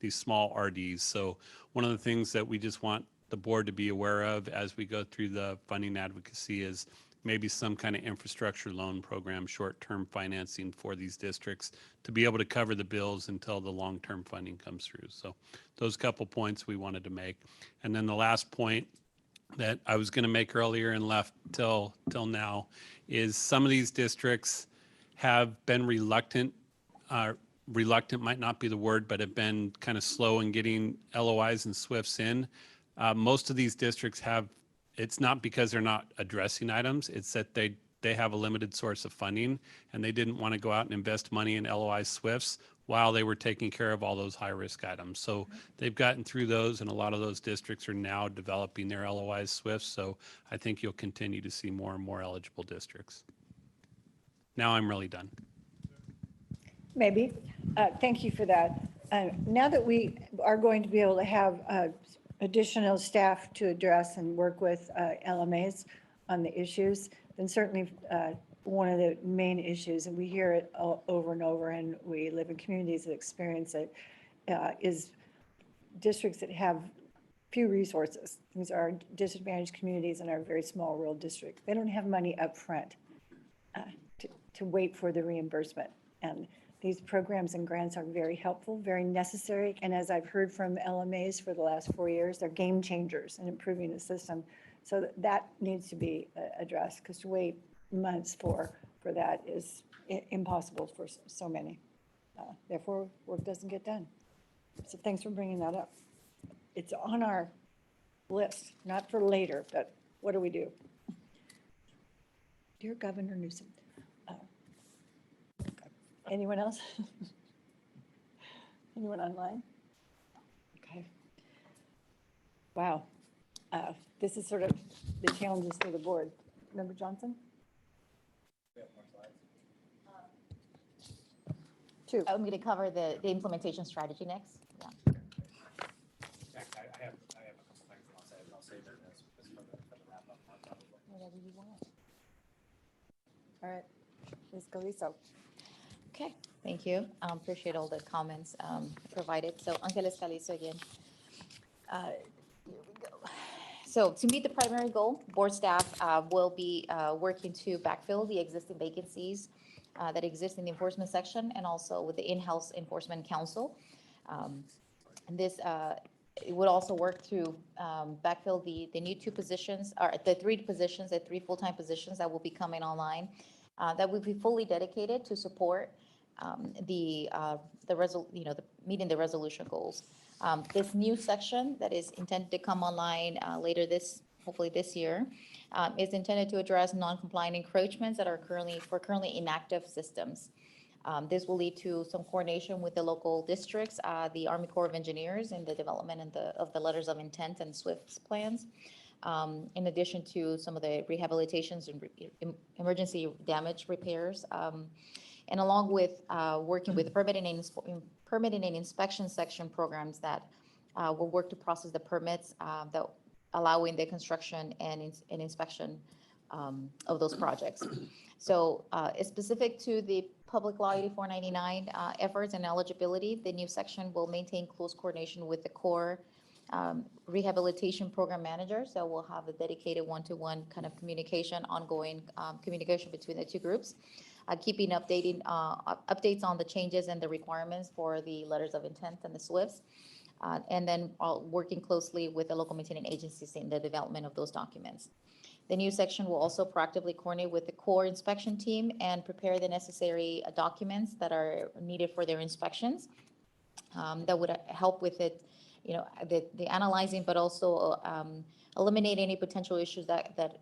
these small RDs. So one of the things that we just want the board to be aware of as we go through the funding advocacy is maybe some kind of infrastructure loan program, short-term financing for these districts to be able to cover the bills until the long-term funding comes through. So those couple points we wanted to make. And then the last point that I was going to make earlier and left till now is some of these districts have been reluctant might not be the word, but have been kind of slow in getting LOIs and SWIFTs in. Most of these districts it's not because they're not addressing items, it's that they have a limited source of funding and they didn't want to go out and invest money in LOIs, SWIFTs while they were taking care of all those high-risk items. So they've gotten through those, and a lot of those districts are now developing their LOIs, SWIFTs. So I think you'll continue to see more and more eligible districts. Now I'm really done. Maybe. Thank you for that. Now that we are going to be able to have additional staff to address and work with LMAs on the issues, then certainly one of the main issues, and we hear it over and over, and we live in communities that experience it, is districts that have few resources. These are disadvantaged communities in our very small rural district. They don't have money up front to wait for the reimbursement. And these programs and grants are very helpful, very necessary. And as I've heard from LMAs for the last 4 years, they're game changers in improving the system. So that needs to be addressed, because to wait months for that is impossible for so many. Therefore, work doesn't get done. So thanks for bringing that up. It's on our list, not for later, but what do we do? Dear Governor Newsom. Anyone else? Anyone online? Okay. Wow. This is sort of the challenges for the board. Member Johnson? Two. I'm going to cover the implementation strategy next. Yeah. I have a couple things I'll say, but I'll save it as for the wrap up. Whatever you want. All right. Ms. Galiso. Okay, thank you. Appreciate all the comments provided. So Angeles Calizo again. Here we go. So to meet the primary goal, board staff will be working to backfill the existing vacancies that exist in the enforcement section and also with the in-house enforcement council. And this, it would also work to backfill the new 2 positions, or the 3 positions, the 3 full-time positions that will be coming online, that will be fully dedicated to support meeting the resolution goals. This new section that is intended to come online later hopefully this year, is intended to address non-compliant encroachments that are currently inactive systems. This will lead to some coordination with the local districts, the Army Corps of Engineers, in the development of the letters of intent and SWIFT plans. In addition to some of the rehabilitations and emergency damage repairs, and along with working with permitting and inspection section programs that will work to process the permits that allowing the construction and inspection of those projects. So it's specific to the Public Law 8499 efforts and eligibility. The new section will maintain close coordination with the Corps Rehabilitation Program Manager. So we'll have a dedicated one-to-one kind of communication, ongoing communication between the 2 groups, keeping updates on the changes and the requirements for the letters of intent and the SWIFTs. And then working closely with the local maintaining agencies in the development of those documents. The new section will also proactively coordinate with the Corps inspection team and prepare the necessary documents that are needed for their inspections. That would help with it, the analyzing, but also eliminate any potential issues that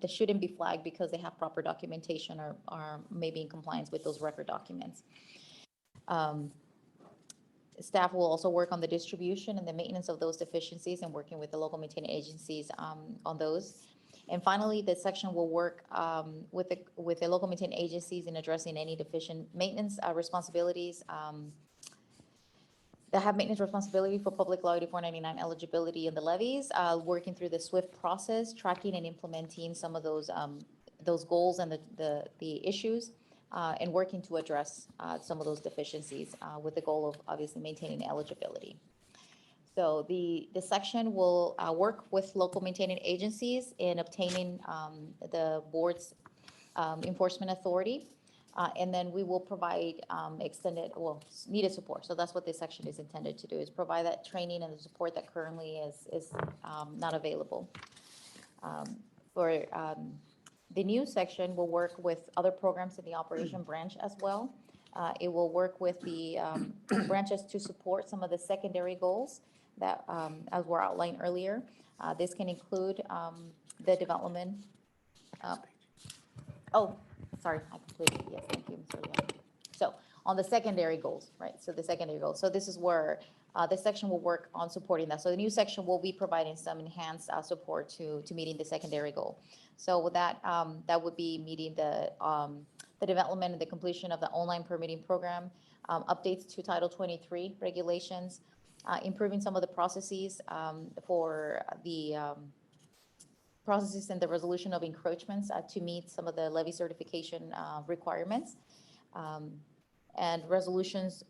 shouldn't be flagged because they have proper documentation or are maybe in compliance with those record documents. Staff will also work on the distribution and the maintenance of those deficiencies and working with the local maintaining agencies on those. And finally, this section will work with the local maintaining agencies in addressing any deficient maintenance responsibilities that have maintenance responsibility for Public Law 8499 eligibility in the levies, working through the SWIFT process, tracking and implementing some of those goals and the issues. And working to address some of those deficiencies with the goal of obviously maintaining eligibility. So the section will work with local maintaining agencies in obtaining the board's enforcement authority. And then we will provide needed support. So that's what this section is intended to do, is provide that training and the support that currently is not available. The new section will work with other programs in the operation branch as well. It will work with the branches to support some of the secondary goals that, as were outlined earlier. This can include the development. Sorry, I completely, yes, thank you, Mr. Leon. So on the secondary goals, right? So the secondary goals. So this is where this section will work on supporting that. So the new section will be providing some enhanced support to meeting the secondary goal. So with that, that would be meeting the development and the completion of the online permitting program, updates to Title 23 regulations, improving some of the processes for the processes and the resolution of encroachments to meet some of the levy certification requirements, and resolutions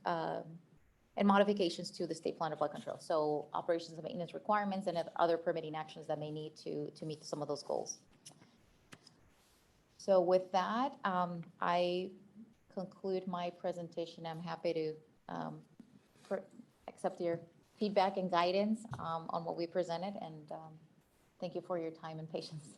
and modifications to the state plan of flood control. So operations and maintenance requirements and other permitting actions that may need to meet some of those goals. So with that, I conclude my presentation. I'm happy to accept your feedback and guidance on what we presented, and thank you for your time and patience.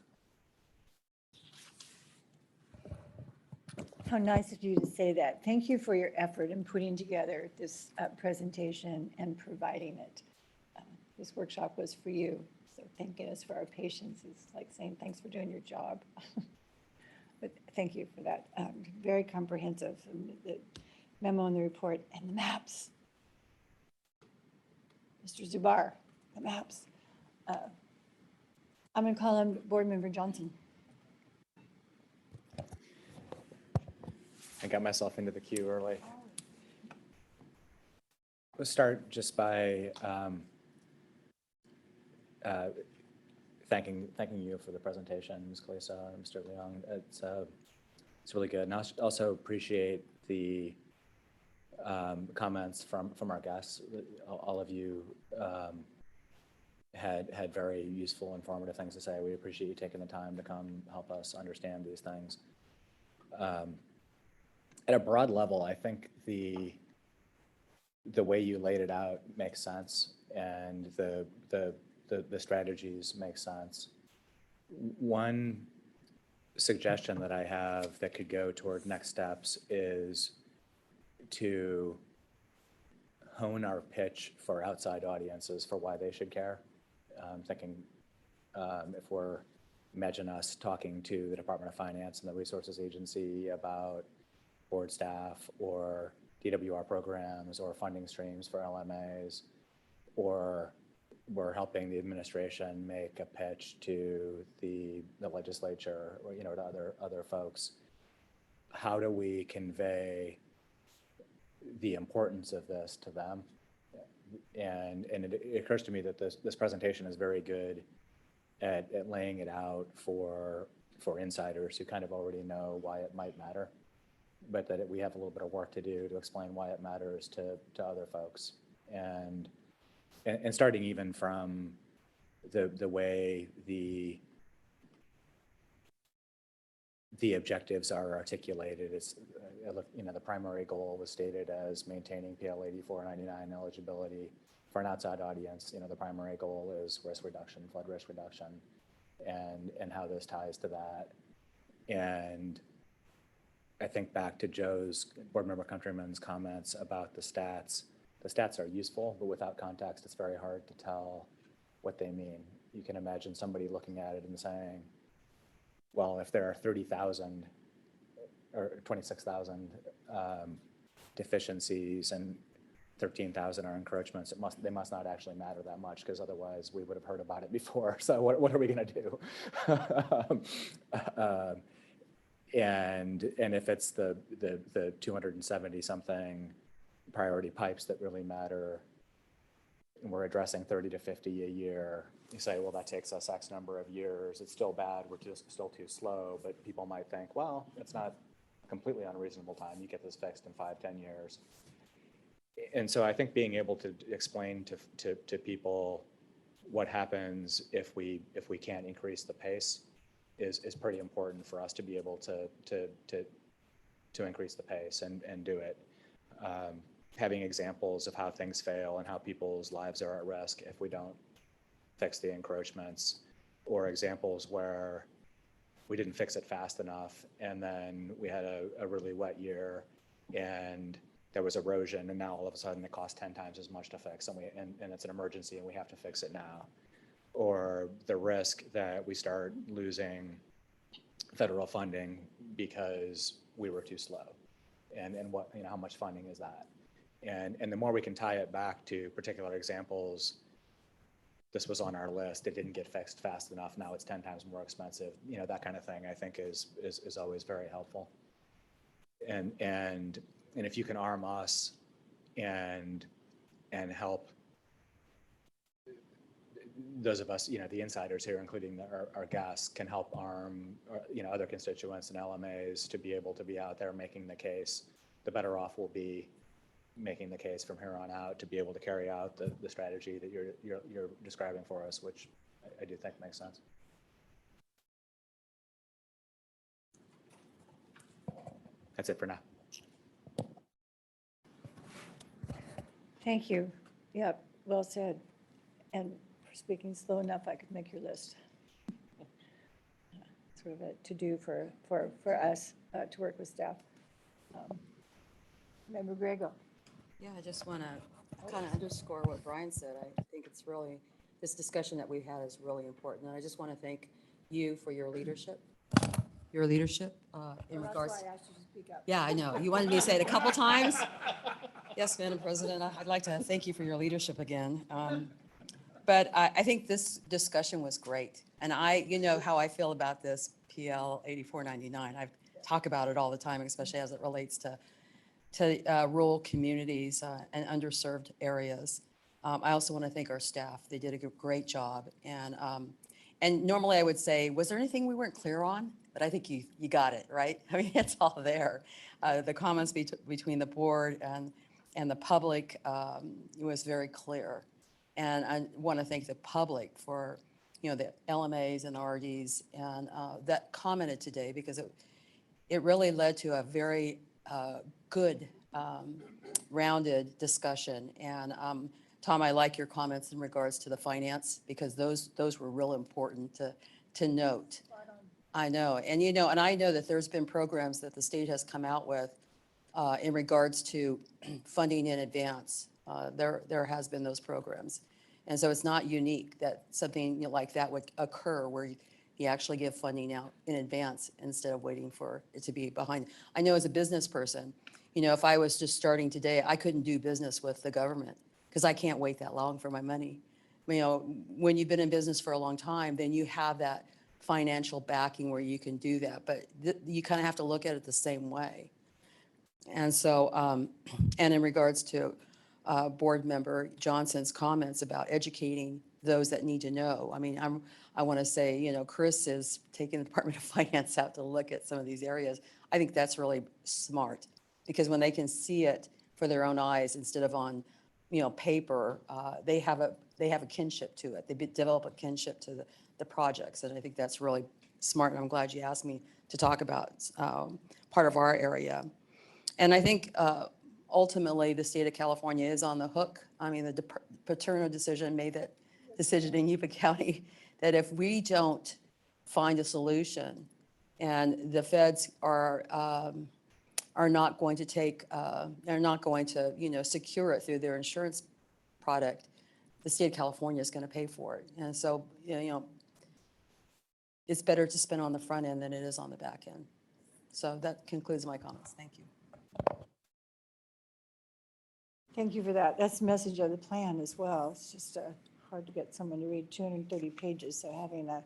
How nice of you to say that. Thank you for your effort in putting together this presentation and providing it. This workshop was for you, so thanking us for our patience is like saying thanks for doing your job. But thank you for that. Very comprehensive, the memo and the report and the maps. Mr. Zubar, the maps. I'm going to call on Board Member Johnson. I got myself into the queue early. We'll start just by thanking you for the presentation, Ms. Calisa and Mr. Leong. It's really good. And I also appreciate the comments from our guests. All of you had very useful, informative things to say. We appreciate you taking the time to come help us understand these things. At a broad level, I think the the way you laid it out makes sense, and the strategies make sense. One suggestion that I have that could go toward next steps is to hone our pitch for outside audiences for why they should care. Thinking if we're, imagine us talking to the Department of Finance and the Resources Agency about board staff or DWR programs or funding streams for LMAs, or we're helping the administration make a pitch to the legislature or, to other folks. How do we convey the importance of this to them? And it occurs to me that this presentation is very good at laying it out for insiders who kind of already know why it might matter, but that we have a little bit of work to do to explain why it matters to other folks. And starting even from the way the objectives are articulated. It's, the primary goal was stated as maintaining PL 8499 eligibility. For an outside audience, the primary goal is risk reduction, flood risk reduction, and how this ties to that. And I think back to Joe's, board member Countryman's comments about the stats. The stats are useful, but without context, it's very hard to tell what they mean. You can imagine somebody looking at it and saying, well, if there are 30,000 or 26,000 deficiencies and 13,000 are encroachments, they must not actually matter that much, because otherwise we would have heard about it before. So what are we going to do? And if it's the 270 something priority pipes that really matter, and we're addressing 30 to 50 a year, you say, well, that takes us X number of years. It's still bad. We're just still too slow. But people might think, well, it's not completely unreasonable time. You get this fixed in 5-10 years. And so I think being able to explain to people what happens if we can't increase the pace is pretty important for us to be able to increase the pace and do it. Having examples of how things fail and how people's lives are at risk if we don't fix the encroachments, or examples where we didn't fix it fast enough and then we had a really wet year and there was erosion, and now all of a sudden it costs 10 times as much to fix, and it's an emergency and we have to fix it now. Or the risk that we start losing federal funding because we were too slow, and what, how much funding is that? And the more we can tie it back to particular examples, this was on our list, it didn't get fixed fast enough, now it's 10 times more expensive, that kind of thing, I think is always very helpful. And if you can arm us and help those of us, the insiders here, including our guests, can help arm, other constituents and LMAs to be able to be out there making the case, the better off we'll be making the case from here on out to be able to carry out the strategy that you're describing for us, which I do think makes sense. That's it for now. Thank you. Yep, well said. And for speaking slow enough, I could make your list. Sort of a to-do for us to work with staff. Member Grego. Yeah, I just want to kind of underscore what Brian said. I think it's really, this discussion that we've had is really important. And I just want to thank you for your leadership. In regards. That's why I asked you to speak up. Yeah, I know. You wanted me to say it a couple times. Yes, Madam President, I'd like to thank you for your leadership again. But I think this discussion was great. And you know how I feel about this PL 8499. I talk about it all the time, especially as it relates to rural communities and underserved areas. I also want to thank our staff. They did a great job. And normally I would say, was there anything we weren't clear on? But I think you got it, right? I mean, it's all there. The comments between the board and the public was very clear. And I want to thank the public for, the LMAs and RDs and that commented today, because it really led to a very good rounded discussion. And Tom, I like your comments in regards to the finance, because those were real important to note. I know, and and I know that there's been programs that the state has come out with in regards to funding in advance. There has been those programs. And so it's not unique that something like that would occur where you actually give funding out in advance instead of waiting for it to be behind. I know as a business person, if I was just starting today, I couldn't do business with the government because I can't wait that long for my money. When you've been in business for a long time, then you have that financial backing where you can do that. But you kind of have to look at it the same way. And so, and in regards to Board Member Johnson's comments about educating those that need to know, I want to say, Chris is taking the Department of Finance out to look at some of these areas. I think that's really smart, because when they can see it for their own eyes instead of on, paper, they have a kinship to it. They develop a kinship to the projects, and I think that's really smart. And I'm glad you asked me to talk about part of our area. And I think ultimately the state of California is on the hook. The Paterno decision made that decision in Yuba County that if we don't find a solution and the feds are not going to they're not going to, secure it through their insurance product, the state of California is going to pay for it. And so, it's better to spend on the front end than it is on the back end. So that concludes my comments. Thank you. Thank you for that. That's the message of the plan as well. It's just hard to get someone to read 230 pages, so having a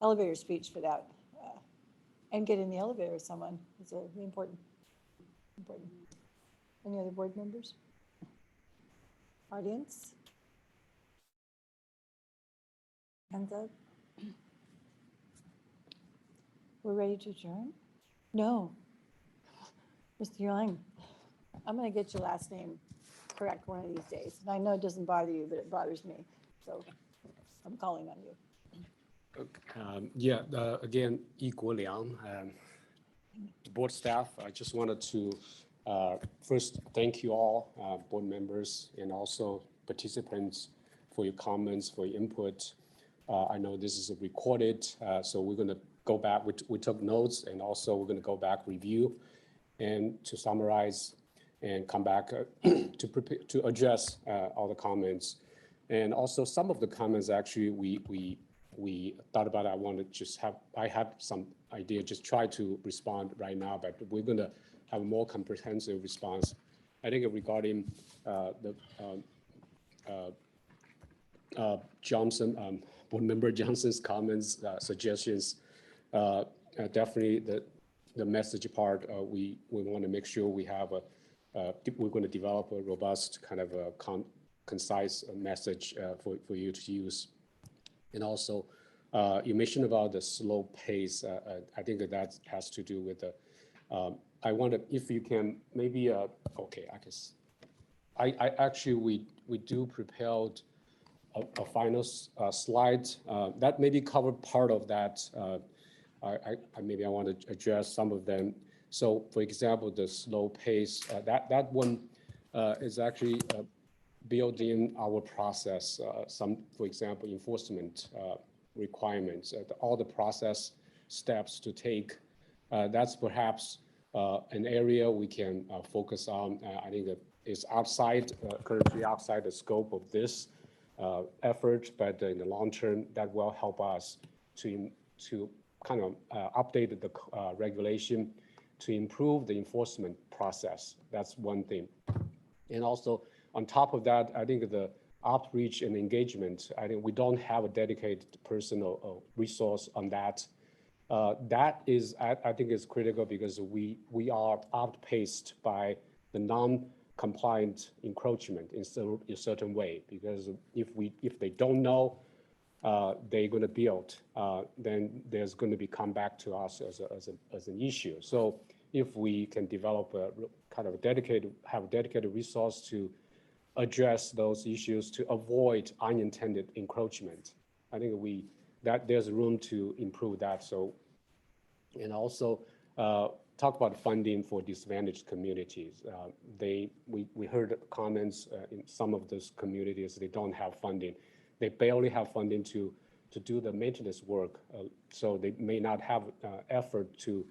elevator speech for that and get in the elevator with someone is really important. Any other board members? Audience? Hands up? We're ready to adjourn? No. Mr. Young, I'm going to get your last name correct one of these days. And I know it doesn't bother you, but it bothers me. So I'm calling on you. Again, Yi-Guo Liang, board staff. I just wanted to first thank you all, board members, and also participants for your comments, for your input. I know this is recorded, so we're going to go back. We took notes, and also we're going to go back, review, and to summarize and come back to address all the comments. And also some of the comments actually we thought about. I have some idea, just try to respond right now, but we're going to have a more comprehensive response. I think regarding Johnson, board member Johnson's comments, suggestions, definitely the message part, we want to make sure we have we're going to develop a robust kind of a concise message for you to use. And also, you mentioned about the slow pace. I think that has to do with the, I wonder if you can maybe, okay, I guess, I actually, we do prepared a final slide that maybe covered part of that. Maybe I want to address some of them. So for example, the slow pace, that one is actually built in our process. For example, enforcement requirements, all the process steps to take. That's perhaps an area we can focus on. I think that is currently outside the scope of this effort, but in the long term, that will help us to kind of update the regulation to improve the enforcement process. That's one thing. And also on top of that, I think the outreach and engagement, I think we don't have a dedicated personal resource on that. That is, I think is critical because we are outpaced by the non-compliant encroachment in a certain way, because if they don't know they're going to build, then there's going to be come back to us as an issue. So if we can develop a kind of have a dedicated resource to address those issues to avoid unintended encroachment, I think there's room to improve that. So, and also talk about funding for disadvantaged communities. We heard comments in some of those communities, they don't have funding. They barely have funding to do the maintenance work. So they may not have effort to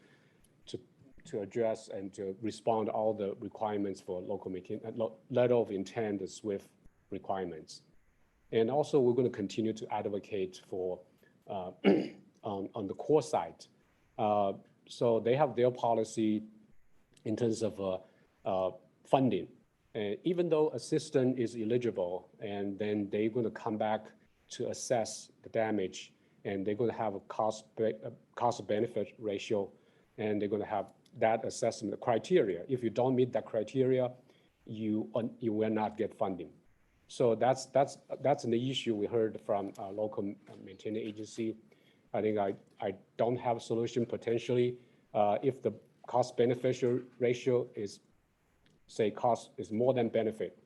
address and to respond to all the requirements for local letter of intent, the SWIFT requirements. And also we're going to continue to advocate for on the core side. So they have their policy in terms of funding. And even though a system is eligible, and then they're going to come back to assess the damage, and they're going to have a cost benefit ratio, and they're going to have that assessment criteria. If you don't meet that criteria, you will not get funding. So that's an issue we heard from a local maintenance agency. I think I don't have a solution potentially. If the cost beneficial ratio is, say, cost is more than benefit,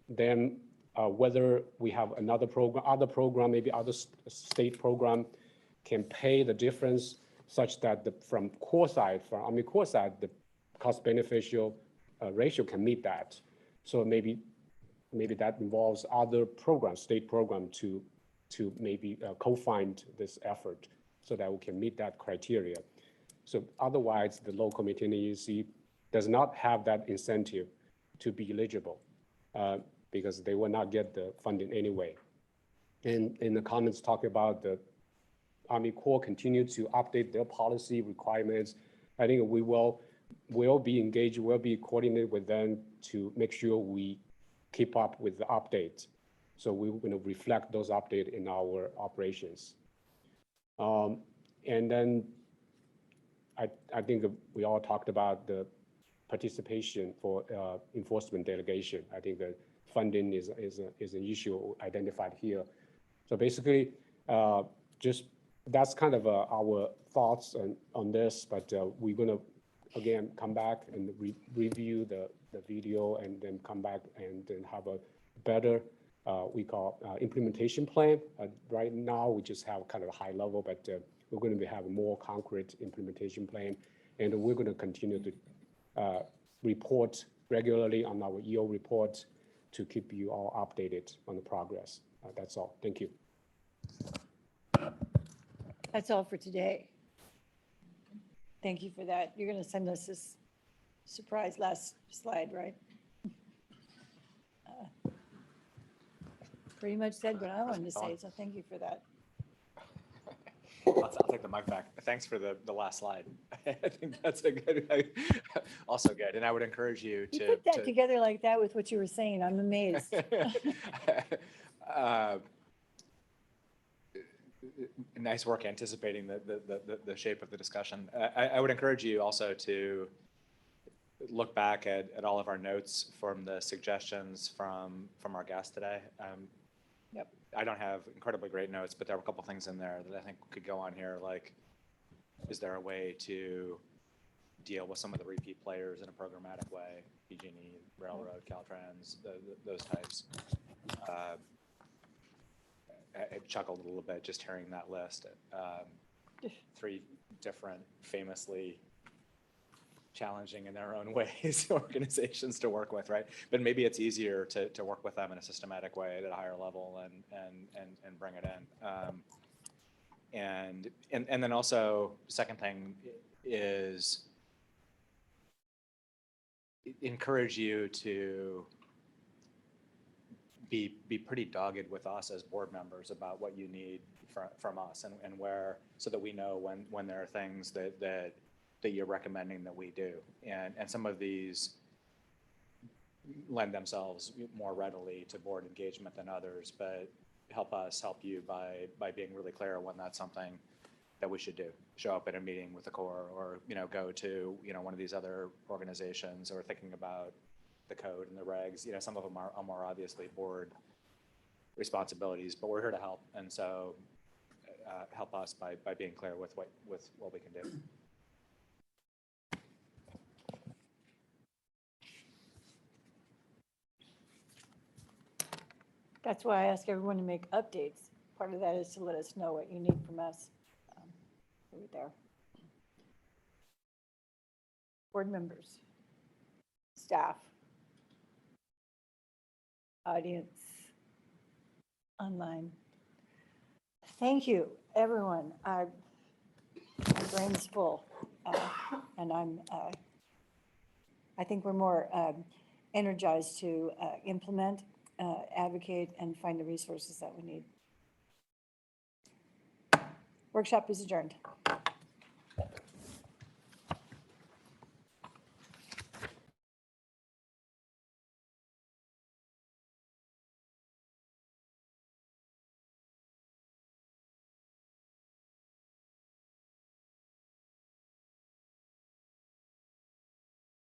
then whether we have another program, other program, maybe other state program can pay the difference such that from Army Corps side, the cost beneficial ratio can meet that. So maybe that involves other programs, state program to maybe co-fund this effort so that we can meet that criteria. So otherwise, the local maintenance agency does not have that incentive to be eligible because they will not get the funding anyway. And in the comments talking about the Army Corps continue to update their policy requirements, I think we will be engaged, we'll be coordinated with them to make sure we keep up with the updates. So we're going to reflect those updates in our operations. And then I think that we all talked about the participation for enforcement delegation. I think the funding is an issue identified here. So basically, just that's kind of our thoughts on this, but we're going to, again, come back and review the video and then come back and then have a better, we call implementation plan. Right now, we just have kind of a high level, but we're going to have a more concrete implementation plan. And we're going to continue to report regularly on our EO report to keep you all updated on the progress. That's all. Thank you. That's all for today. Thank you for that. You're going to send us this surprise last slide, right? Pretty much said what I wanted to say, so thank you for that. I'll take the mic back. Thanks for the last slide. I think that's a good, also good. And I would encourage you to. You put that together like that with what you were saying. I'm amazed. Nice work anticipating the shape of the discussion. I would encourage you also to look back at all of our notes from the suggestions from our guest today. Yep. I don't have incredibly great notes, but there were a couple things in there that I think could go on here. Like, is there a way to deal with some of the repeat players in a programmatic way? PG&E, Railroad, Caltrans, those types. I chuckled a little bit just hearing that list. 3 different famously challenging in their own ways organizations to work with, right? But maybe it's easier to work with them in a systematic way at a higher level and bring it in. And then also, second thing is encourage you to be pretty dogged with us as board members about what you need from us and where, so that we know when there are things that you're recommending that we do. And some of these lend themselves more readily to board engagement than others, but help us help you by being really clear when that's something that we should do. Show up at a meeting with the Corps, or go to one of these other organizations, or thinking about the code and the regs. Some of them are more obviously board responsibilities, but we're here to help. And so help us by being clear with what we can do. That's why I ask everyone to make updates. Part of that is to let us know what you need from us. Right there. board members, staff, audience, online. Thank you, everyone. My brain's full, and I think we're more energized to implement, advocate, and find the resources that we need. Workshop is adjourned.